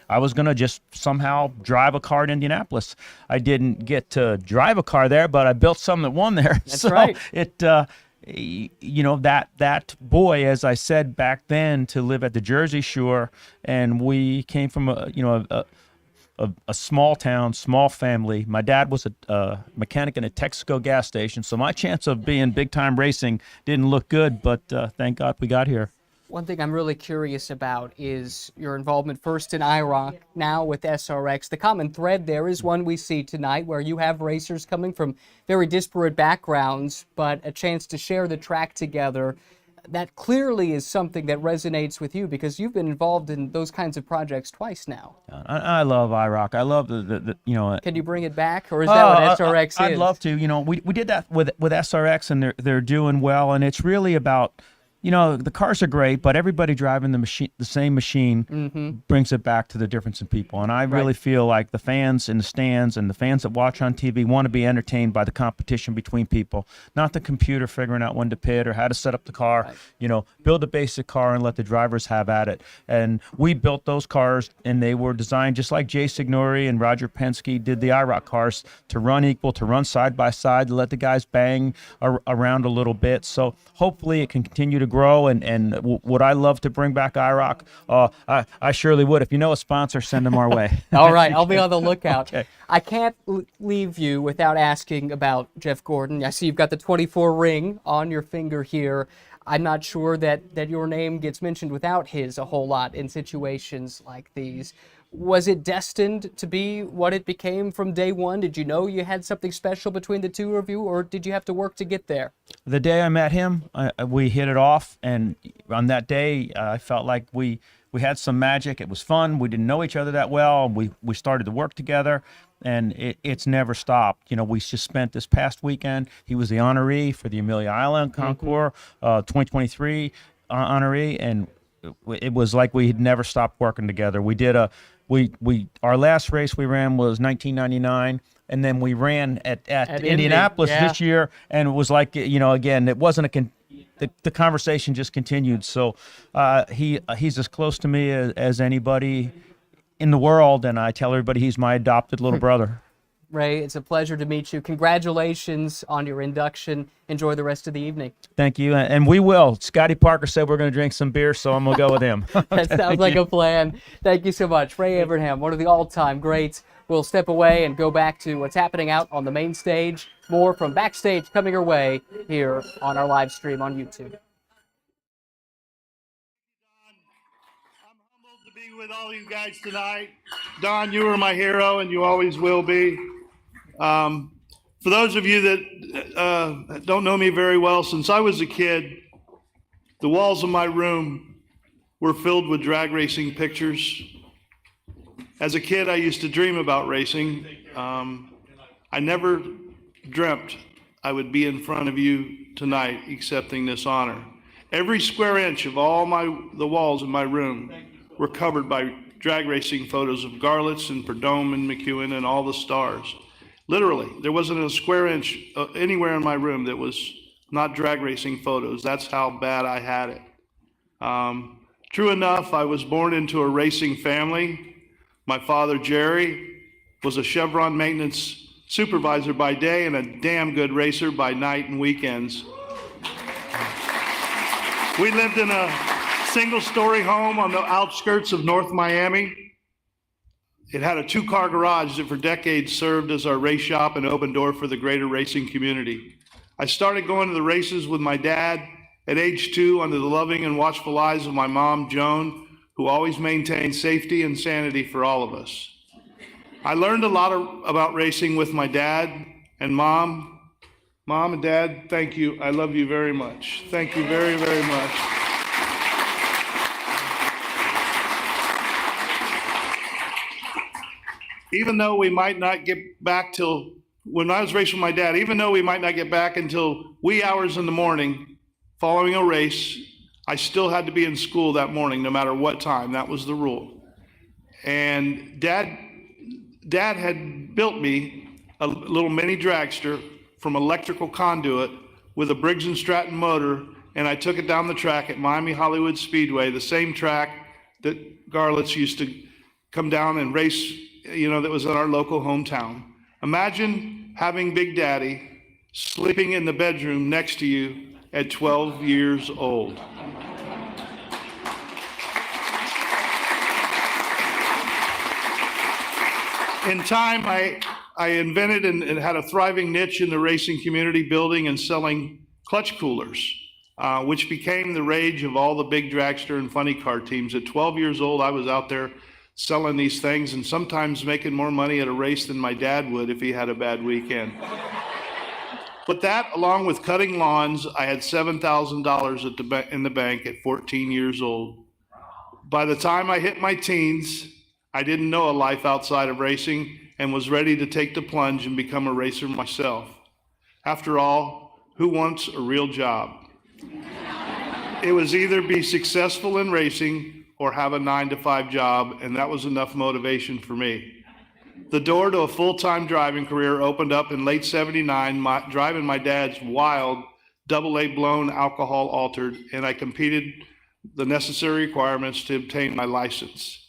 I was going to just somehow drive a car to Indianapolis. I didn't get to drive a car there, but I built some that won there. That's so right. That boy, as I said back then, to live at the Jersey Shore, and we came from a small town, small family. My dad was a mechanic in a Texaco gas station, so my chance of being big-time racing didn't look good, but thank God we got here. One thing I'm really curious about is your involvement first in IROC, now with SRX. The common thread there is one we see tonight, where you have racers coming from very disparate backgrounds, but a chance to share the track together. That clearly is something that resonates with you, because you've been involved in those kinds of projects twice now. I love IROC. I love the Can you bring it back, or is that what SRX is? I'd love to. We did that with SRX, and they're doing well, and it's really about, the cars are great, but everybody driving the same machine brings it back to the difference in people. And I really feel like the fans in the stands and the fans that watch on TV want to be entertained by the competition between people, not the computer figuring out when to pit or how to set up the car. Build a basic car and let the drivers have at it. And we built those cars, and they were designed just like Jay Signori and Roger Penske did the IROC cars, to run equal, to run side by side, to let the guys bang around a little bit. So hopefully it can continue to grow, and would I love to bring back IROC? I surely would. If you know a sponsor, send them our way. All right, I'll be on the lookout. Okay. I can't leave you without asking about Jeff Gordon. I see you've got the 24 ring on your finger here. I'm not sure that your name gets mentioned without his a whole lot in situations like these. Was it destined to be what it became from day one? Did you know you had something special between the two of you, or did you have to work to get there? The day I met him, we hit it off, and on that day, I felt like we had some magic. It was fun. We didn't know each other that well. We started to work together, and it's never stopped. We just spent this past weekend. He was the honoree for the Amelia Island Concours 2023 honoree, and it was like we had never stopped working together. We did our last race we ran was 1999, and then we ran at Indianapolis this year, and it was like, again, it wasn't the conversation just continued. So he's as close to me as anybody in the world, and I tell everybody he's my adopted little brother. Ray, it's a pleasure to meet you. Congratulations on your induction. Enjoy the rest of the evening. Thank you, and we will. Scotty Parker said we're going to drink some beer, so I'm going to go with him. That sounds like a plan. Thank you so much. Ray Evernham, one of the all-time greats. We'll step away and go back to what's happening out on the main stage. More from Backstage coming your way here on our live stream on YouTube. To be with all you guys tonight. Don, you were my hero, and you always will be. For those of you that don't know me very well, since I was a kid, the walls of my room were filled with drag racing pictures. As a kid, I used to dream about racing. I never dreamt I would be in front of you tonight accepting this honor. Every square inch of all the walls in my room were covered by drag racing photos of Garlitz and Prudhomme and McEwen and all the stars. Literally, there wasn't a square inch anywhere in my room that was not drag racing photos. That's how bad I had it. True enough, I was born into a racing family. My father, Jerry, was a Chevron maintenance supervisor by day and a damn good racer by night and weekends. We lived in a single-story home on the outskirts of North Miami. It had a 2-car garage that for decades served as our race shop and open door for the greater racing community. I started going to the races with my dad at age 2 under the loving and watchful eyes of my mom, Joan, who always maintained safety and sanity for all of us. I learned a lot about racing with my dad and mom. Mom and Dad, thank you. I love you very much. Thank you very, very much. Even though we might not get back till, when I was racing with my dad, even though we might not get back until wee hours in the morning following a race, I still had to be in school that morning, no matter what time. That was the rule. And Dad had built me a little mini dragster from electrical conduit with a Briggs & Stratton motor, and I took it down the track at Miami Hollywood Speedway, the same track that Garlitz used to come down and race, you know, that was in our local hometown. Imagine having Big Daddy sleeping in the bedroom next to you at 12 years old. In time, I invented and had a thriving niche in the racing community, building and selling clutch coolers, which became the rage of all the big dragster and funny car teams. At 12 years old, I was out there selling these things and sometimes making more money at a race than my dad would if he had a bad weekend. But that, along with cutting lawns, I had $7,000 in the bank at 14 years old. By the time I hit my teens, I didn't know a life outside of racing and was ready to take the plunge and become a racer myself. After all, who wants a real job? It was either be successful in racing or have a 9-to-5 job, and that was enough motivation for me. The door to a full-time driving career opened up in late '79, driving my dad's wild AA blown alcohol altered, and I competed the necessary requirements to obtain my license.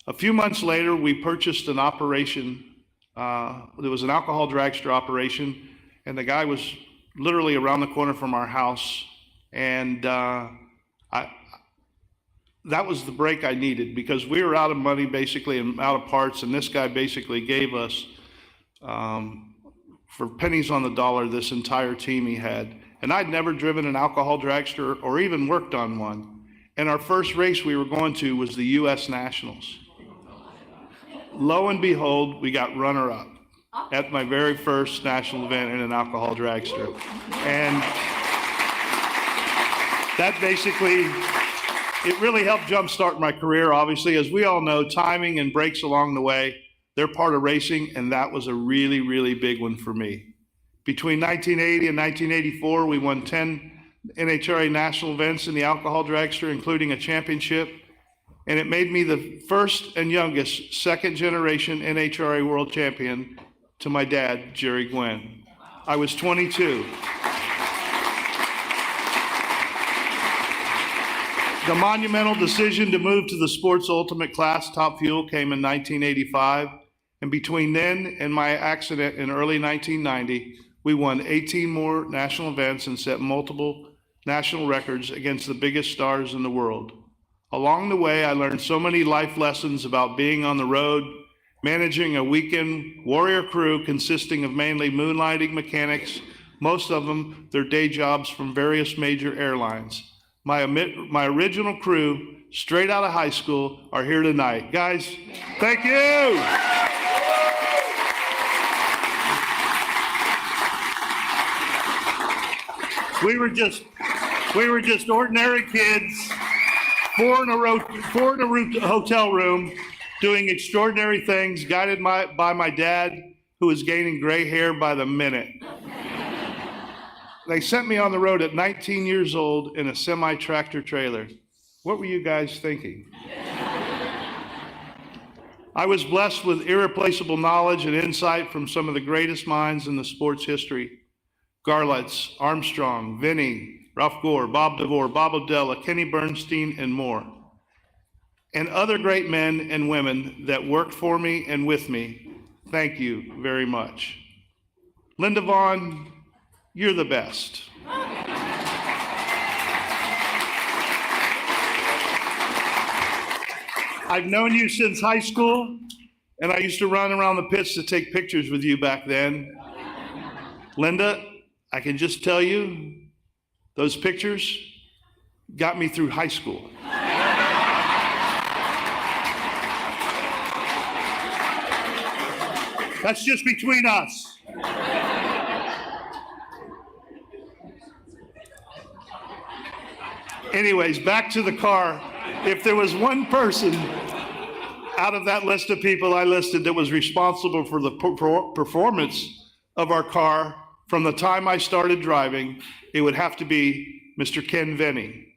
A few months later, we purchased an operation. There was an alcohol dragster operation, and the guy was literally around the corner from our house. And that was the break I needed, because we were out of money basically and out of parts, and this guy basically gave us, for pennies on the dollar, this entire team he had. And I'd never driven an alcohol dragster or even worked on one. And our first race we were going to was the U.S. Nationals. Lo and behold, we got runner-up at my very first national event in an alcohol dragster. And that basically, it really helped jumpstart my career, obviously. As we all know, timing and breaks along the way, they're part of racing, and that was a really, really big one for me. Between 1980 and 1984, we won 10 NHRA national events in the alcohol dragster, including a championship. And it made me the first and youngest second-generation NHRA world champion to my dad, Jerry Gwynn. I was 22. The monumental decision to move to the Sports Ultimate Class Top Fuel came in 1985, and between then and my accident in early 1990, we won 18 more national events and set multiple national records against the biggest stars in the world. Along the way, I learned so many life lessons about being on the road, managing a weekend warrior crew consisting of mainly moonlighting mechanics, most of them their day jobs from various major airlines. My original crew, straight out of high school, are here tonight. Guys, thank you. We were just ordinary kids, four in a hotel room, doing extraordinary things, guided by my dad, who was gaining gray hair by the minute. They sent me on the road at 19 years old in a semi-tractor trailer. What were you guys thinking? I was blessed with irreplaceable knowledge and insight from some of the greatest minds in the sport's history. Garlitz, Armstrong, Vinny, Ralph Gore, Bob DeVore, Bob Odella, Kenny Bernstein, and more. And other great men and women that worked for me and with me, thank you very much. Linda Vaughn, you're the best. I've known you since high school, and I used to run around the pits to take pictures with you back then. Linda, I can just tell you, those pictures got me through high school. That's just between us. Anyways, back to the car. If there was one person out of that list of people I listed that was responsible for the performance of our car from the time I started driving, it would have to be Mr. Ken Venny,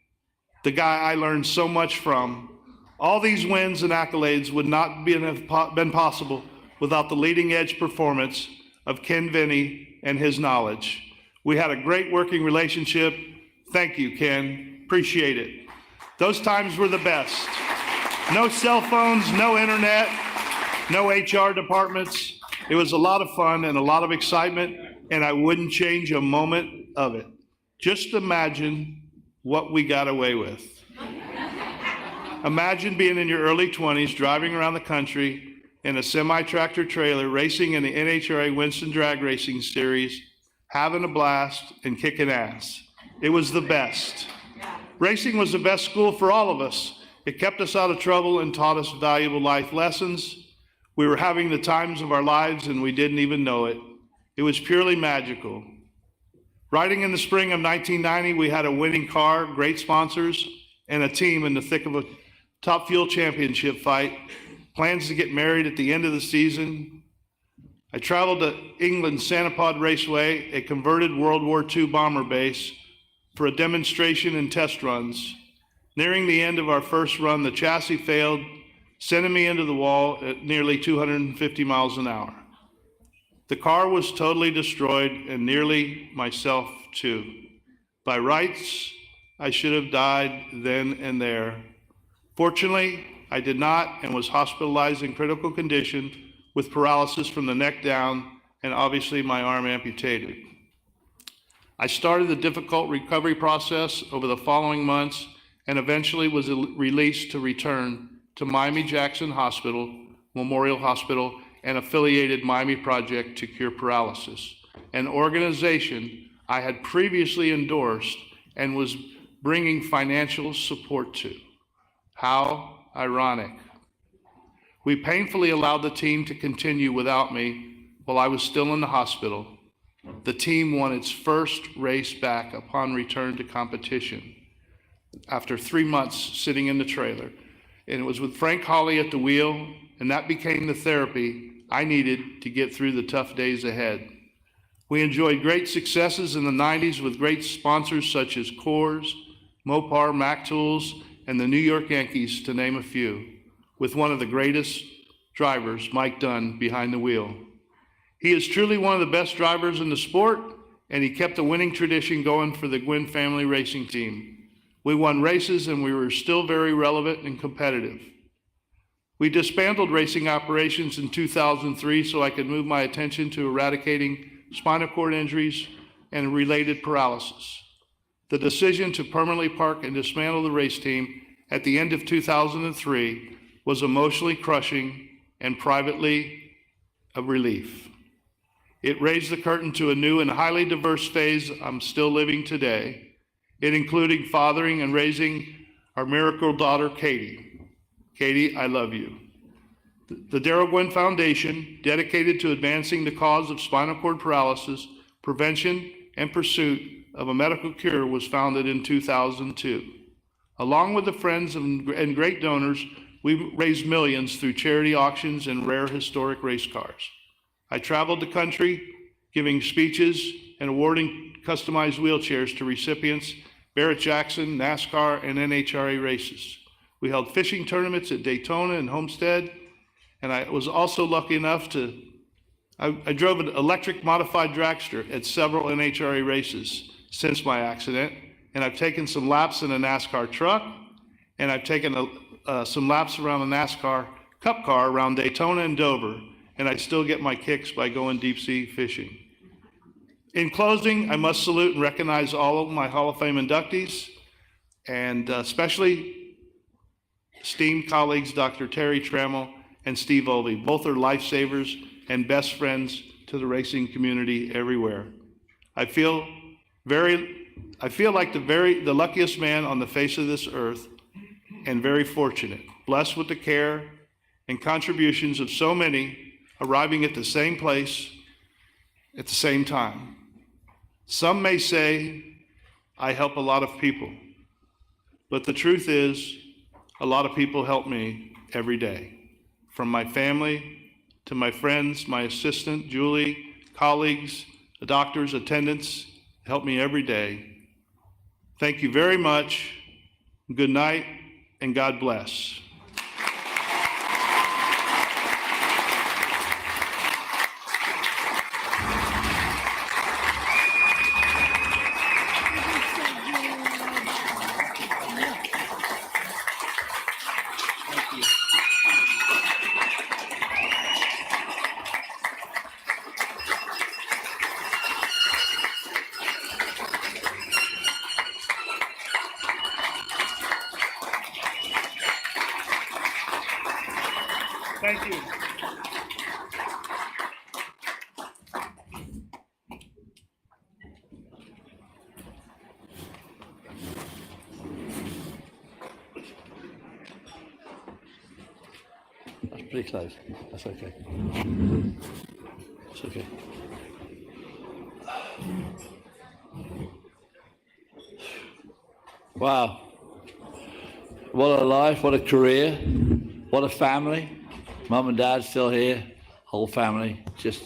the guy I learned so much from. All these wins and accolades would not have been possible without the leading edge performance of Ken Venny and his knowledge. We had a great working relationship. Thank you, Ken. Appreciate it. Those times were the best. No cell phones, no internet, no HR departments. It was a lot of fun and a lot of excitement, and I wouldn't change a moment of it. Just imagine what we got away with. Imagine being in your early 20s, driving around the country in a semi-tractor trailer, racing in the NHRA Winston Drag Racing Series, having a blast and kicking ass. It was the best. Racing was the best school for all of us. It kept us out of trouble and taught us valuable life lessons. We were having the times of our lives and we didn't even know it. It was purely magical. Riding in the spring of 1990, we had a winning car, great sponsors, and a team in the thick of a Top Fuel Championship fight. Plans to get married at the end of the season. I traveled to England's Santa Pod Raceway, a converted World War II bomber base, for a demonstration and test runs. Nearing the end of our first run, the chassis failed, sending me into the wall at nearly 250 miles an hour. The car was totally destroyed, and nearly myself too. By rights, I should have died then and there. Fortunately, I did not and was hospitalized in critical condition with paralysis from the neck down and obviously my arm amputated. I started the difficult recovery process over the following months and eventually was released to return to Miami-Jackson Hospital, Memorial Hospital, and affiliated Miami Project to Cure Paralysis, an organization I had previously endorsed and was bringing financial support to. How ironic. We painfully allowed the team to continue without me while I was still in the hospital. The team won its first race back upon return to competition after 3 months sitting in the trailer. And it was with Frank Hawley at the wheel, and that became the therapy I needed to get through the tough days ahead. We enjoyed great successes in the 90s with great sponsors such as Coors, Mopar, Mac Tools, and the New York Yankees, to name a few, with one of the greatest drivers, Mike Dunn, behind the wheel. He is truly one of the best drivers in the sport, and he kept the winning tradition going for the Gwynn family racing team. We won races, and we were still very relevant and competitive. We dismantled racing operations in 2003 so I could move my attention to eradicating spinal cord injuries and related paralysis. The decision to permanently park and dismantle the race team at the end of 2003 was emotionally crushing and privately a relief. It raised the curtain to a new and highly diverse phase I'm still living today. It included fathering and raising our miracle daughter, Katie. Katie, I love you. The Daryl Gwynn Foundation, dedicated to advancing the cause of spinal cord paralysis, prevention, and pursuit of a medical cure was founded in 2002. Along with the friends and great donors, we raised millions through charity auctions and rare historic race cars. I traveled the country giving speeches and awarding customized wheelchairs to recipients, Barrett-Jackson, NASCAR, and NHRA races. We held fishing tournaments at Daytona and Homestead, and I was also lucky enough to, I drove an electric modified dragster at several NHRA races since my accident, and I've taken some laps in a NASCAR truck, and I've taken some laps around a NASCAR Cup car around Daytona and Dover, and I still get my kicks by going deep sea fishing. In closing, I must salute and recognize all of my Hall of Fame inductees, and especially esteemed colleagues Dr. Terry Trammell and Steve Olvey. Both are lifesavers and best friends to the racing community everywhere. I feel like the luckiest man on the face of this earth, and very fortunate, blessed with the care and contributions of so many arriving at the same place at the same time. Some may say I help a lot of people, but the truth is a lot of people help me every day, from my family to my friends, my assistant, Julie, colleagues, the doctors, attendants, help me every day. Thank you very much. Good night, and God bless. Thank you. That's pretty close. That's okay. It's okay. Wow. What a life, what a career, what a family. Mum and Dad still here, whole family. Just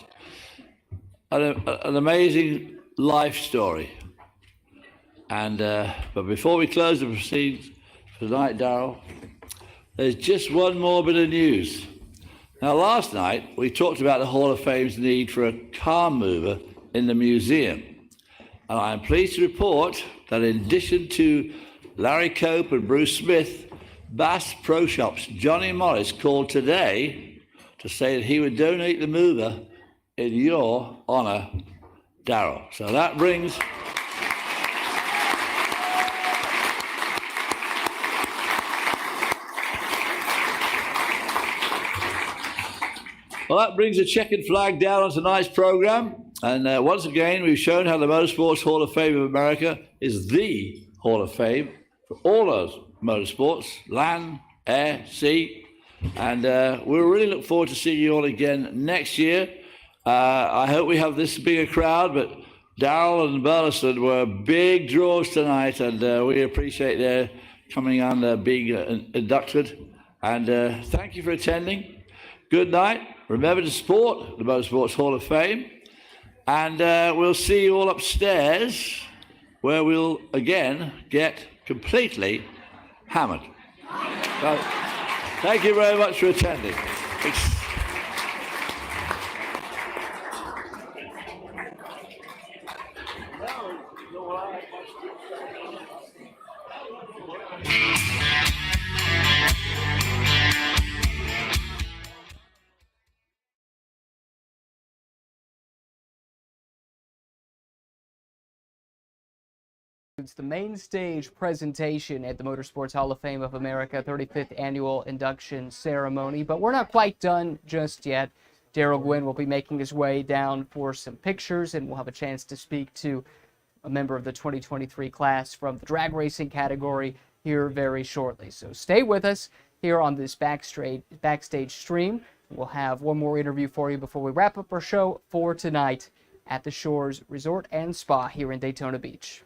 an amazing life story. And but before we close the proceedings for tonight, Daryl, there's just one more bit of news. Now, last night we talked about the Hall of Fame's need for a car mover in the museum, and I am pleased to report that in addition to Larry Cope and Bruce Smith, Bass Pro Shop's Johnny Morris called today to say that he would donate the mover in your honor, Daryl. So that brings a checkered flag down on tonight's program. And once again, we've shown how the Motorsports Hall of Fame of America is the Hall of Fame for all those motorsports, land, air, sea, and we really look forward to seeing you all again next year. I hope we have this bigger crowd, but Daryl and Burleson were big draws tonight, and we appreciate their coming on, being inducted, and thank you for attending. Good night. Remember to support the Motorsports Hall of Fame, and we'll see you all upstairs, where we'll again get completely hammered. So, thank you very much for attending. It's the main stage presentation at the Motorsports Hall of Fame of America 35th Annual Induction Ceremony, but we're not quite done just yet. Daryl Gwynn will be making his way down for some pictures, and we'll have a chance to speak to a member of the 2023 class from the drag racing here very shortly. So stay with us here on this backstage stream. We'll have one more interview for you before we wrap up our show for tonight at the Shores Resort and Spa here in Daytona Beach.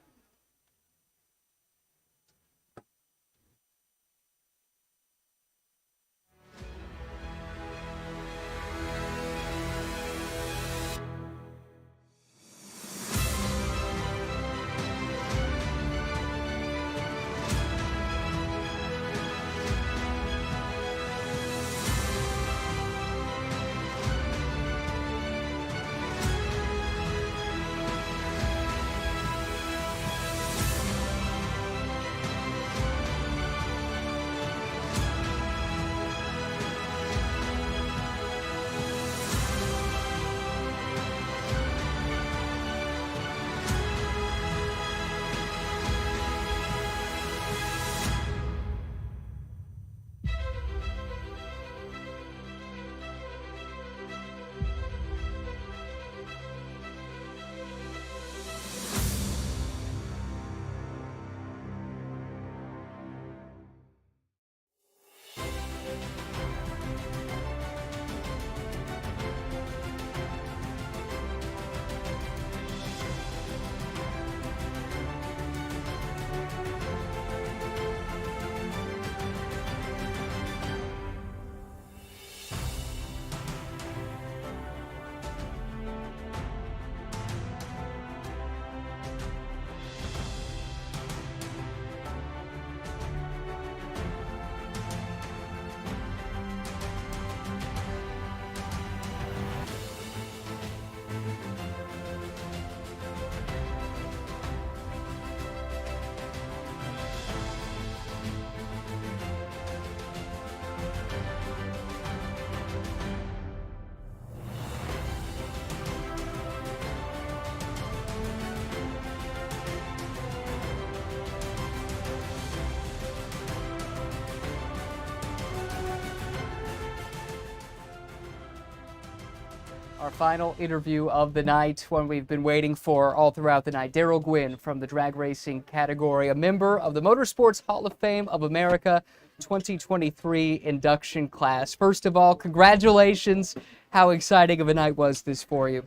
Our final interview of the night, one we've been waiting for all throughout the night. Daryl Gwynn from the drag racing category, a member of the Motorsports Hall of Fame of America 2023 induction class. First of all, congratulations. How exciting of a night was this for you?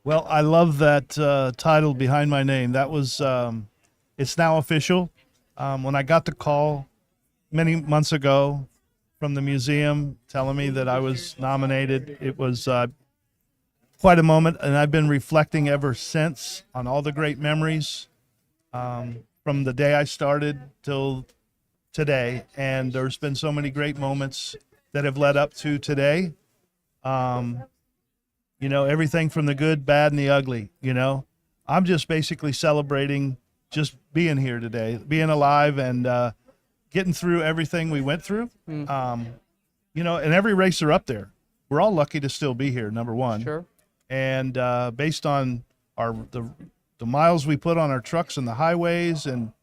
Well, I love that title behind my name. That was, it's now official. When I got the call many months ago from the museum telling me that I was nominated, it was quite a moment, and I've been reflecting ever since on all the great memories from the day I started till today, and there's been so many great moments that have led up to today. You know, everything from the good, bad, and the ugly, you know. I'm just basically celebrating just being here today, being alive, and getting through everything we went through. You know, and every racer up there, we're all lucky to still be here, number one. Sure. And based on the miles we put on our trucks and the highways and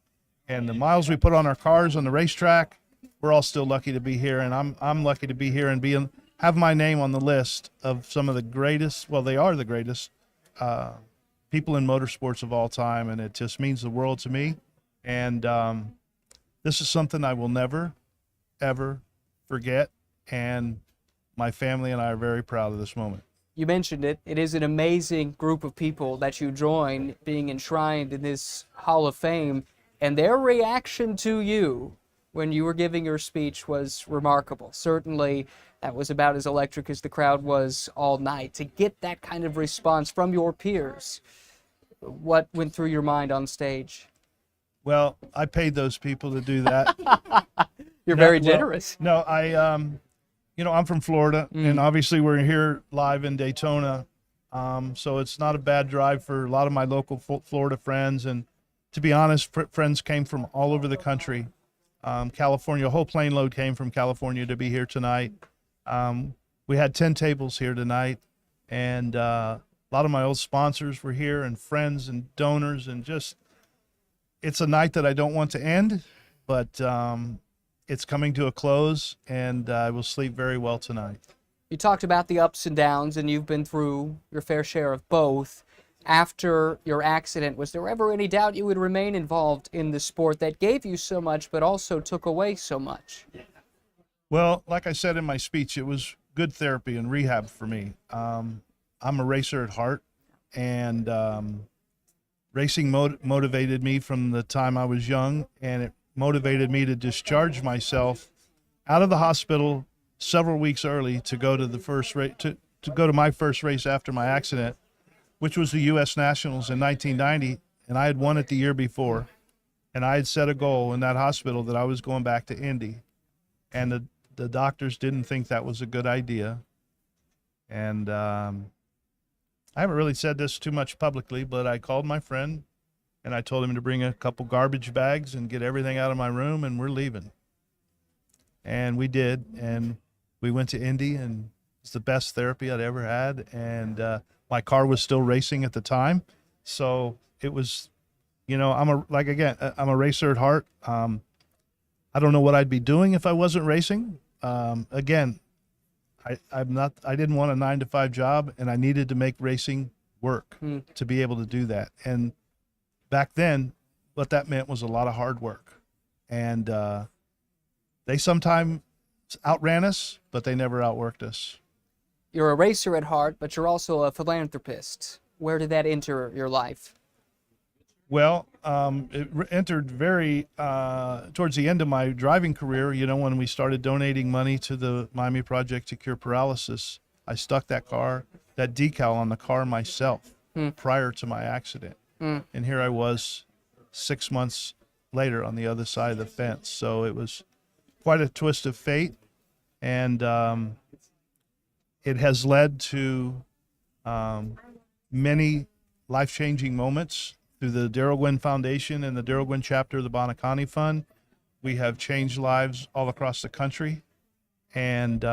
the miles we put on our cars on the racetrack, we're all still lucky to be here. And I'm lucky to be here and have my name on the list of some of the greatest, well, they are the greatest people in motorsports of all time. And it just means the world to me. And this is something I will never, ever forget. And my family and I are very proud of this moment. You mentioned it. It is an amazing group of people that you join being enshrined in this Hall of Fame, and their reaction to you when you were giving your speech was remarkable. Certainly, that was about as electric as the crowd was all night. To get that kind of response from your peers, what went through your mind on stage? Well, I paid those people to do that. You're very generous. No, you know, I'm from Florida, and obviously we're here live in Daytona, so it's not a bad drive for a lot of my local Florida friends. And to be honest, friends came from all over the country. California, a whole plane load came from California to be here tonight. We had 10 tables here tonight, and a lot of my old sponsors were here, and friends and donors, and just, it's a night that I don't want to end, but it's coming to a close, and I will sleep very well tonight. You talked about the ups and downs, and you've been through your fair share of both. After your accident, was there ever any doubt you would remain involved in the sport that gave you so much but also took away so much? Well, like I said in my speech, it was good therapy and rehab for me. I'm a racer at heart, and racing motivated me from the time I was young, and it motivated me to discharge myself out of the hospital several weeks early to go to the first race, to go to my first race after my accident, which was the U.S. Nationals in 1990, and I had won it the year before, and I had set a goal in that hospital that I was going back to Indy, and the doctors didn't think that was a good idea, and I haven't really said this too much publicly, but I called my friend, and I told him to bring a couple garbage bags and get everything out of my room, and we're leaving. And we did, and we went to Indy, and it's the best therapy I'd ever had, and my car was still racing at the time, so it was, you know, I'm a racer at heart. I don't know what I'd be doing if I wasn't racing. Again, I didn't want a 9-to-5 job, and I needed to make racing work to be able to do that. And back then, what that meant was a lot of hard work, and they sometimes outran us, but they never outworked us. You're a racer at heart, but you're also a philanthropist. Where did that enter your life? Well, it entered very towards the end of my driving career. You know, when we started donating money to the Miami Project to Cure Paralysis, I stuck that decal on the car myself prior to my accident. And here I was 6 months later on the other side of the fence. So it was quite a twist of fate. And it has led to many life-changing moments. Through the Daryl Gwynn Foundation and the Daryl Gwynn chapter of the Bonacani Fund, we have changed lives all across the country, and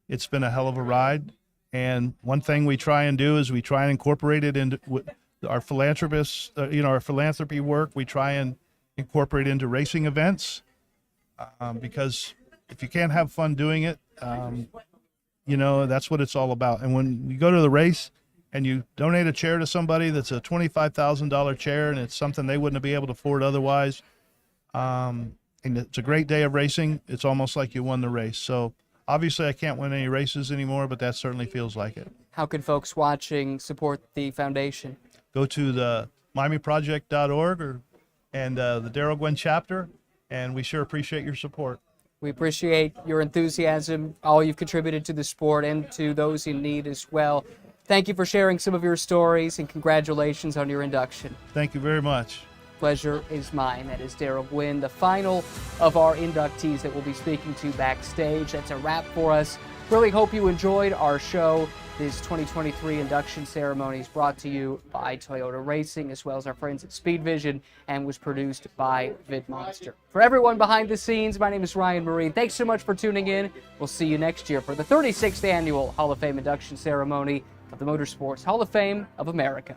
it's been a hell of a ride. And one thing we try and do is we try and incorporate it into our philanthropists, our philanthropy work. We try and incorporate into racing events, because if you can't have fun doing it, that's what it's all about. And when you go to the race, and you donate a chair to somebody that's a $25,000 chair, and it's something they wouldn't be able to afford otherwise, and it's a great day of racing, it's almost like you won the race. So obviously I can't win any races anymore, but that certainly feels like it. How can folks watching support the foundation? Go to the MiamiProject.org and the Daryl Gwynn chapter, and we sure appreciate your support. We appreciate your enthusiasm, all you've contributed to the sport and to those in need as well. Thank you for sharing some of your stories, and congratulations on your induction. Thank you very much. Pleasure is mine. That is Daryl Gwynn, the final of our inductees that we'll be speaking to backstage. That's a wrap for us. Really hope you enjoyed our show. This 2023 induction ceremony is brought to you by Toyota Racing, as well as our friends at Speed Vision, and was produced by VidMonster. For everyone behind the scenes, my name is Ryan Myrehn. Thanks so much for tuning in. We'll see you next year for the 36th Annual Hall of Fame induction ceremony of the Motorsports Hall of Fame of America.